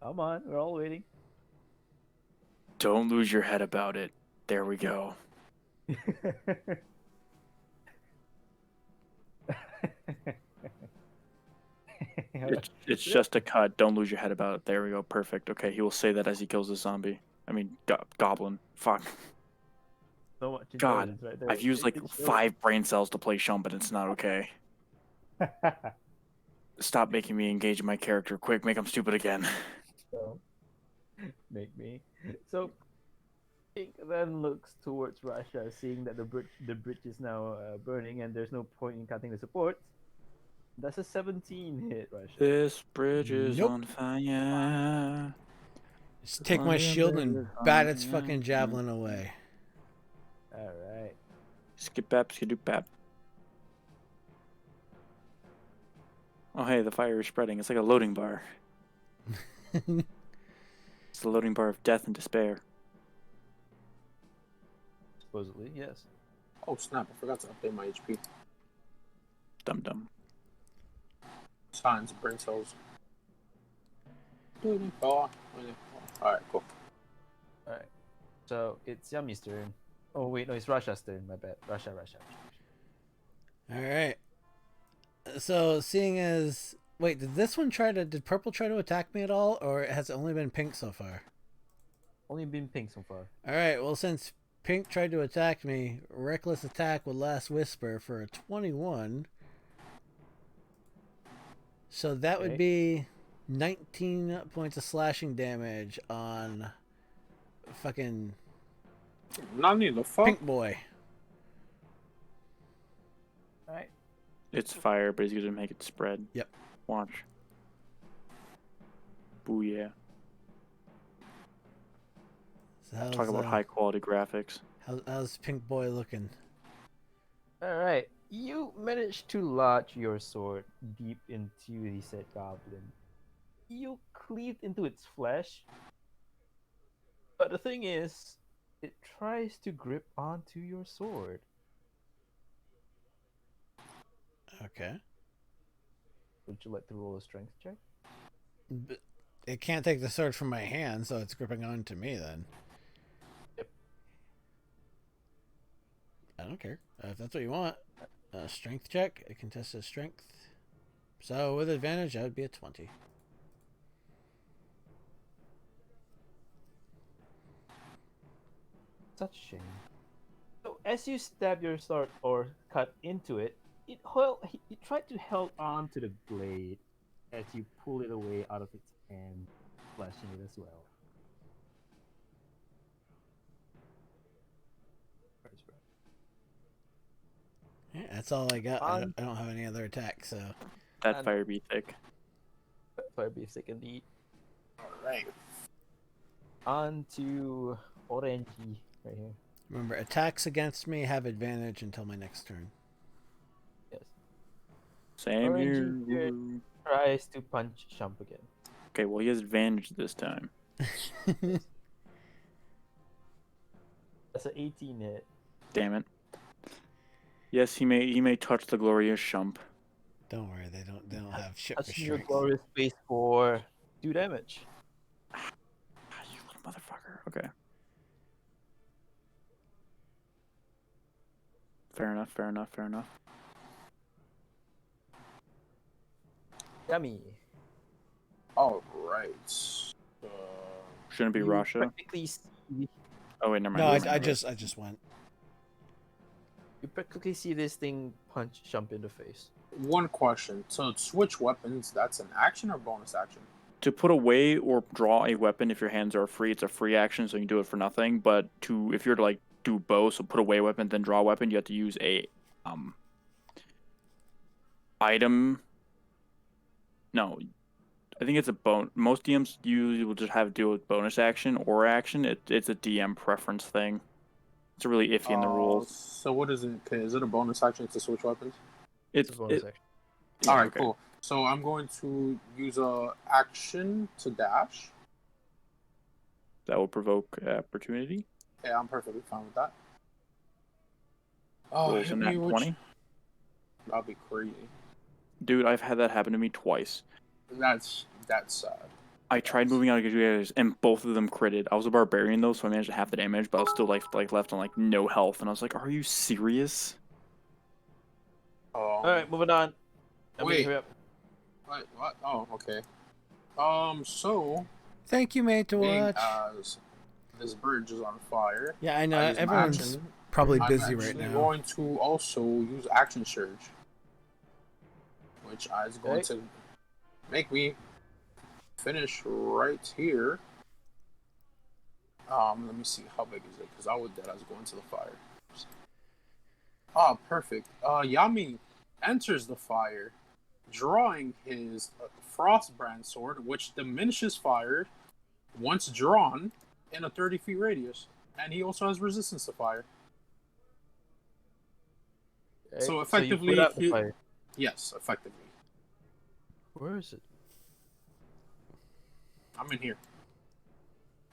Come on, we're all waiting. Don't lose your head about it. There we go. It's just a cut. Don't lose your head about it. There we go. Perfect. Okay, he will say that as he kills the zombie. I mean, goblin. Fuck. So much God, intelligence right there. I've used like It shows. 5 brain cells to play Shump, but it's not okay. Stop making me engage in my character. Quick, make him stupid again. So, make me. So, Pink then looks towards Russia, seeing that the bridge is now burning and there's no point in cutting the support. That's a 17 hit, Russia. This bridge is Nope. on fire. Just take my shield and bat its fucking javelin away. All right. Skip bap, skidoo bap. Oh, hey, the fire is spreading. It's like a loading bar. It's the loading bar of death and despair. Supposedly, yes. Oh snap, I forgot to update my HP. Dum dum. Signs, brain cells. Alright, cool. All right. So it's Yummy's turn. Oh wait, no, it's Russia's turn. My bad. Russia. All right. So, seeing as wait, did purple try to attack me at all, or has it only been pink so far? Only been pink so far. All right. Well, since pink tried to attack me, reckless attack with last whisper for a 21. So that would be 19 points of slashing damage on fucking Nani the fuck? pink boy. All right. It's fire, but he's gonna make it spread. Yep. Watch. Booyah. So how's, Talk about high quality graphics. how's Pink Boy looking? All right, you managed to lodge your sword deep into the said goblin. You cleaved into its flesh, but the thing is, it tries to grip onto your sword. Okay. Would you like to roll a strength check? But it can't take the sword from my hand, so it's gripping onto me then. Yep. I don't care. If that's what you want. Strength check. A contested strength. So with advantage, that would be a 20. Such a shame. So as you stab your sword or cut into it, it tried to hold on to the blade as you pull it away out of its hand, slashing it as well. Where's Brad? Yeah, that's all I got. On- I don't have any other attacks, so. That And- fire be thick. Fire basic indeed. Alright. On to Orangey right here. Remember, attacks against me have advantage until my next turn. Yes. Same Orangey here. tries to punch Shump again. Okay, well he has advantage this time. That's an 18 hit. Damn it. Yes, he may touch the glorious Shump. Don't worry, they don't have shit for Touching your strength. glorious face for 2 damage. Ah, you little motherfucker. Okay. Fair enough, fair enough, fair enough. Yummy. Alright. Shouldn't be You Russia. practically see, Oh wait, never No, mind. I just went. you practically see this thing punch Shump in the face. One question. So switch weapons, that's an action or bonus action? To put away or draw a weapon if your hands are free, it's a free action, so you can do it for nothing. But if you're to like do both, so put away a weapon then draw a weapon, you have to use a item. No, I think it's a most DMs usually will just have to deal with bonus action or action. It's a DM preference thing. It's really iffy in the rules. So what is it? Okay, is it a bonus action to switch weapons? It's a bonus action. Yeah, Alright, okay. cool. So I'm going to use a action to dash. That will provoke opportunity. Yeah, I'm perfectly fine with that. Oh, Rolls hit in me that with- 20. That'd be crazy. Dude, I've had that happen to me twice. That's sad. I tried moving out of Daggers, and both of them critted. I was a barbarian though, so I managed to half the damage, but I was still left on like no health, and I was like, "Are you serious?" Alright, moving on. Wait. Hurry up. What? Oh, okay. So Thank you, mate, to being watch. as this bridge is on fire, Yeah, I know. I use my Everyone's action. probably I'm busy right actually now. going to also use action surge, which is going Okay. to make me finish right here. Let me see, how big is it? Because I would that I was going to the fire. Ah, perfect. Yami enters the fire, drawing his Frostbrand sword, which diminishes fire once drawn in a 30 feet radius, and he also has resistance to fire. Okay, So you effectively, put out the he- fire. Yes, effectively. Where is it? I'm in here.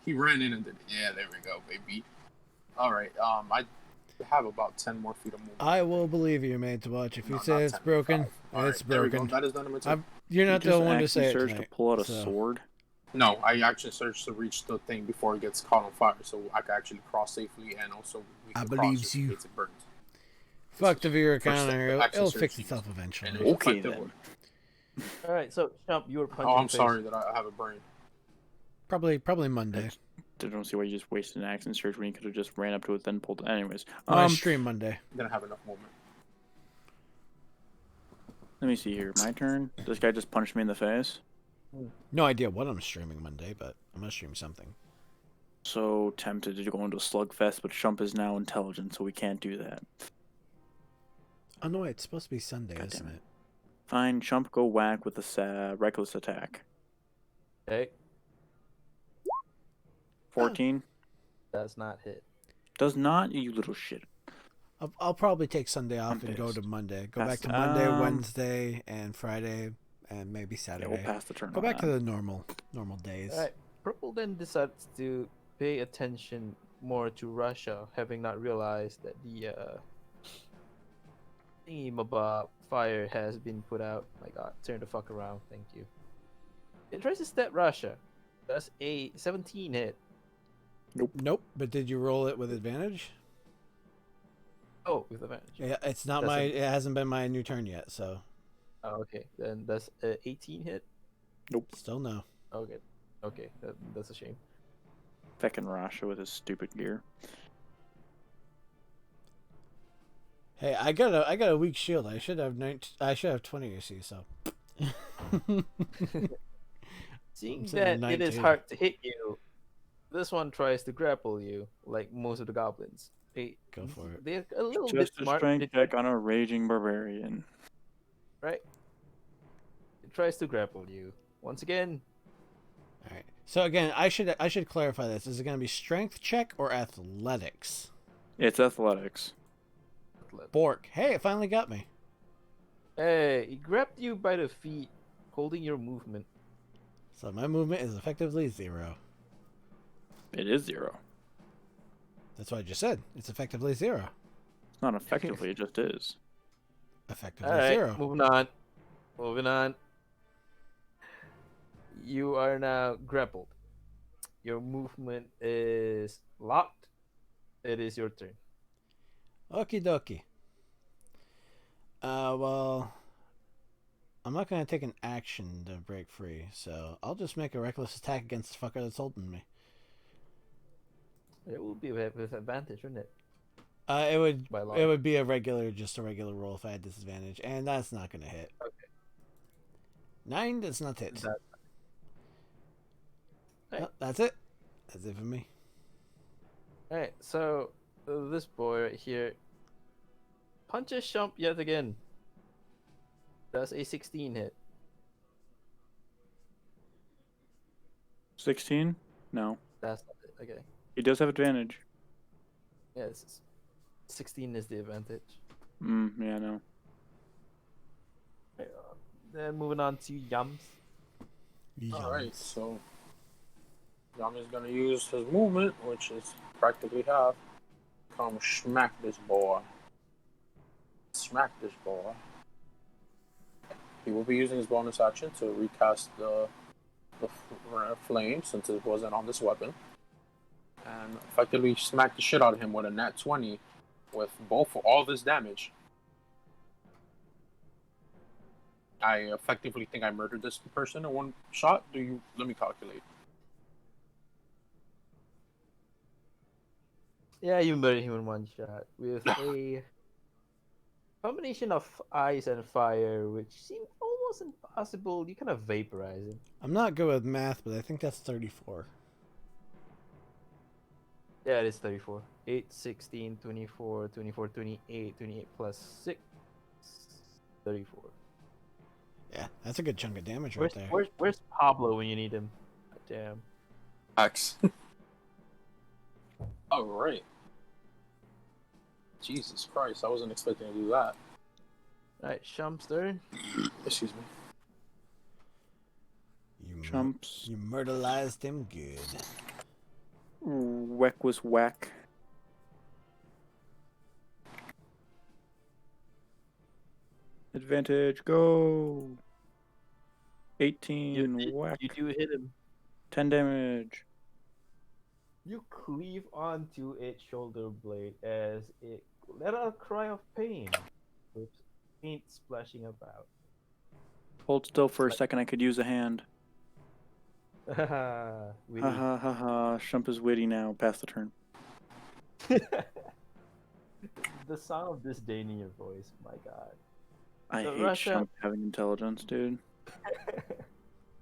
He ran in and did. Yeah, there we go, baby. All right. I have about 10 more feet of movement. I will believe you, mate, to watch. If you No, say not it's 10, broken, 5. All it's right, there we go. broken. That is done in my turn. You're not You the just one to action say it surge tonight. to pull out a so. sword. No, I actually searched to reach the thing before it gets caught on fire, so I can actually cross safely, and also we I can believes cross just you. in case it burns. Fuck the viewer First counter. step, It'll, action it'll surge fix used. itself And eventually. it's Okay, effective then. one. Alright, so Shump, you were punching Oh, I'm face. sorry that I have a brain. Probably Monday. I don't see why you just wasted an action surge when you could have just ran up to it then pulled it. Anyways, I stream Monday. Didn't have enough movement. let me see here. My turn. This guy just punched me in the face. No idea what I'm streaming Monday, but I'm gonna stream something. So tempted to go into a slugfest, but Shump is now intelligent, so we can't do that. Oh no, it's supposed to be Sunday, God damn isn't it. it? Fine, Shump, go whack with a reckless attack. Okay, 14. Does not hit. Does not, you little shit. I'll probably take Sunday off I'm and go to pissed. Monday. Go back Pass- to Monday, um, Wednesday, and Friday, and maybe Yeah, Saturday. we'll pass the turn. Go on back to that. the normal days. All right. Purple then decides to pay attention more to Russia, having not realized that the thingy-mabob fire has been put out. My God, turn the fuck around. Thank you. It tries to step Russia. That's a 17 hit. Nope. But did you roll it with advantage? Oh, with advantage. Yeah, it's not Doesn't- It hasn't been my new turn yet, so Oh, okay. Then that's a 18 hit. still no. Okay. Okay, that's a shame. Feckin' Rasha with his stupid gear. Hey, I got a weak shield. I should have 20 AC. So. Seeing I'm sitting at that it is 19. hard to hit you, this one tries to grapple you, like most of the goblins. Go for it. They're a little Just bit a smart. strength check on a raging barbarian. Right? It tries to grapple you. Once again, All right. So again, I should clarify this. Is it going to be strength check or athletics? It's athletics. Bork. Hey, it finally got me. hey, he grabbed you by the feet, holding your movement. So my movement is effectively 0. It is 0. That's what I just said. It's effectively 0. It's not effectively, it just is. Effectively All right, 0. moving on. Moving on. You are now grappled. Your movement is locked. It is your turn. Okie dokie. Well, I'm not going to take an action to break free, so I'll just make a reckless attack against the fucker that's holding me. It will be with advantage, wouldn't it? It would By law. it would be a regular roll if I had disadvantage, and that's not going to hit. Okay. 9 does not hit. That- Oh, that's it. That's it for me. Alright, so this boy right here punches Shump yet again. That's a 16 hit. 16? No. That's not it. Okay. He does have advantage. Yeah, 16 is the advantage. Yeah, no. Right, then moving on to Yums. Alright, so Yami's gonna use his movement, which is practically half. Come smack this boy. Smack this boy. He will be using his bonus action to recast the flame since it wasn't on this weapon. And effectively smack the shit out of him with a nat 20 with all this damage. I effectively think I murdered this person in one shot. Let me calculate. Yeah, you murdered him in one shot with a combination of ice and fire, which seemed almost impossible. You kind of vaporize him. I'm not good with math, but I think that's 34. Yeah, it is 34. 8, 16, 24, 24, 28, 28 plus 6, 34. Yeah, that's a good chunk of damage right there. Where's Pablo when you need him? Damn. X. Alright. Jesus Christ, I wasn't expecting to do that. Alright, Shump's turn. Excuse me. Shumps. You murderized him good. Weck was whack. Advantage, go! 18, whack. You do hit him. 10 damage. You cleave onto its shoulder blade as it let out a cry of pain, with paint splashing about. Hold still for a second, I could use a hand. Witty. Ha ha ha ha. Shump is witty now. Pass the turn. The sound of disdain in your voice, my god. I So hate Russia- Shump having intelligence, dude.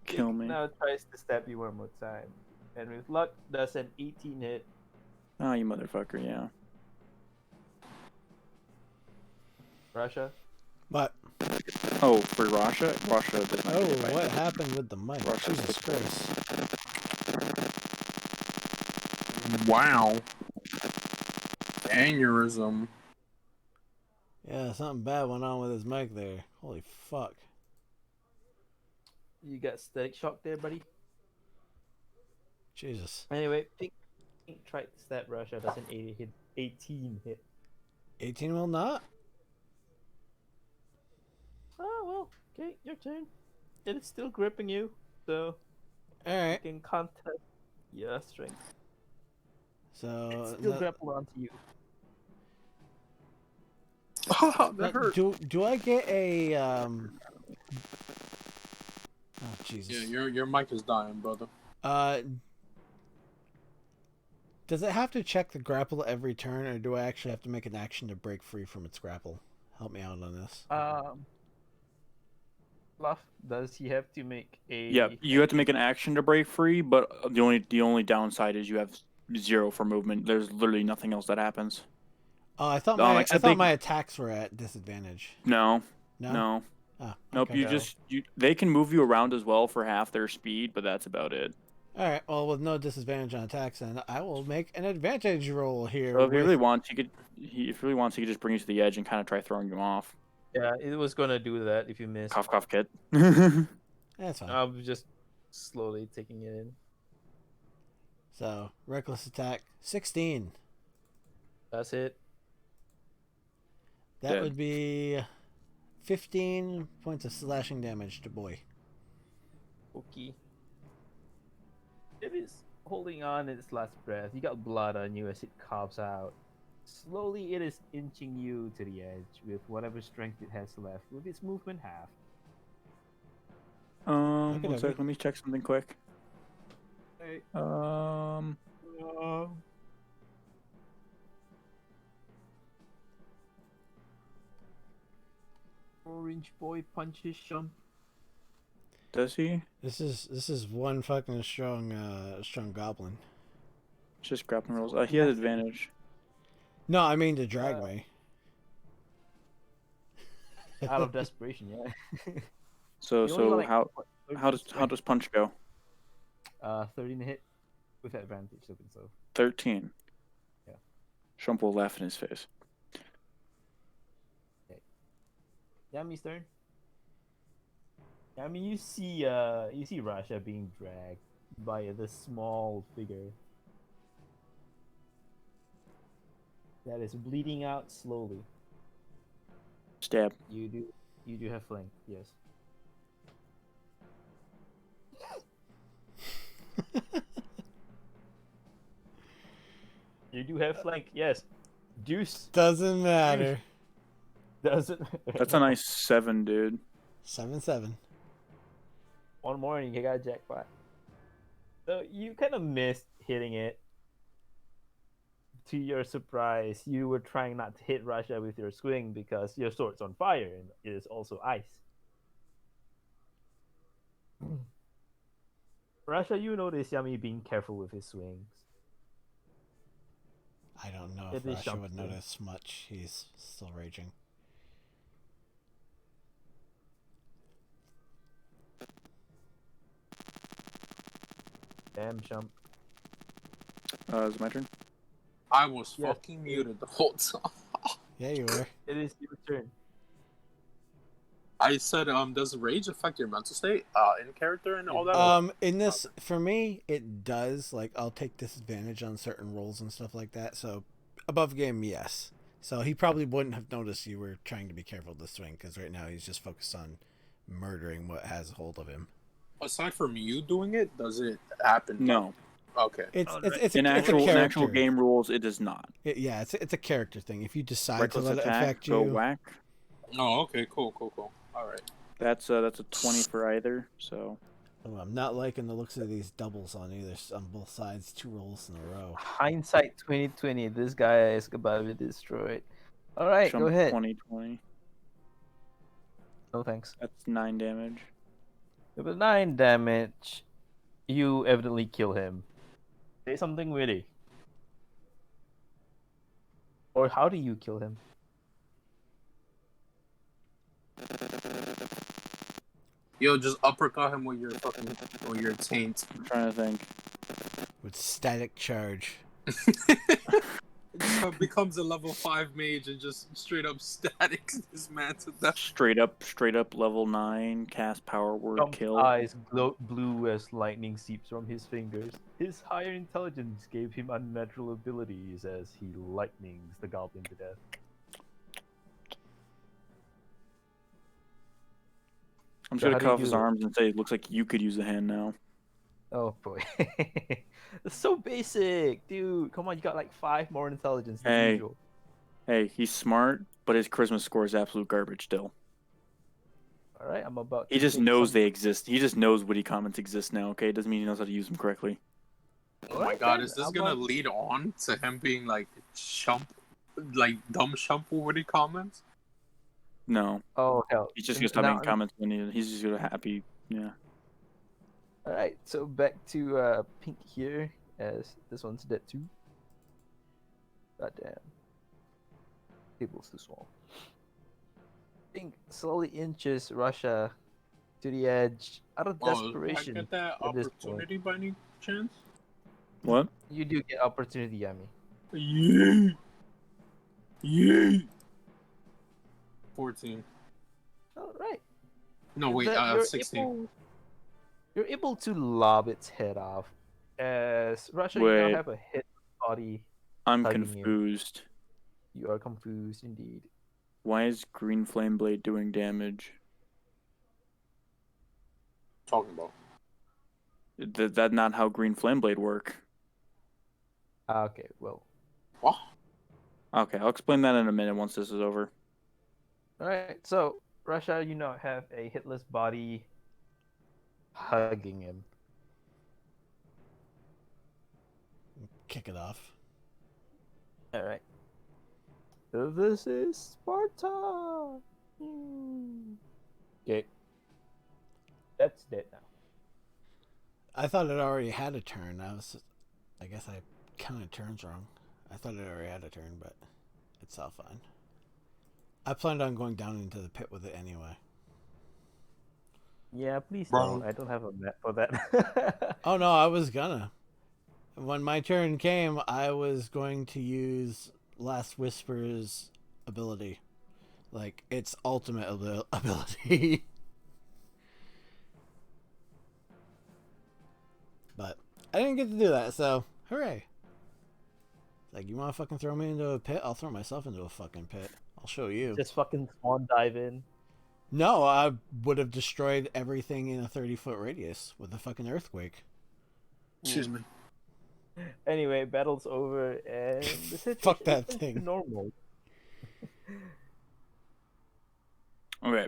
Kill It me. now tries to stab you one more time. And with luck, that's an 18 hit. Oh, you motherfucker, yeah. Russia? What? Oh, for Rasha? Rasha did not Oh, get hit by what anything. happened with the mic? Russia's Jesus so Christ. Wow. Aneurysm. Yeah, something bad went on with his mic there. Holy fuck. You got static shock there, buddy. Jesus. Anyway, Pink tried to stab Russia. Doesn't 18 hit. 18 will not? Oh well. Okay, your turn. It is still gripping you, so you Alright. can contest your strength. So. It's still grappled onto you. Oh, that Now, hurt. do I get a Oh Jesus. Yeah, your mic is dying, brother. Does it have to check the grapple every turn, or do I actually have to make an action to break free from its grapple? Help me out on this. Fluff, does he have to make a? Yeah, you have to make an action to break free, but the only downside is you have 0 for movement. There's literally nothing else that happens. Oh, I thought except they- my attacks were at disadvantage. No, No. no, Oh, nope. okay. They can move you around as well for half their speed, but that's about it. All right. Well, with no disadvantage on attacks, then I will make an advantage roll here. So if he really wants, he could just bring you to the edge and kind of try throwing you off. Yeah, it was gonna do that if you missed. Cough, cough, kid. That's fine. I was just slowly taking it in. So reckless attack, 16. That's it. That Dead. would be 15 points of slashing damage to boy. Okay. It is holding on its last breath. You got blood on you as it coughs out. Slowly, it is inching you to the edge with whatever strength it has left, with its movement half. One sec. Let me check something quick. Hey. Orange boy punches Shump. Does he? This is one fucking strong goblin. Just grappling rolls. He has advantage. No, I mean to drag me. Out of desperation, yeah. So You only got, like, how does punch go? 13 to hit with advantage, so. 13. Yeah. Shump will laugh in his face. Yami's turn. I mean, you see Rasha being dragged by this small figure that is bleeding out slowly. Stab. You do have flank, yes. You do have flank, yes. Deuce Doesn't matter. doesn't. That's a nice 7, dude. 7/7. One more and you got a jackpot. So you kind of missed hitting it. To your surprise, you were trying not to hit Rasha with your swing because your sword's on fire and it is also ice. Rasha, you notice Yami being careful with his swings. I don't know if It is Rasha would something. notice much. He's still raging. Damn, Shump. Is it my turn? I was Yeah. fucking muted the whole time. Yeah, you were. It is your turn. I said, does rage affect your mental state, in character and all that? In this, for me, it does. Like, I'll take disadvantage on certain rolls and stuff like that. So, above game, yes. So he probably wouldn't have noticed you were trying to be careful to swing because right now he's just focused on murdering what has hold of him. Aside from you doing it, does it happen? No. Okay. It's Alright. it's a, In it's a actual character. game rules, it does not. Yeah, it's a character thing. If you decide Reckless to let it attack, affect go you, whack. Oh, okay. Cool. All right. That's a 20 for either. So oh, I'm not liking the looks of these doubles on both sides. 2 rolls in a row. Hindsight 2020. This guy is about to be destroyed. All right, go Shump ahead. 20. No thanks. That's 9 damage. With 9 damage, you evidently kill him. Say something witty. Or how do you kill him? Yo, just uppercut him with your taint. I'm trying to think. With static charge. Becomes a level 5 mage and just straight up statics this man to death. Straight up level 9, cast power word Shump's kill. eyes glow blue as lightning seeps from his fingers. His higher intelligence gave him unnatural abilities as he lightnings the goblin to death. I'm just So gonna how do cut you off his do it? arms and say it looks like you could use the hand now. Oh boy. It's so basic, dude. Come on, you got like 5 more intelligence than Hey. usual. Hey, he's smart, but his charisma score is absolute garbage still. Alright, I'm about to He just take knows some... they exist. He just knows witty comments exist now, okay? It doesn't mean he knows how to use them correctly. Oh my Alright, god, then, is this I'm gonna about- lead on to him being like Shump, like dumb Shump witty comments? No. Oh hell. He's just gonna stop making comments when he's just gonna happy. Yeah. Alright, so back to Pink here, as this one's dead too. Goddamn. Table's too small. Pink slowly inches Russia to the edge out of Oh, I desperation. get that at this opportunity by any chance? What? You do get opportunity, Yami. Yee! Yee! 14. Alright. No, wait, You're 16. you're able to lob its head off. As Russia, you now Wait. have a hit body. I'm Hugging you. confused. You are confused indeed. Why is Green Flame Blade doing damage? Talking about. That's not how Green Flame Blade work. Okay, well. What? Okay, I'll explain that in a minute once this is over. Alright, so Russia, you now have a hitless body hugging him. Kick it off. Alright. This is Sparta! Hmm. Okay. That's dead now. I thought it already had a turn. I guess I counted turns wrong. I thought it already had a turn, but it's all fine. I planned on going down into the pit with it anyway. Yeah, please Bro. don't. I don't have a map for that. Oh no, I was gonna. When my turn came, I was going to use Last Whisper's ability. Like, its ultimate ability. But I didn't get to do that, so hooray. Like, you want to fucking throw me into a pit? I'll throw myself into a fucking pit. I'll show you. Just fucking spawn dive in. No, I would have destroyed everything in a 30-foot radius with a fucking earthquake. Excuse me. Anyway, battle's over and the situation Fuck that returns to thing. normal. Okay.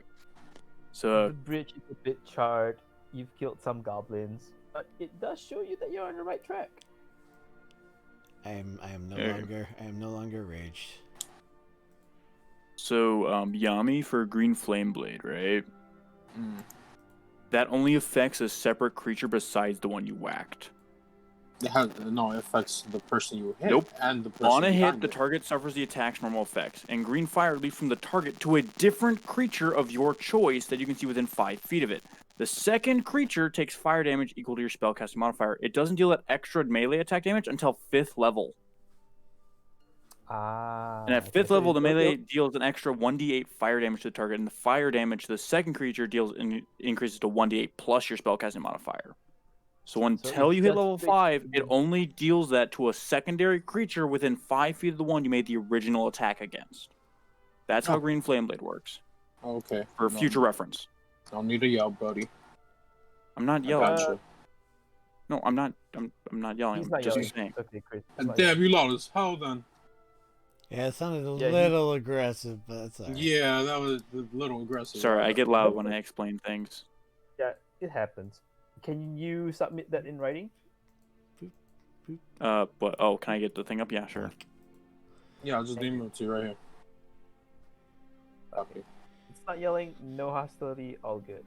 So, The bridge is a bit charred. You've killed some goblins, but it does show you that you're on the right track. I am Okay. no longer raged. Yami for Green Flame Blade, right? Mm. That only affects a separate creature besides the one you whacked. It affects the person you hit Nope. and the person On a hit, behind the it. target suffers the attack's normal effects, and green fire leaps from the target to a different creature of your choice that you can see within 5 feet of it. The second creature takes fire damage equal to your spellcasting modifier. It doesn't deal that extra melee attack damage until 5th level. Ah. And at 5th level, the melee deals an extra 1d8 fire damage to the target, and the fire damage to the second creature increases to 1d8 plus your spellcasting modifier. So until it's you hit just level 5, it basically- only deals that to a secondary creature within 5 feet of the one you made the original attack against. That's how Oh. Green Flame Blade works. Okay. For No, future reference. Don't need to yell, buddy. I'm not I yelling. gotcha. No, I'm not. I'm not yelling. He's I'm not just yelling. saying. Okay, Chris. And damn, you loud as hell then. Yeah, it sounded a Yeah, he- little aggressive, but that's alright. Yeah, that was a little aggressive. Sorry, I get loud when I explain things. Yeah, it happens. Can you submit that in writing? But oh, can I get the thing up? Yeah, sure. Yeah, I'll just email it to you right here. Okay. It's not yelling, no hostility, all good.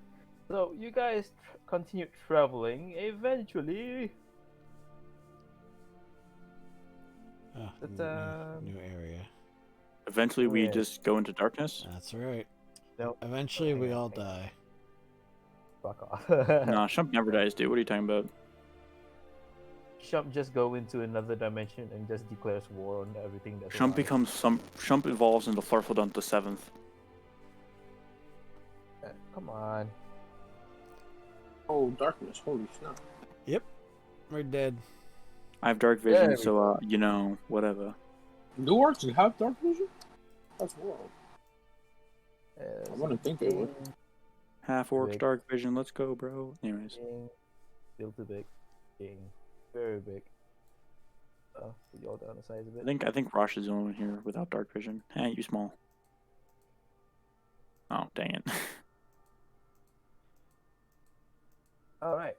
So you guys continue traveling. Eventually, Ah, But, new area. Eventually, we Yeah. just go into darkness. That's right. no, Eventually, we Hang on, all hang on. die. fuck off. Nah, Shump never dies, dude. What are you talking about? Shump just go into another dimension and just declares war on everything that's Shump alive. Shump evolves into Flarfodont the 7th. Come on. Oh, darkness! Holy snap! We're dead. I have dark There vision, we so whatever. Do orcs have dark vision? That's wild. As I wouldn't think they would. Half orcs, Big. dark vision. Let's go, bro. Anyways, King, still too big. King, very big. Put you all down the size a bit. I think Rosh is the only one here without dark vision. You small. Oh, dang it. All right.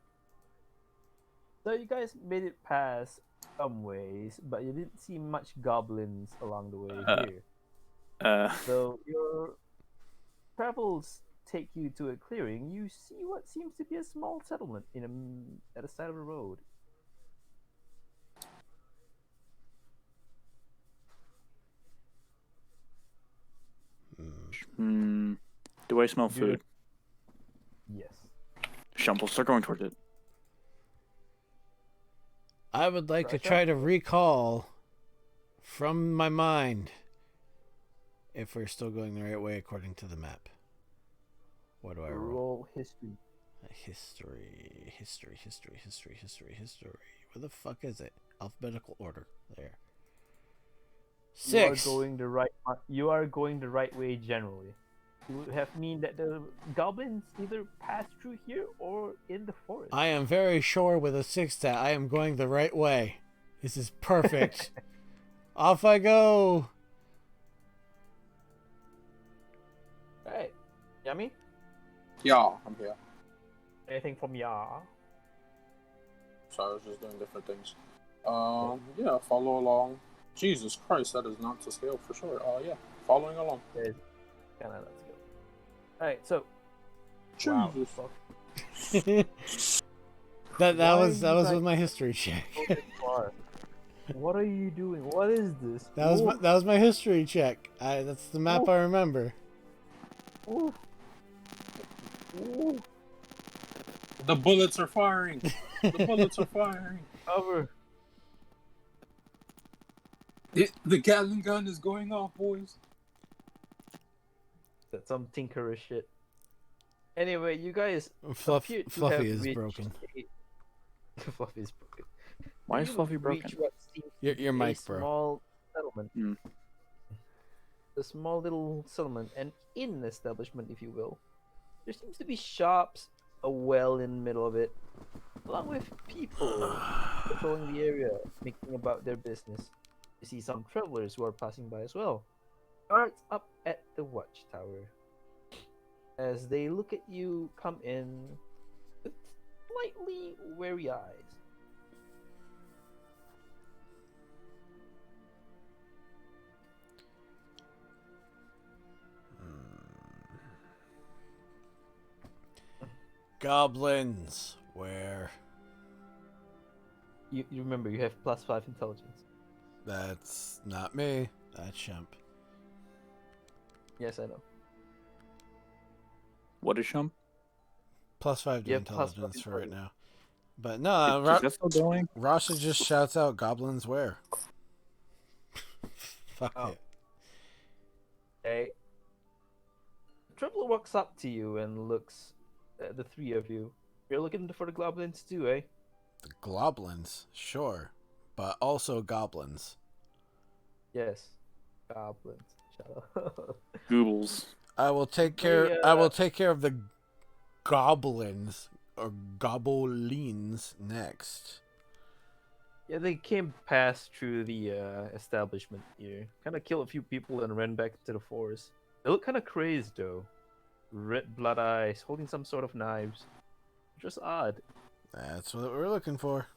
So you guys made it past some ways, but you didn't see much goblins along the way here. So your travels take you to a clearing. You see what seems to be a small settlement at the side of the road. Do I smell Do food? Yes. Shump will start going towards it. I would like to Russia? try to recall from my mind if we're still going the right way according to the map. What do I roll? Roll history. History. Where the fuck is it? Alphabetical order. There. 6. You are going the right way generally. You would have mean that the goblins either pass through here or in the forest. I am very sure with a 6 that I am going the right way. This is perfect. Off I go. Alright. Yummy? Yeah, I'm here. Anything from ya? So I was just doing different things. Yeah, follow along. Jesus Christ, that is not to scale for sure. Yeah, following along. Kind of let's go. Alright, so. Jesus. that Why was are you with guys my history check. so this far? What are you doing? What is this? that was my history check. That's the map Ooh. I remember. Ooh. Ooh. The bullets are firing. The bullets are firing. Cover. The Gatling gun is going off, boys. That's some tinkerous shit. Anyway, you guys Fluffy appear to have is reached broken. Fluffy is broken. Why is You Fluffy reach broken? what seems to Your be mic, a bro. small settlement. Hmm. A small little settlement, an inn establishment, if you will. There seems to be shops, a well in the middle of it, along with people patrolling the area, making about their business. You see some travelers who are passing by as well. Guards up at the watchtower. As they look at you come in with slightly wary eyes. Goblins. Where? You remember you have +5 intelligence. That's not me. That's Shump. Yes, I know. What is Shump? +5 to Yeah, +5 intelligence for right intelligence. now. But no, Is that still going? Rasha just shouts out goblins where? Fuck Oh. it. Okay. Traveler walks up to you and looks at the three of you. You're looking for the goblins too, eh? The goblins, sure. But also goblins. Yes. Goblins. Shut up. Goobles. I will take care I will take care of the goblins or goblins next. Yeah, they came past through the establishment here. Kind of killed a few people and ran back to the forest. They look kind of crazed though. Red blood eyes, holding some sort of knives. Just odd. That's what we're looking for.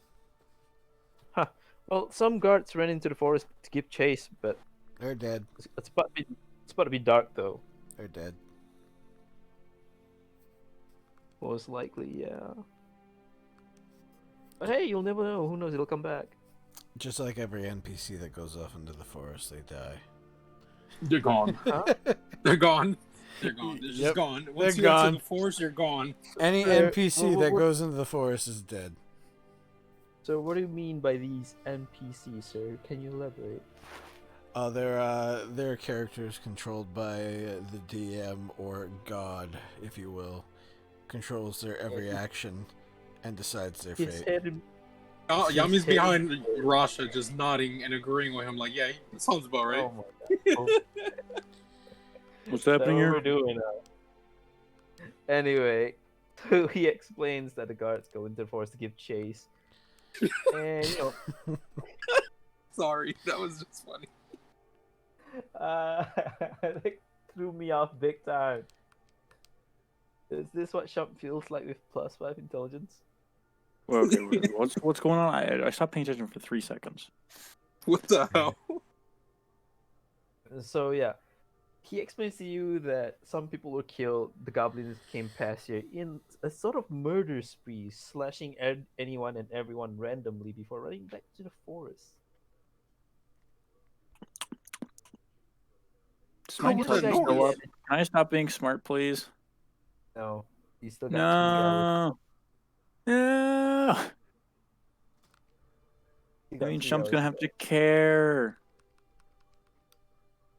Well, some guards ran into the forest to give chase, but They're dead. it's about to be dark though. They're dead. Most likely, yeah. But hey, you'll never know. Who knows? It'll come back. Just like every NPC that goes off into the forest, they die. They're gone. Huh? They're gone. They're gone. They're just Yep. gone. Once They're you gone. enter the forest, you're gone. Any They're- NPC well, that we're- goes into the forest is dead. So what do you mean by these NPCs, sir? Can you elaborate? They're characters controlled by the DM or God, if you will. Controls their every action and decides their His fate. head. Oh, His Yami's head- behind Rasha, just nodding and agreeing with him, like, yeah, that sounds about right. Oh my god. What's happening here? Overdoing it. Anyway, so he explains that the guards go into the forest to give chase. And, Sorry, that was just funny. that threw me off big time. Is this what Shump feels like with +5 intelligence? Well, okay, what's going on? I stopped paying attention for 3 seconds. What the hell? So yeah, he explains to you that some people were killed. The goblins came past here in a sort of murder spree, slashing anyone and everyone randomly before running back to the forest. Does my What Guess the you guys intelligence go up? did. Can I stop being smart, please? No, you still got 3 hours. No. No. You That got means 3 Shump's hours gonna have to care.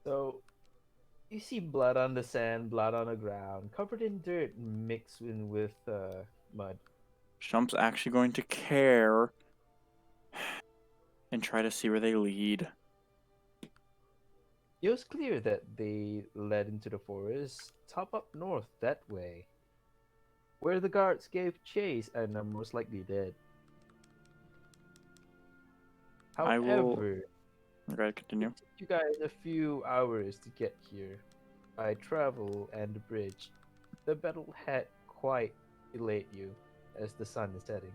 So, you see blood on the sand, blood on the ground, covered in dirt, mixed in with mud. Shump's actually going to care and try to see where they lead. It was clear that they led into the forest, top up north that way, where the guards gave chase and are most likely dead. I will- However, Okay, continue. it took you guys a few hours to get here by travel and the bridge. The battle had quite delayed you as the sun is setting.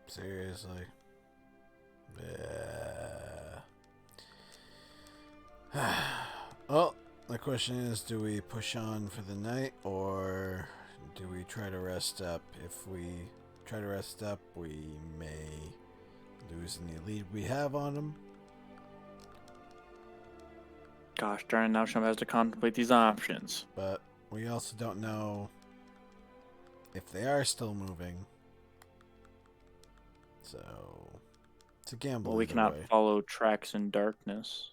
Seriously. Well, the question is, do we push on for the night or do we try to rest up? If we try to rest up, we may lose any lead we have on them. Gosh darn it, now Shump has to contemplate these options. But we also don't know if they are still moving. So it's a gamble. Well, we either cannot way. follow tracks in darkness.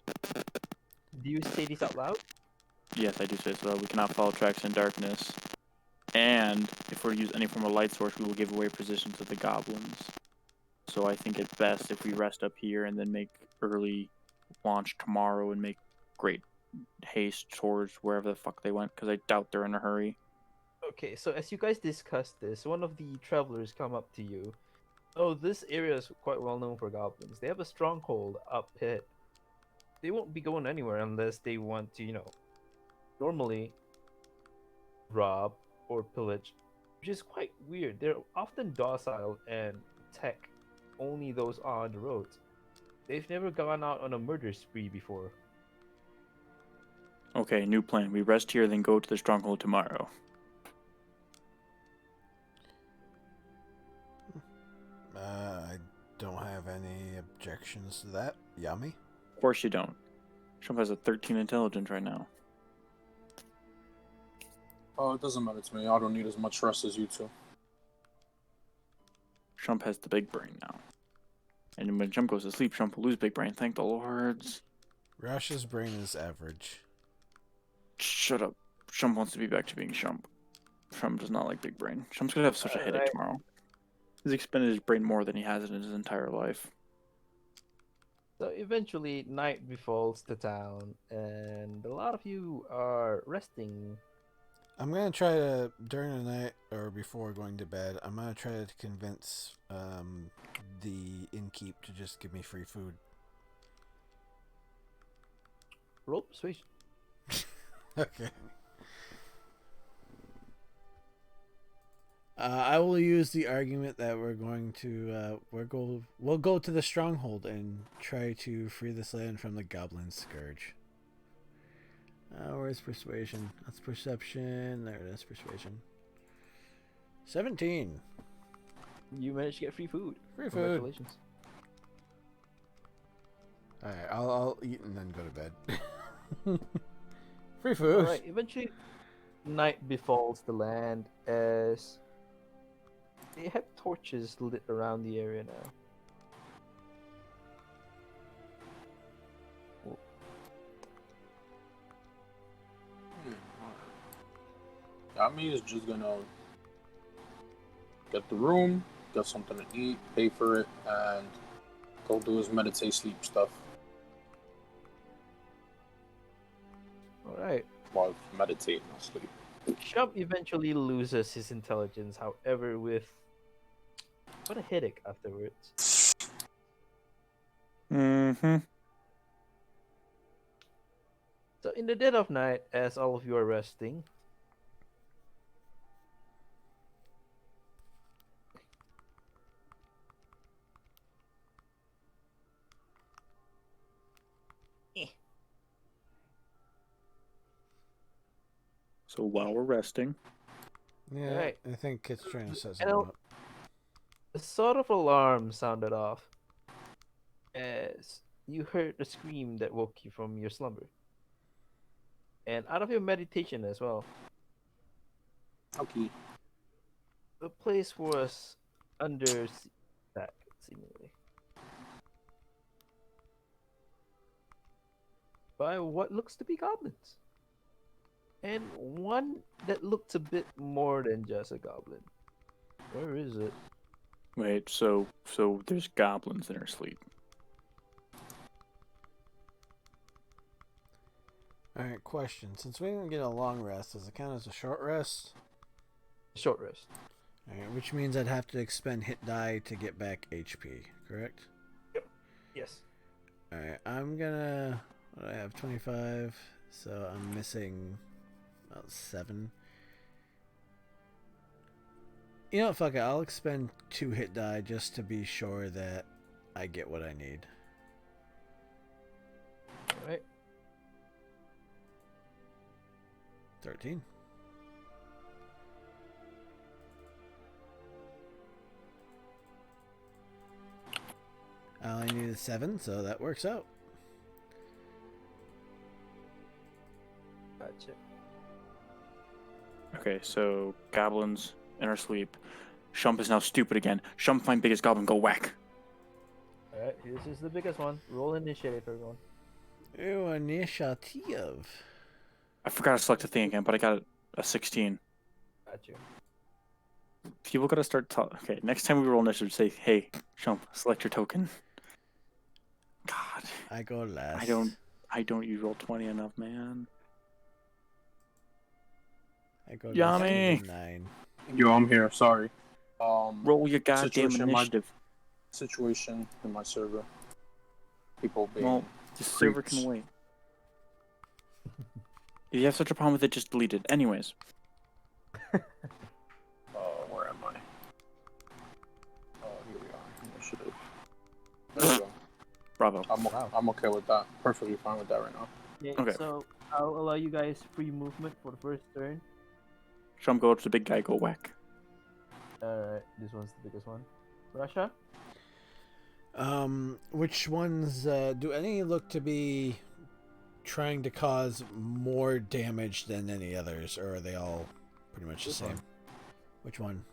Do you say this out loud? Yes, I do say so. We cannot follow tracks in darkness. And if we're to use any form of light source, we will give away positions to the goblins. So I think it's best if we rest up here and then make early launch tomorrow and make great haste towards wherever the fuck they went, because I doubt they're in a hurry. Okay, so as you guys discuss this, one of the travelers come up to you. Oh, this area is quite well known for goblins. They have a stronghold up pit. They won't be going anywhere unless they want to, normally rob or pillage, which is quite weird. They're often docile and attack only those on the roads. They've never gone out on a murder spree before. Okay, new plan. We rest here, then go to the stronghold tomorrow. I don't have any objections to that. Yummy. Of course you don't. Shump has a 13 intelligence right now. Oh, it doesn't matter to me. I don't need as much rest as you two. Shump has the big brain now. And when Shump goes to sleep, Shump will lose big brain. Thank the lords. Rash's brain is average. Shut up. Shump wants to be back to being Shump. Shump does not like big brain. Shump's gonna have such a headache Alright. tomorrow. He's expended his brain more than he has in his entire life. So eventually, night befalls the town, and a lot of you are resting. I'm gonna try to, during the night or before going to bed, I'm gonna try to convince the innkeep to just give me free food. Roll persuasion. Okay. I will use the argument that we're going to we'll go to the stronghold and try to free this land from the goblin scourge. Where's persuasion? That's perception. There it is, persuasion. 17. You managed to get free food. Free food. Congratulations. All right, I'll eat and then go to bed. Free food. Alright, eventually Night befalls the land as they have torches lit around the area now. Yami is just gonna get the room, get something to eat, pay for it, and go do his meditate sleep stuff. Alright. Well, meditate, not sleep. Shump eventually loses his intelligence, however, with what a headache afterwards. Mm-hmm. So in the dead of night, as all of you are resting, So while we're resting, Yeah, Alright. I think Kit's trying to set And something up. a sort of alarm sounded off as you heard a scream that woke you from your slumber. And out of your meditation as well. Okay. The place was under attack, seemingly. By what looks to be goblins. And one that looked a bit more than just a goblin. Where is it? wait, so there's goblins in our sleep. Alright, question. Since we didn't get a long rest, does it count as a short rest? Short rest. Alright, which means I'd have to expend hit die to get back HP, correct? Yes. Alright, I'm gonna... What do I have? 25. So I'm missing about 7. You know what, fuck it. I'll expend 2 hit die just to be sure that I get what I need. Alright. 13. I only needed 7, so that works out. Gotcha. Okay, so goblins in our sleep. Shump is now stupid again. Shump, find biggest goblin, go whack. Alright, this is the biggest one. Roll initiative, everyone. Ooh, initiative. I forgot to select a thing again, but I got a 16. Gotcha. People gotta start okay, next time we roll initiative, say, hey, Shump, select your token. God. I go last. I don't use roll 20 enough, man. I go Yummy. last to 9. Yo, I'm here. Sorry. Roll your goddamn Situation, initiative. Situation in my server. People being. Well, the server creeps. can wait. If you have such a problem with it, just delete it. Anyways. Where am I? Oh, here we are. Initiative. There we go. Bravo. Wow. I'm okay with that. Perfectly fine with that right now. Okay. So I'll allow you guys free movement for the first turn. Shump, go up to the big guy, go whack. Alright, this one's the biggest one. Russia? Which ones, do any look to be trying to cause more damage than any others, or are they all pretty much the This same? one. Which one?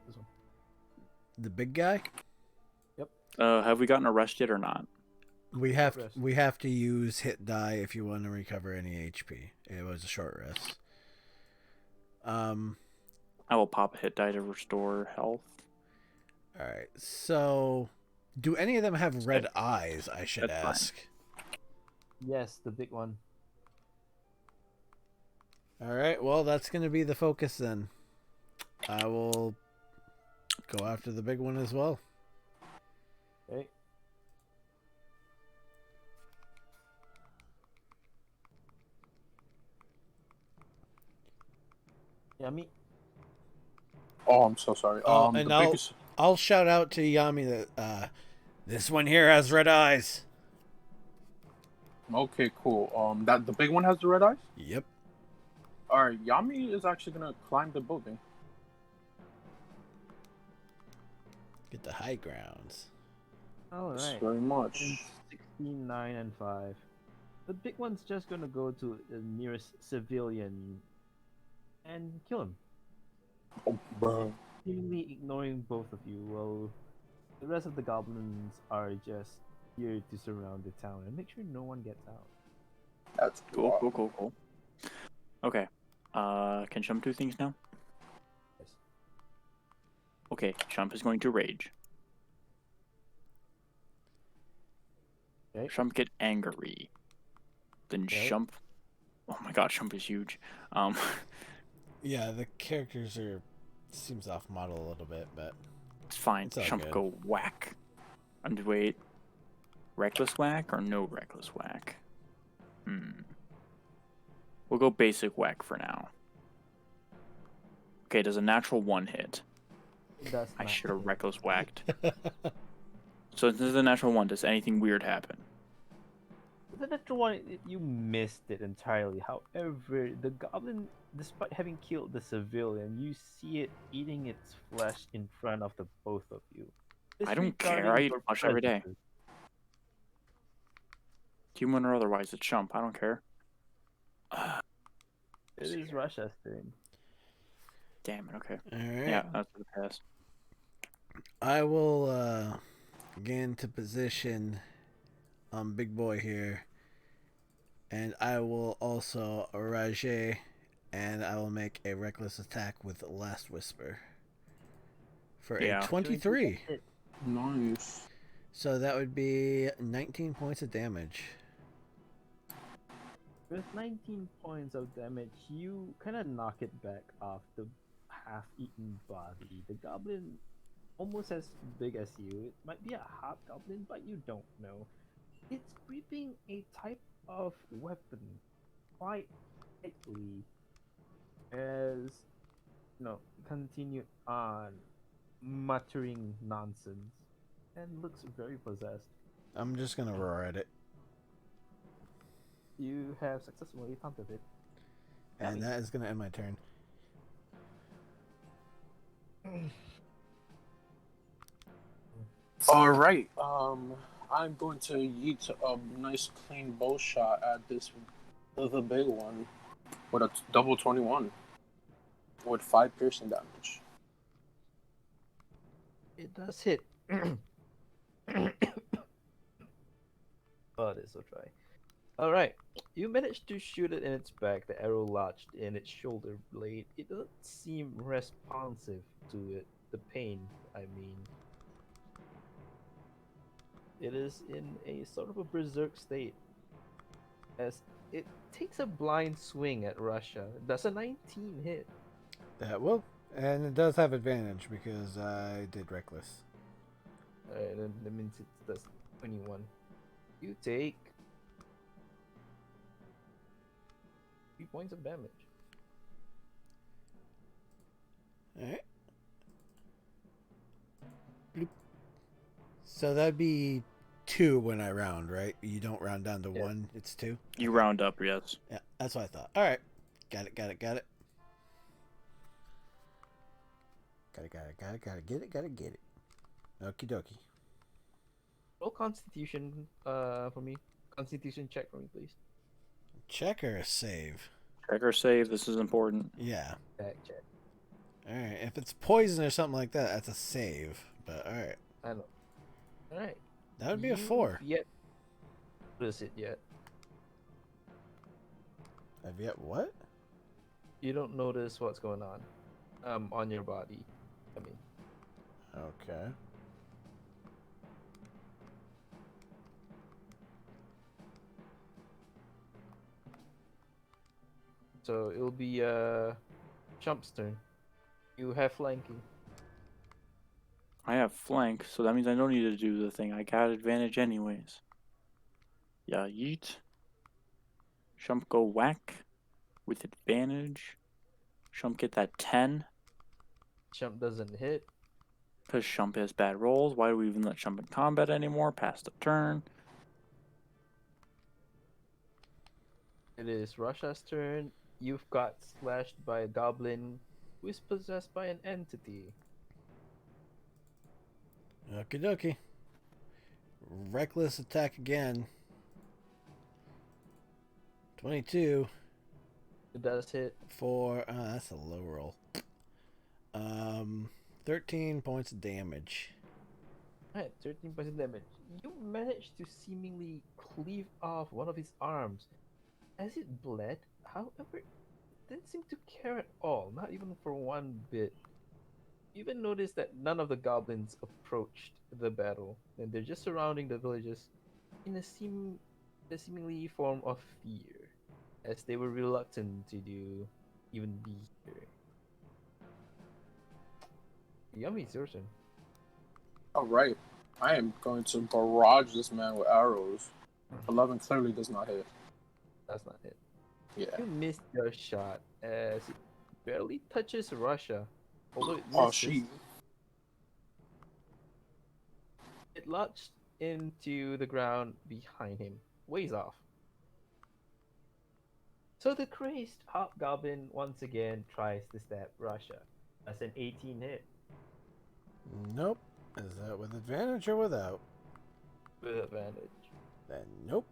This one. The big guy? Have we gotten arrested or not? We have Rest. we have to use hit die if you want to recover any HP. It was a short rest. I will pop a hit die to restore health. All right. So, do any of them have red eyes? I should That's fine. ask. Yes, the big one. All right. Well, that's going to be the focus then. I will go after the big one as well. Okay. Yummy. Oh, I'm so sorry. Oh, The and biggest. I'll shout out to Yami that this one here has red eyes. Okay, cool. That the big one has the red eyes. Yep. All right, Yami is actually gonna climb the building. Get the high grounds. Alright. Thanks very much. 16, 9, and 5. the big one's just gonna go to the nearest civilian and kill him, Oh, bro. seemingly ignoring both of you, while the rest of the goblins are just here to surround the town and make sure no one gets out. That's Cool, cool. cool. Okay. Can Shump do things now? Yes. Okay, Shump is going to rage. Okay. Shump get angry. Then Okay. Shump. Oh my god, Shump is huge. Um, Yeah, the characters seems off model a little bit, but it's fine. It's all Shump good. go whack. And wait, reckless whack or no reckless whack? We'll go basic whack for now. Okay, does a natural 1 hit? It does I not should have hit. reckless whacked. So this is a natural 1. Does anything weird happen? The natural one, you missed it entirely. However, the goblin, despite having killed the civilian, you see it eating its flesh in front of the both of you. I don't care. Disregarding I eat your flesh every day. prejudices. Human or otherwise, it's Shump. I don't care. It is Russia's turn. Damn it. Okay. all right. Yeah, that's the pass. I will get into position on Big Boy here, and I will also rage, and I will make a reckless attack with Last Whisper for Yeah. a 23. Nice. So that would be 19 points of damage. With 19 points of damage, you kind of knock it back off the half-eaten body. The goblin, almost as big as you, it might be a hobgoblin, but you don't know. It's gripping a type of weapon quite tightly as, continue on muttering nonsense and looks very possessed. I'm just gonna roar at it, You have successfully taunted it. and that is gonna end my turn. All right. I'm going to yeet a nice clean bow shot at the big one with a double 21 with 5 piercing damage. It does hit. Oh, this so dry. All right, you managed to shoot it in its back. The arrow lodged in its shoulder blade. It doesn't seem responsive to it. The pain, I mean. It is in a sort of a berserk state, as it takes a blind swing at Russia. That's a 19 hit. That will, and it does have advantage because I did reckless. Alright, then that means it does 21. You take 3 points of damage. All right. Bloop. So that'd be 2 when I round, right? You don't round down to Yeah. 1; it's 2. You round up, yes. Yeah, that's what I thought. All right, got it. Gotta get it. Okie dokie. Roll Constitution for me. Constitution check for me, please. Check or a save? Check or save. This is important. Yeah. Check. All right. If it's poison or something like that, that's a save. But all right, I know. Alright. that would be a 4. Yet. What is it yet? I've yet what? You don't notice what's going on your body. I mean, Okay. so it'll be Chump's turn. You have flanking. I have flank, so that means I don't need to do the thing. I got advantage anyways. Yeah, yeet. Shump go whack with advantage. Shump get that 10 Chump doesn't hit. because Shump has bad rolls. Why do we even let Shump in combat anymore? Past the turn. It is Russia's turn. You've got slashed by a goblin who is possessed by an entity. Okie dokie. Reckless attack again. 22 It does hit. for that's a low roll. 13 points of damage. Alright, 13 points of damage. You managed to seemingly cleave off one of his arms. As it bled, however, it didn't seem to care at all, not even for one bit. You even noticed that none of the goblins approached the battle, and they're just surrounding the villages in a seemingly form of fear, as they were reluctant to even be here. Yummy, it's your turn. All right. I am going to barrage this man with arrows. 11 clearly does not hit. That's not it. Yeah. You missed your shot as it barely touches Russia, although it misses. Oh, she. It lodged into the ground behind him, ways off. So the crazed hobgoblin once again tries to stab Russia. That's an 18 hit Nope. Is that with advantage or without? with advantage. Then nope.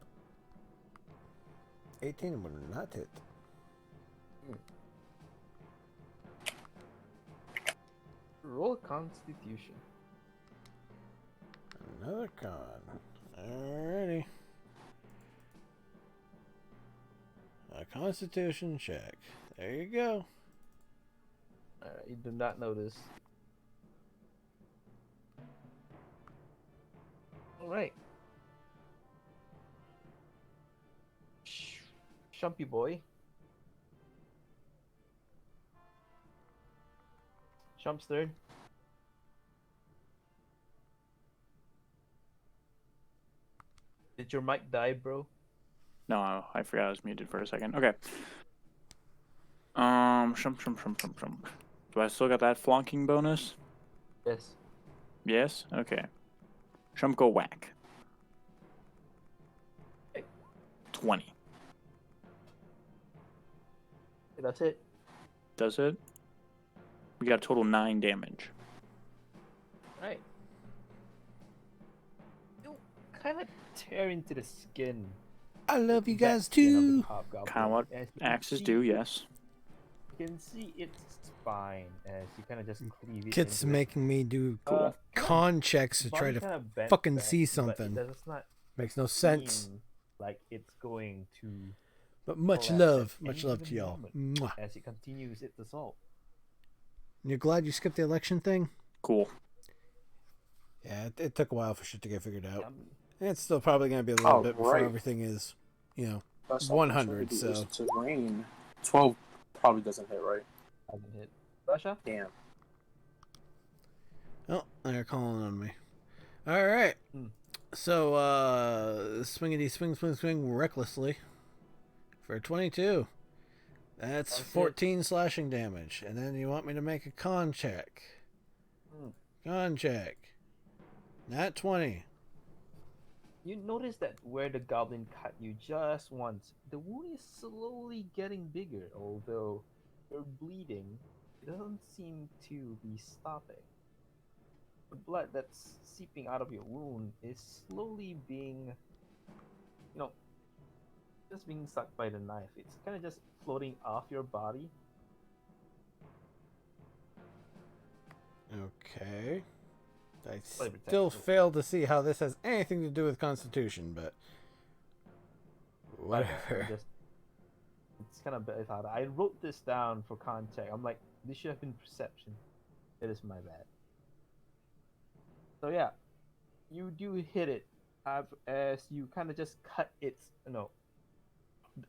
18 would not hit. Roll Constitution. Another con. Alrighty. A Constitution check. There you go. Alright, you do not notice. Alright. Shumpy boy. Shump's turn. Did your mic die, bro? No, I forgot I was muted for a second. Okay. Shump. Do I still got that flunking bonus? Yes. Yes? Okay. Shump go whack. Okay. 20. Okay, that's it. Does it? We got a total 9 damage. Right. You kind of tear into the skin. I love you That guys skin of the too. hobgoblin, Kind of what as you can axes see- do, yes. You can see its spine as you kind of just cleave it. Kit's into it. making me do Cool. con checks to try Body to kinda bent fucking back, see but something. It does not makes no sense. seem like it's going to But much collapse at love. Much any love to given y'all. moment Mwah. as it continues its assault. You're glad you skipped the election thing? Cool. Yeah, it took a while for shit to get figured out. Um, And it's still probably going to be a little Oh, bit before right. everything is, Best 100, opportunity so- is to rain. 12 probably doesn't hit, right? hasn't hit. Russia? Damn. Oh, they're calling on me. All right. Hmm. So, swingity swing recklessly for 22. That's That's it. 14 slashing damage. And then you want me to make a con check. Hmm. Con check. Nat 20. You notice that where the goblin cut you just once, the wound is slowly getting bigger, although you're bleeding. It doesn't seem to be stopping. The blood that's seeping out of your wound is slowly being, just being sucked by the knife. It's kind of just floating off your body. Okay. I Flavor text. still fail to see how this has anything to do with Constitution, but whatever. It's kind of bad. I wrote this down for context. I'm like, this should have been perception. It is my bad. So yeah, you do hit it as you kind of just cut its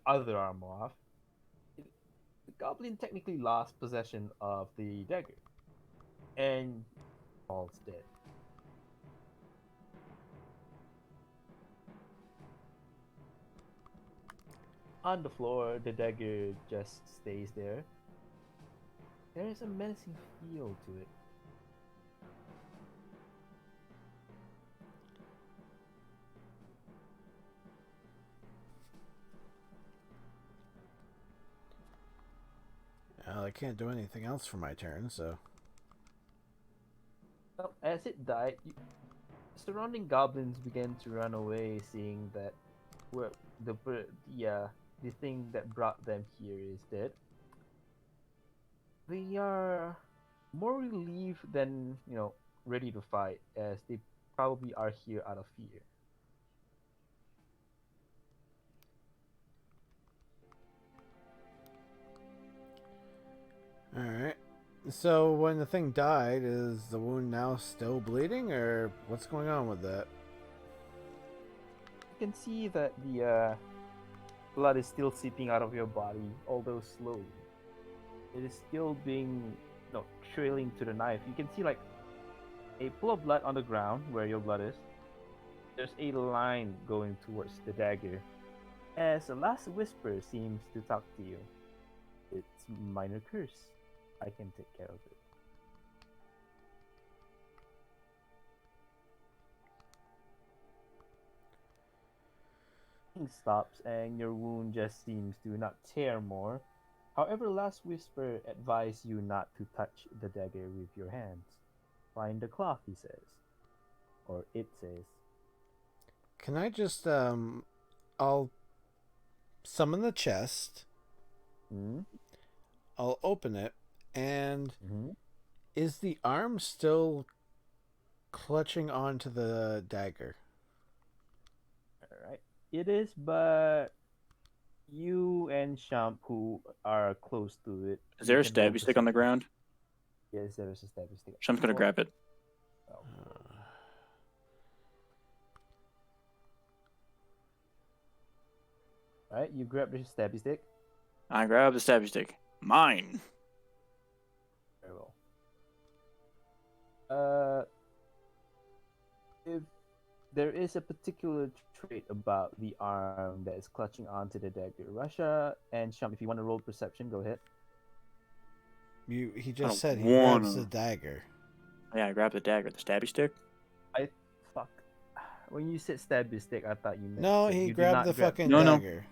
other arm off. The goblin technically lost possession of the dagger and falls dead. On the floor, the dagger just stays there. There is a menacing feel to it. Well, I can't do anything else for my turn, so. Well, as it died, surrounding goblins began to run away, seeing that where the the thing that brought them here is that they are more relieved than, ready to fight, as they probably are here out of fear. Alright. So when the thing died, is the wound now still bleeding, or what's going on with that? You can see that the blood is still seeping out of your body, although slowly. It is still being, trailing to the knife. You can see like a pool of blood on the ground where your blood is. There's a line going towards the dagger, as a last whisper seems to talk to you. It's minor curse. I can take care of it. It stops and your wound just seems to not tear more. However, last whisper advised you not to touch the dagger with your hands. Find the cloth, he says. Or it says. Can I just, I'll summon the chest, Hmm? I'll open it, and Mm-hmm. is the arm still clutching onto the dagger? Alright. It is, but you and Shump, who are close to it, Is you there a can roll stabby stick on the perception. ground? Yes, there is a stabby stick. Shump's gonna Oh, grab it. oh. Alright, you grab the stabby stick. I grab the stabby stick. Mine. Very well. If there is a particular trait about the arm that is clutching onto the dagger, Russia and Shump, if you want to roll perception, go ahead. He I just don't said he wanna. grabs the dagger. Yeah, I grab the dagger. The stabby stick. Fuck. When you said stabby stick, I thought you meant. No, that he you did grabbed not the grab. fucking No, no. dagger.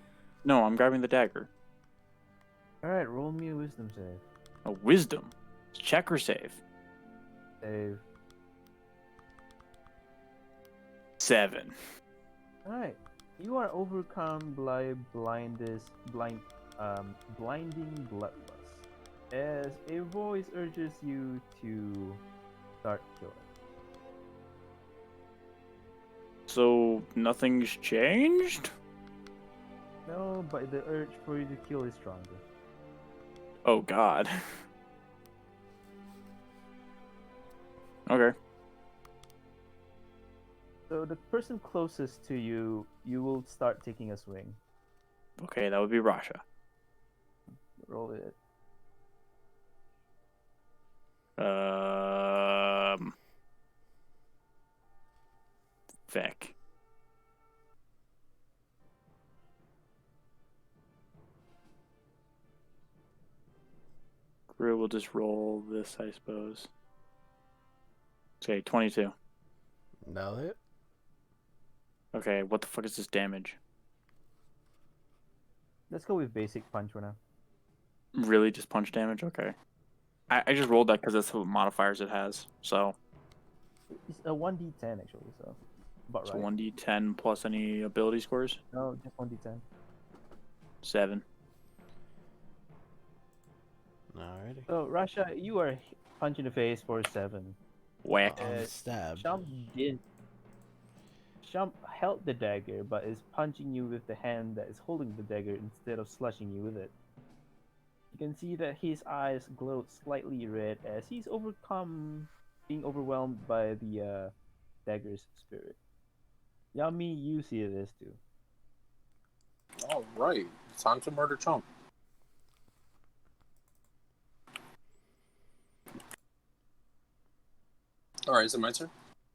No, I'm grabbing the dagger. Alright, roll me a wisdom save. A wisdom. Check or save. Save. 7. Alright. You are overcome by blinding bloodlust, as a voice urges you to start killing. So nothing's changed? No, but the urge for you to kill is stronger. Oh god. Okay. So the person closest to you, you will start taking a swing. Okay, that would be Rasha. Roll it. Feck. We'll just roll this, I suppose. Okay, 22. No hit. Okay, what the fuck is this damage? Let's go with basic punch for now. Really, just punch damage? Okay. I just rolled that because that's what modifiers it has. So It's a 1d10 actually, so about it's right. 1d10 plus any ability scores? No, just 1d10. 7. Alrighty. So Rasha, you are punched in the face for 7. Whack. I'm Uh, stabbed. Shump held the dagger, but is punching you with the hand that is holding the dagger instead of slashing you with it. You can see that his eyes glow slightly red as he's being overwhelmed by the dagger's spirit. Yami, you see this too. All right, time to murder Chump. All right, is it my turn?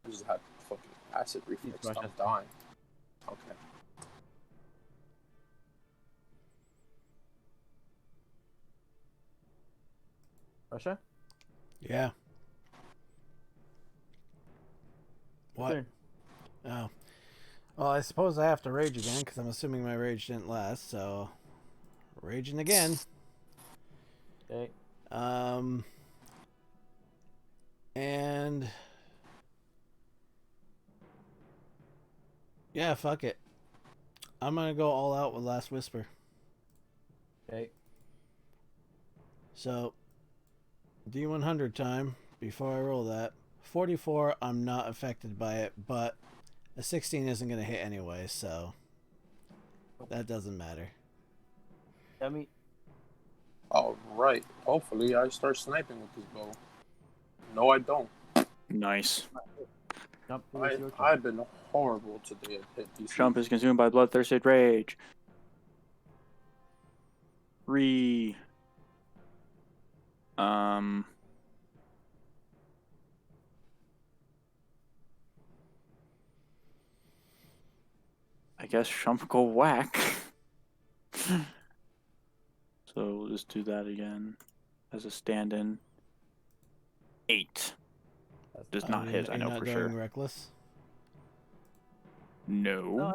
I just had fucking acid reflux. It's I'm Russia's dying. Okay. Rasha? Yeah. What? Turn. Oh. Well, I suppose I have to rage again, because I'm assuming my rage didn't last, so... Raging again. Okay. And... Yeah, fuck it. I'm gonna go all out with Last Whisper. Okay. So, D100 time. Before I roll that, 44. I'm not affected by it, but a 16 isn't gonna hit anyway, so that doesn't matter. Yummy. All right. Hopefully, I start sniping with this bow. No, I don't. Nice. Shump, it is your turn. I've been horrible today at hit these. Shump is consumed by bloodthirsty rage. 3. I guess Shump go whack. So we'll just do that again as a stand-in. 8. Does not hit, I know for sure. Reckless. No, No. I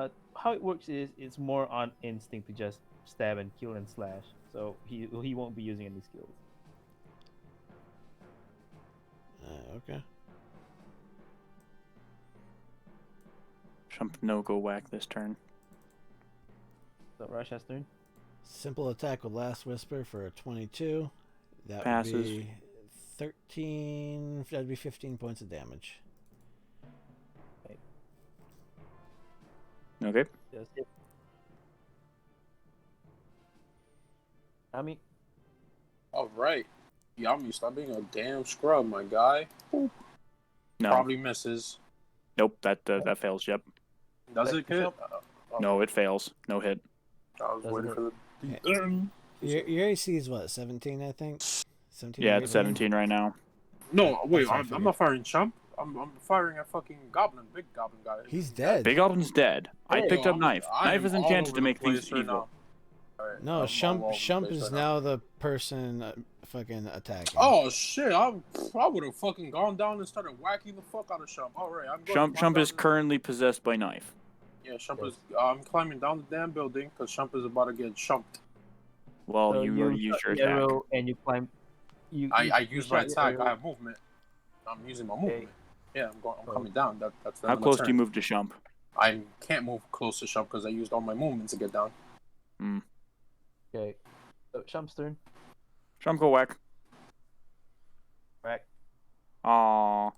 think how it works is it's more on instinct to just stab and kill and slash. So he won't be using any skills. Okay. Shump no go whack this turn. So Russia's turn. Simple attack with Last Whisper for a 22. That Passes. would be 13. That'd be 15 points of damage. Okay. Just hit. Yummy. All right. Yami, stop being a damn scrub, my guy. No. Probably misses. Nope, that fails, yep. Does it hit? No, it fails. No hit. I was Doesn't waiting hit. for the. Your AC is what, 17, I think? 17 Yeah, or it's 18? 17 right now. No, wait, That's what I I'm figured. not firing Shump. I'm firing a fucking goblin, big goblin guy. He's dead. Big Goblin's dead. I Hey, picked up I'm- knife. I Knife am is all enchanted over to the make things place right evil. now. Alright, No, I'm all Shump over the Shump place is right now the person fucking attacking. Oh shit! I would have fucking gone down and started whacking the fuck out of Shump. All right, I'm going. Shump is currently possessed by knife. Yeah, Shump is. I'm climbing down the damn building because Shump is about to get shumped. Well, So you already used shot your the attack. arrow and you climb. I used my shot the attack. arrow. I have movement. I'm using my movement. Yeah, I'm going. I'm Oh. coming down. That's the How end of my close do turn. you move to Shump? I can't move close to Shump because I used all my movement to get down. Okay. So Shump's turn. Shump go whack. Whack. Aww.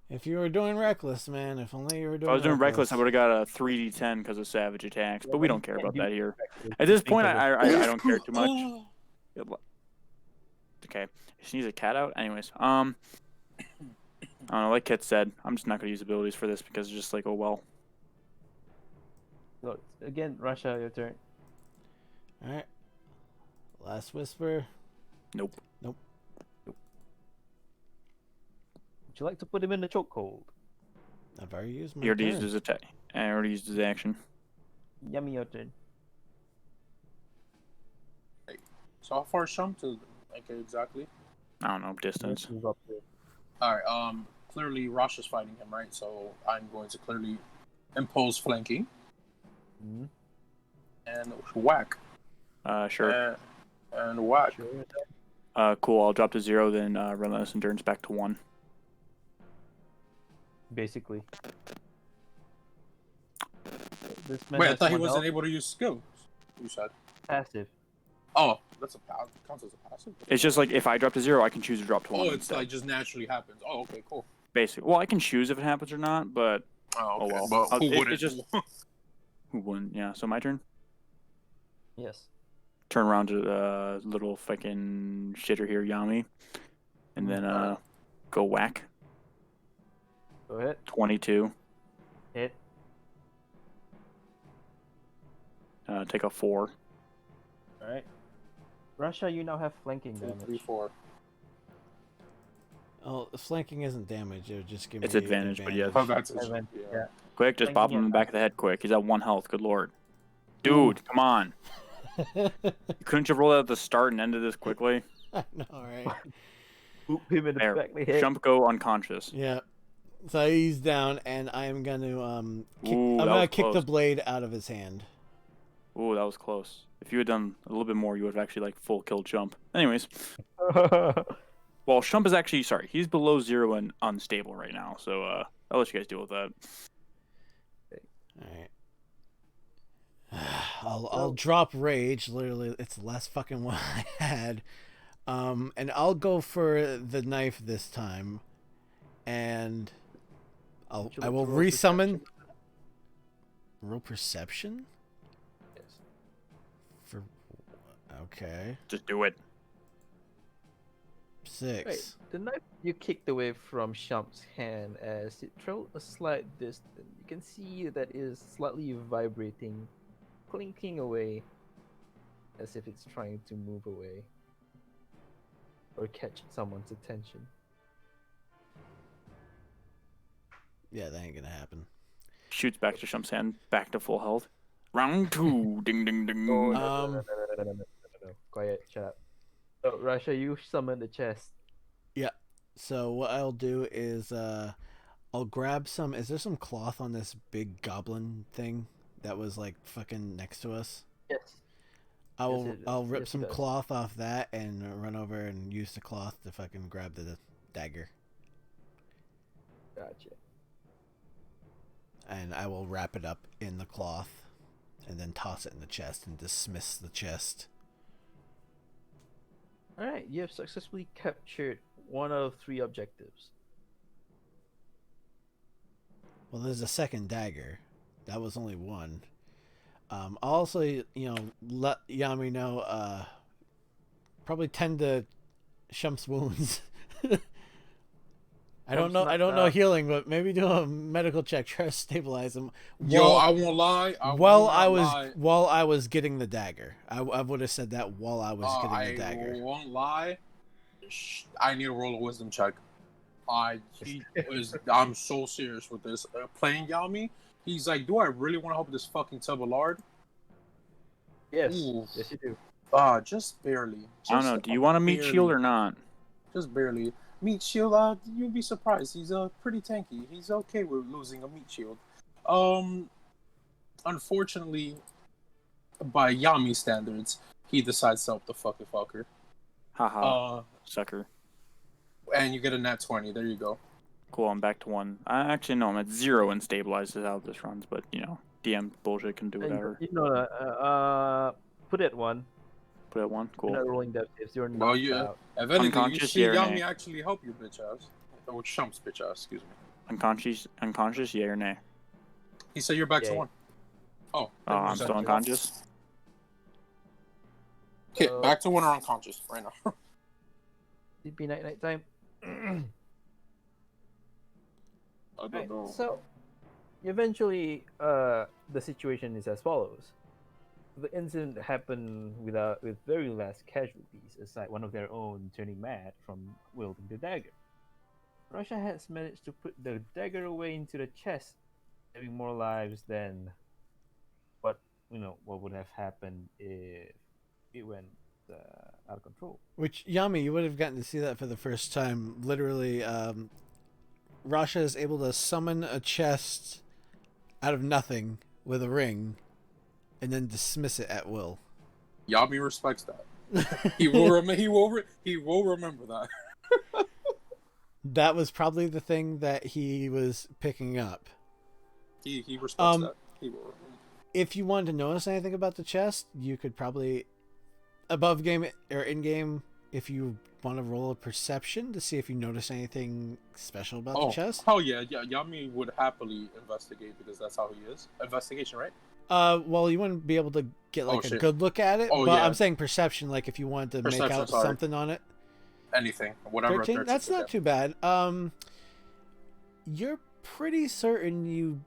If you were doing Reckless, man, if only you were If doing I was doing Reckless, I would have got a 3d10 because of savage attacks, but we don't care about that here. At this point, I don't care too much. Okay. She needs a cat out? Anyways. I don't know, like Kit said, I'm just not going to use abilities for this because it's just like, oh well. So again, Russia, your turn. Alright. Last Whisper. Nope. Would you like to put him in the chokehold? I've already used my He already used turn. his attack. I already used his action. Yummy, your turn. So how far is Shump to like exactly? I don't know, distance. Move up there. All right. Clearly Rosh is fighting him, right? So I'm going to clearly impose flanking Mhm. and whack. Sure. And whack. Sure. Cool, I'll drop to 0, then Relentless Endurance back to 1. Basically. This man Wait, I has thought he one wasn't health. able to use skills. You said. Passive. Oh, that's a counts as a passive. It's just like if I drop to 0, I can choose to drop to 1. Oh, it's instead. like just naturally happens. Oh, okay, cool. Basically. Well, I can choose if it happens or not, but Oh, okay. well. But who It wouldn't? just- who wouldn't? Yeah, so my turn? Yes. Turn around to the little fucking shitter here, Yami. And then go whack. Go ahead. 22. Hit. Take a 4. Alright. Russia, you now have flanking 2, 3, damage. 4. Oh, flanking isn't damage. It would just give It's me advantage, but yeah. Oh, that's Advantage, yeah. Quick, just bop him in the back of the head quick. He's at 1 health. Good lord. Dude, come on. You couldn't you have rolled out at the start and ended this quickly? I know, right? Boop him in the There. back of the head. Shump go unconscious. Yeah. So he's down, and I am going to kick, Ooh, I'm that gonna was kick the close. blade out of his hand. Ooh, that was close. If you had done a little bit more, you would have actually like full killed Shump. Anyways, well, Shump is actually he's below 0 and unstable right now. So I'll let you guys deal with that. All right. I'll drop rage. Literally, it's the last fucking one I had. And I'll go for the knife this time, and Would you I like will to roll resummon. perception? Roll perception Yes. for. Okay, Just do it. 6. Right. The knife you kicked away from Shump's hand as it traveled a slight distance. You can see that it is slightly vibrating, clinking away, as if it's trying to move away or catch someone's attention. Yeah, that ain't gonna happen. Shoots back to Shump's hand, back to full health. Round 2. Ding, ding, ding. Oh, Um, no. Quiet, shut up. So, Rasha, you summon the chest. So what I'll do is I'll grab some. Is there some cloth on this big goblin thing that was like fucking next to us? Yes. I'll rip yes, it some does. cloth off that and run over and use the cloth to fucking grab the dagger. Gotcha. And I will wrap it up in the cloth and then toss it in the chest and dismiss the chest. Alright, you have successfully captured one out of 3 objectives. Well, there's a second dagger. That was only one. I'll also, let Yami know, probably tend to Shump's wounds. I don't know healing, but maybe do a medical check, try to stabilize him. Yo, I won't lie. While I was getting the dagger, I would have said that while I was getting the dagger. I won't lie. I need to roll a wisdom check. I'm so serious with this. Playing Yami, he's like, do I really want to help this fucking tub of lard? Yes. Ooh. Yes, you do. Just barely. I don't know. Do you want to meet Shield or not? Just barely. Meat Shield, you'll be surprised. He's pretty tanky. He's okay with losing a Meat Shield. Unfortunately, by Yami standards, he decides to help the fucker. Haha. Sucker. And you get a nat 20. There you go. Cool, I'm back to 1. Actually, no, I'm at 0 and stabilized is how this runs, but, DM bullshit can do whatever. Put it at 1. Put it at 1? Cool. You're not rolling death saves. You're Well, knocked out. if anything, you Unconscious, see yeah or Yami nay? actually help you, bitch ass. Or Shump's bitch ass, excuse me. Unconscious, yeah or nay? He said you're back to Yay. 1. Oh, I'm still unconscious? Okay, back to 1 or unconscious right now. It'd be night time. I don't Right, know. so, eventually, the situation is as follows. The incident happened with very less casualties, aside one of their own turning mad from wielding the dagger. Russia has managed to put the dagger away into the chest, saving more lives than what would have happened if it went out of control. Which, Yami, you would have gotten to see that for the first time. Literally, Rasha is able to summon a chest out of nothing with a ring and then dismiss it at will. Yami respects that. He will remember that. That was probably the thing that he was picking up. He respects that. He will. If you wanted to notice anything about the chest, you could probably, above game or in game, if you want to roll a perception to see if you notice anything special about the chest. Oh yeah. Yami would happily investigate because that's how he is. Investigation, right? Well, you wouldn't be able to get like a good look at it, but yeah. I'm saying perception, like if you wanted to make out something on it. Anything, whatever. 13? That's not too bad. You're pretty certain you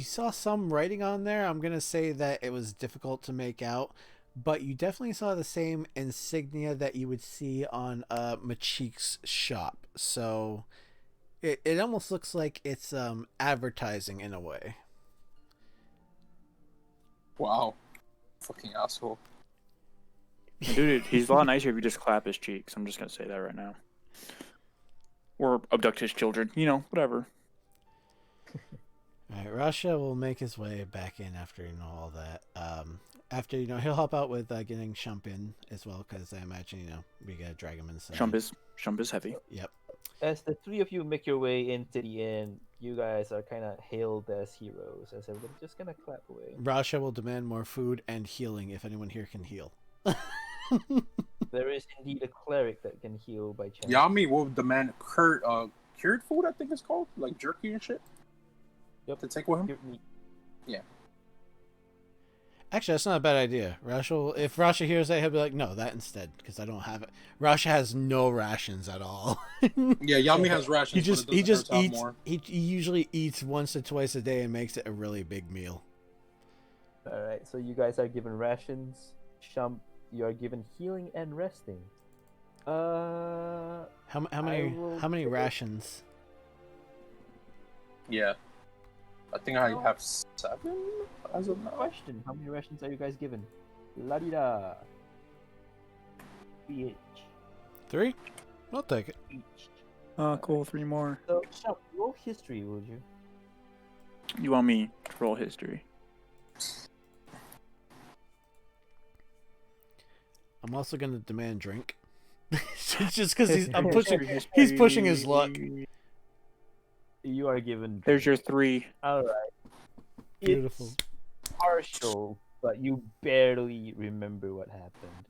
saw some writing on there. I'm gonna say that it was difficult to make out, but you definitely saw the same insignia that you would see on Machik's shop. So it almost looks like it's advertising in a way. Wow, fucking asshole. Dude, he's a lot nicer if you just clap his cheeks. I'm just gonna say that right now. Or abduct his children. Whatever. All right, Rasha will make his way back in after all that. After he'll help out with getting Shump in as well, because I imagine we gotta drag him inside. Shump is heavy. Yep. As the three of you make your way into the inn, you guys are kind of hailed as heroes, as everybody just kind of clap away. Rasha will demand more food and healing if anyone here can heal. There is indeed a cleric that can heal by chance. Yami will demand cured food, I think it's called, like jerky and shit. Yep. To take with him. Cured meat. Actually, that's not a bad idea. Rasha, if Rasha hears that, he'll be like, no, that instead, because I don't have it. Rasha has no rations at all. Yeah, Yami has rations. He just eats. He usually eats once or twice a day and makes it a really big meal. All right, so you guys are given rations. Shump, you are given healing and resting. How I many will how many take it. rations? Yeah. I think I have 7 as of now. Question: how many rations are you guys given? La di da. Each. 3? I'll take it. Each. Cool. 3 more. So Shump, roll history, would you? You want me to roll history? I'm also gonna demand drink. Just because he's pushing his luck. You are given. There's your 3. All right. Beautiful. It's partial, but you barely remember what happened.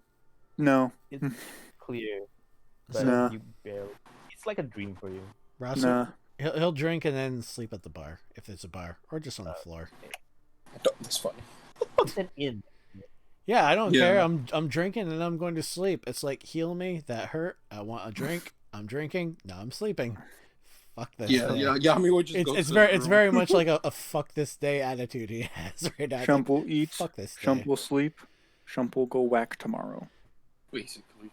No. It's clear, but Nah. you barely. It's like a dream for you. Rasha, Nah. he'll drink and then sleep at the bar if there's a bar, or just on the floor. That's funny. It's an inn. Yeah, I don't Yeah. care. I'm drinking and I'm going to sleep. It's like, heal me. That hurt. I want a drink. I'm drinking. Now I'm sleeping. Fuck this. Yeah, day. Yami would just go It's to very the it's room. very much like a fuck this day attitude he has right now. It's Shump like, will eat. fuck this day. Shump will sleep. Shump will go whack tomorrow. Basically.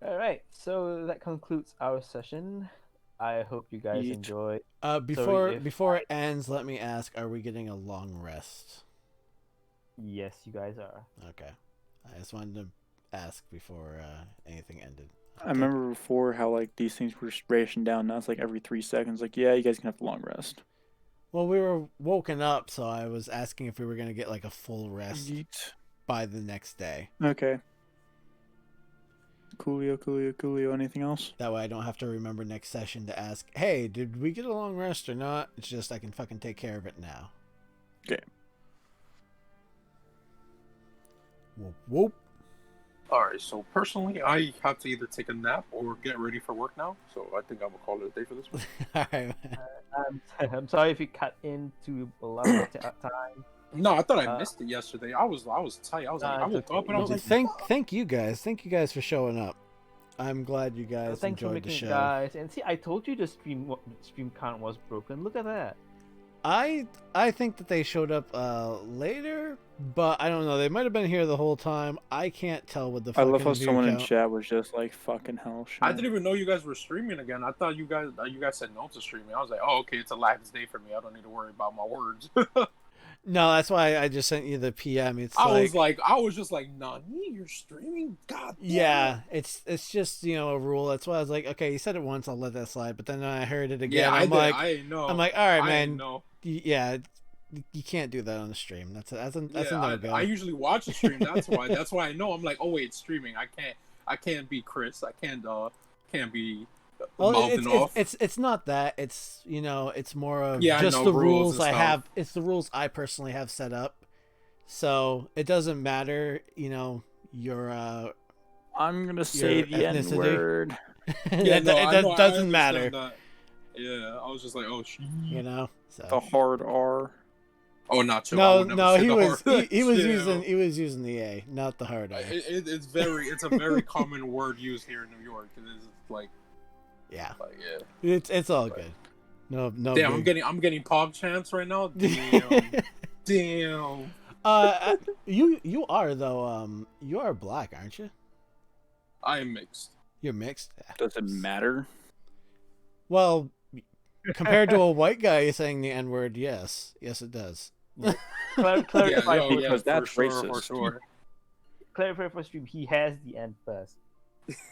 All right, so that concludes our session. I hope you guys Yeet. enjoy. Before if before it ends, let me ask: are we getting a long rest? Yes, you guys are. Okay, I just wanted to ask before anything ended. I remember before how like these things were just rationed down. Now it's like every 3 seconds. Like, yeah, you guys can have a long rest. Well, we were woken up, so I was asking if we were gonna get like a full rest Yeet. by the next day. Okay. Coolio. Anything else? That way, I don't have to remember next session to ask, "Hey, did we get a long rest or not?" It's just I can fucking take care of it now. Okay. Whoop whoop. Alright, so personally, I have to either take a nap or get ready for work now. So I think I'm going to call it a day for this one. All right. I'm sorry if you cut into a lot of time. No, I thought I missed it yesterday. I was tight. I was like, I it's woke okay. up and I was No, like, thank you guys. Thank you guys for showing up. I'm glad you So guys thanks for enjoyed the making it, show. guys. And see, I told you the stream count was broken. Look at that. I think that they showed up later, but I don't know. They might have been here the whole time. I can't tell with the I fucking love how view someone in count. chat was just like, fucking hell. I Shump." didn't even know you guys were streaming again. I thought you guys said no to streaming. I was like, oh, okay, it's a lax day for me. I don't need to worry about my words. No, that's why I just sent you the PM. It's I was just like, Nani, you're streaming? God damn. yeah, it's just a rule. That's why I was like, okay, you said it once, I'll let that slide. But then I heard it again. Yeah, I I'm did. like, I know. I'm like, all right, I man. know. Yeah, you can't do that on the stream. That's a no-go. I usually watch the stream. That's why I know. I'm like, oh wait, it's streaming. I can't be Chris. I can't be Well, mouthing off. it's not that. It's it's more of Yeah, I just know, the rules rules and I stuff. have. It's the rules I personally have set up. So it doesn't matter, your I'm gonna say the ethnicity. N word. Yeah, no, I know, I doesn't understand matter. that. Yeah, I was just like, oh shit. So. The hard R. Oh, not chill. I would never No, say he the was hard- he was Chill. using the A, not the hard R. It's a very common word used here in New York. It is like Yeah, yeah. it's all good. No. Damn, big- I'm getting pog chants right now. Damn. You are though. You are black, aren't you? I am mixed. You're mixed. Does it matter? Well, compared to a white guy saying the N word, yes, it does. Clarify, Yeah, Because that's for sure, racist. For sure. clarify for stream. He has the end pass.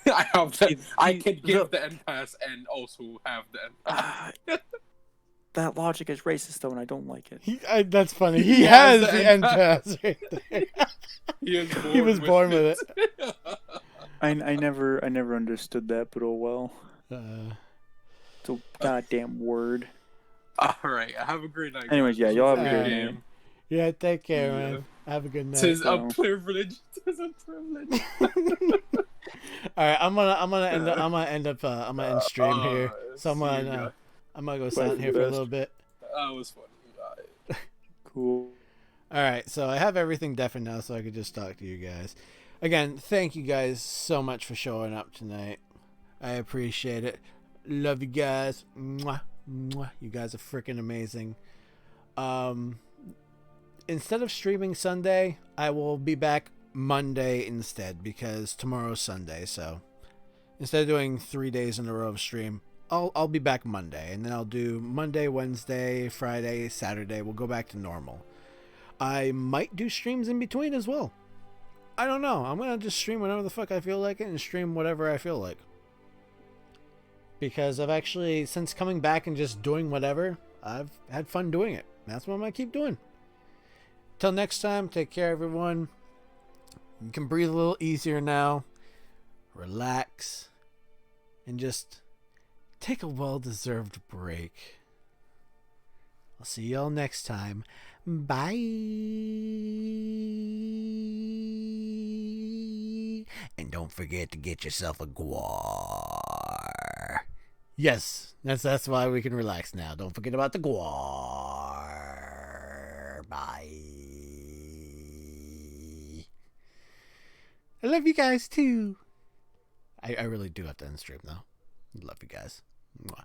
I have that. I He- can give the end pass and also have the end pass. That logic is racist though, and I don't like it. That's funny. He He has has the the end end pass right there. He was born with I never understood that, but oh well. It's a goddamn word. All right. Have a great night. Anyways, guys. yeah, This y'all was have a good good game. night. Yeah, take care, Yeah. man. Have a good night. Tis a So- privilege. Tis a privilege. All right, I'm gonna end stream here. So see you guys. I'm gonna go silent here for a little bit. That was funny. Cool. All right, so I have everything deafened now, so I could just talk to you guys. Again, thank you guys so much for showing up tonight. I appreciate it. Love you guys. Mwah, mwah. You guys are freaking amazing. Instead of streaming Sunday, I will be back Monday instead because tomorrow's Sunday. So instead of doing 3 days in a row of stream, I'll be back Monday, and then I'll do Monday, Wednesday, Friday, Saturday. We'll go back to normal. I might do streams in between as well. I don't know. I'm gonna just stream whenever the fuck I feel like it and stream whatever I feel like. Because I've actually, since coming back and just doing whatever, I've had fun doing it. That's what I'm gonna keep doing. Till next time, take care, everyone. You can breathe a little easier now. Relax. And just take a well-deserved break. I'll see y'all next time. Bye. And don't forget to get yourself a guar. Yes, that's why we can relax now. Don't forget about the guar. Bye. I love you guys too. I really do have to end stream now. Love you guys. Mwah.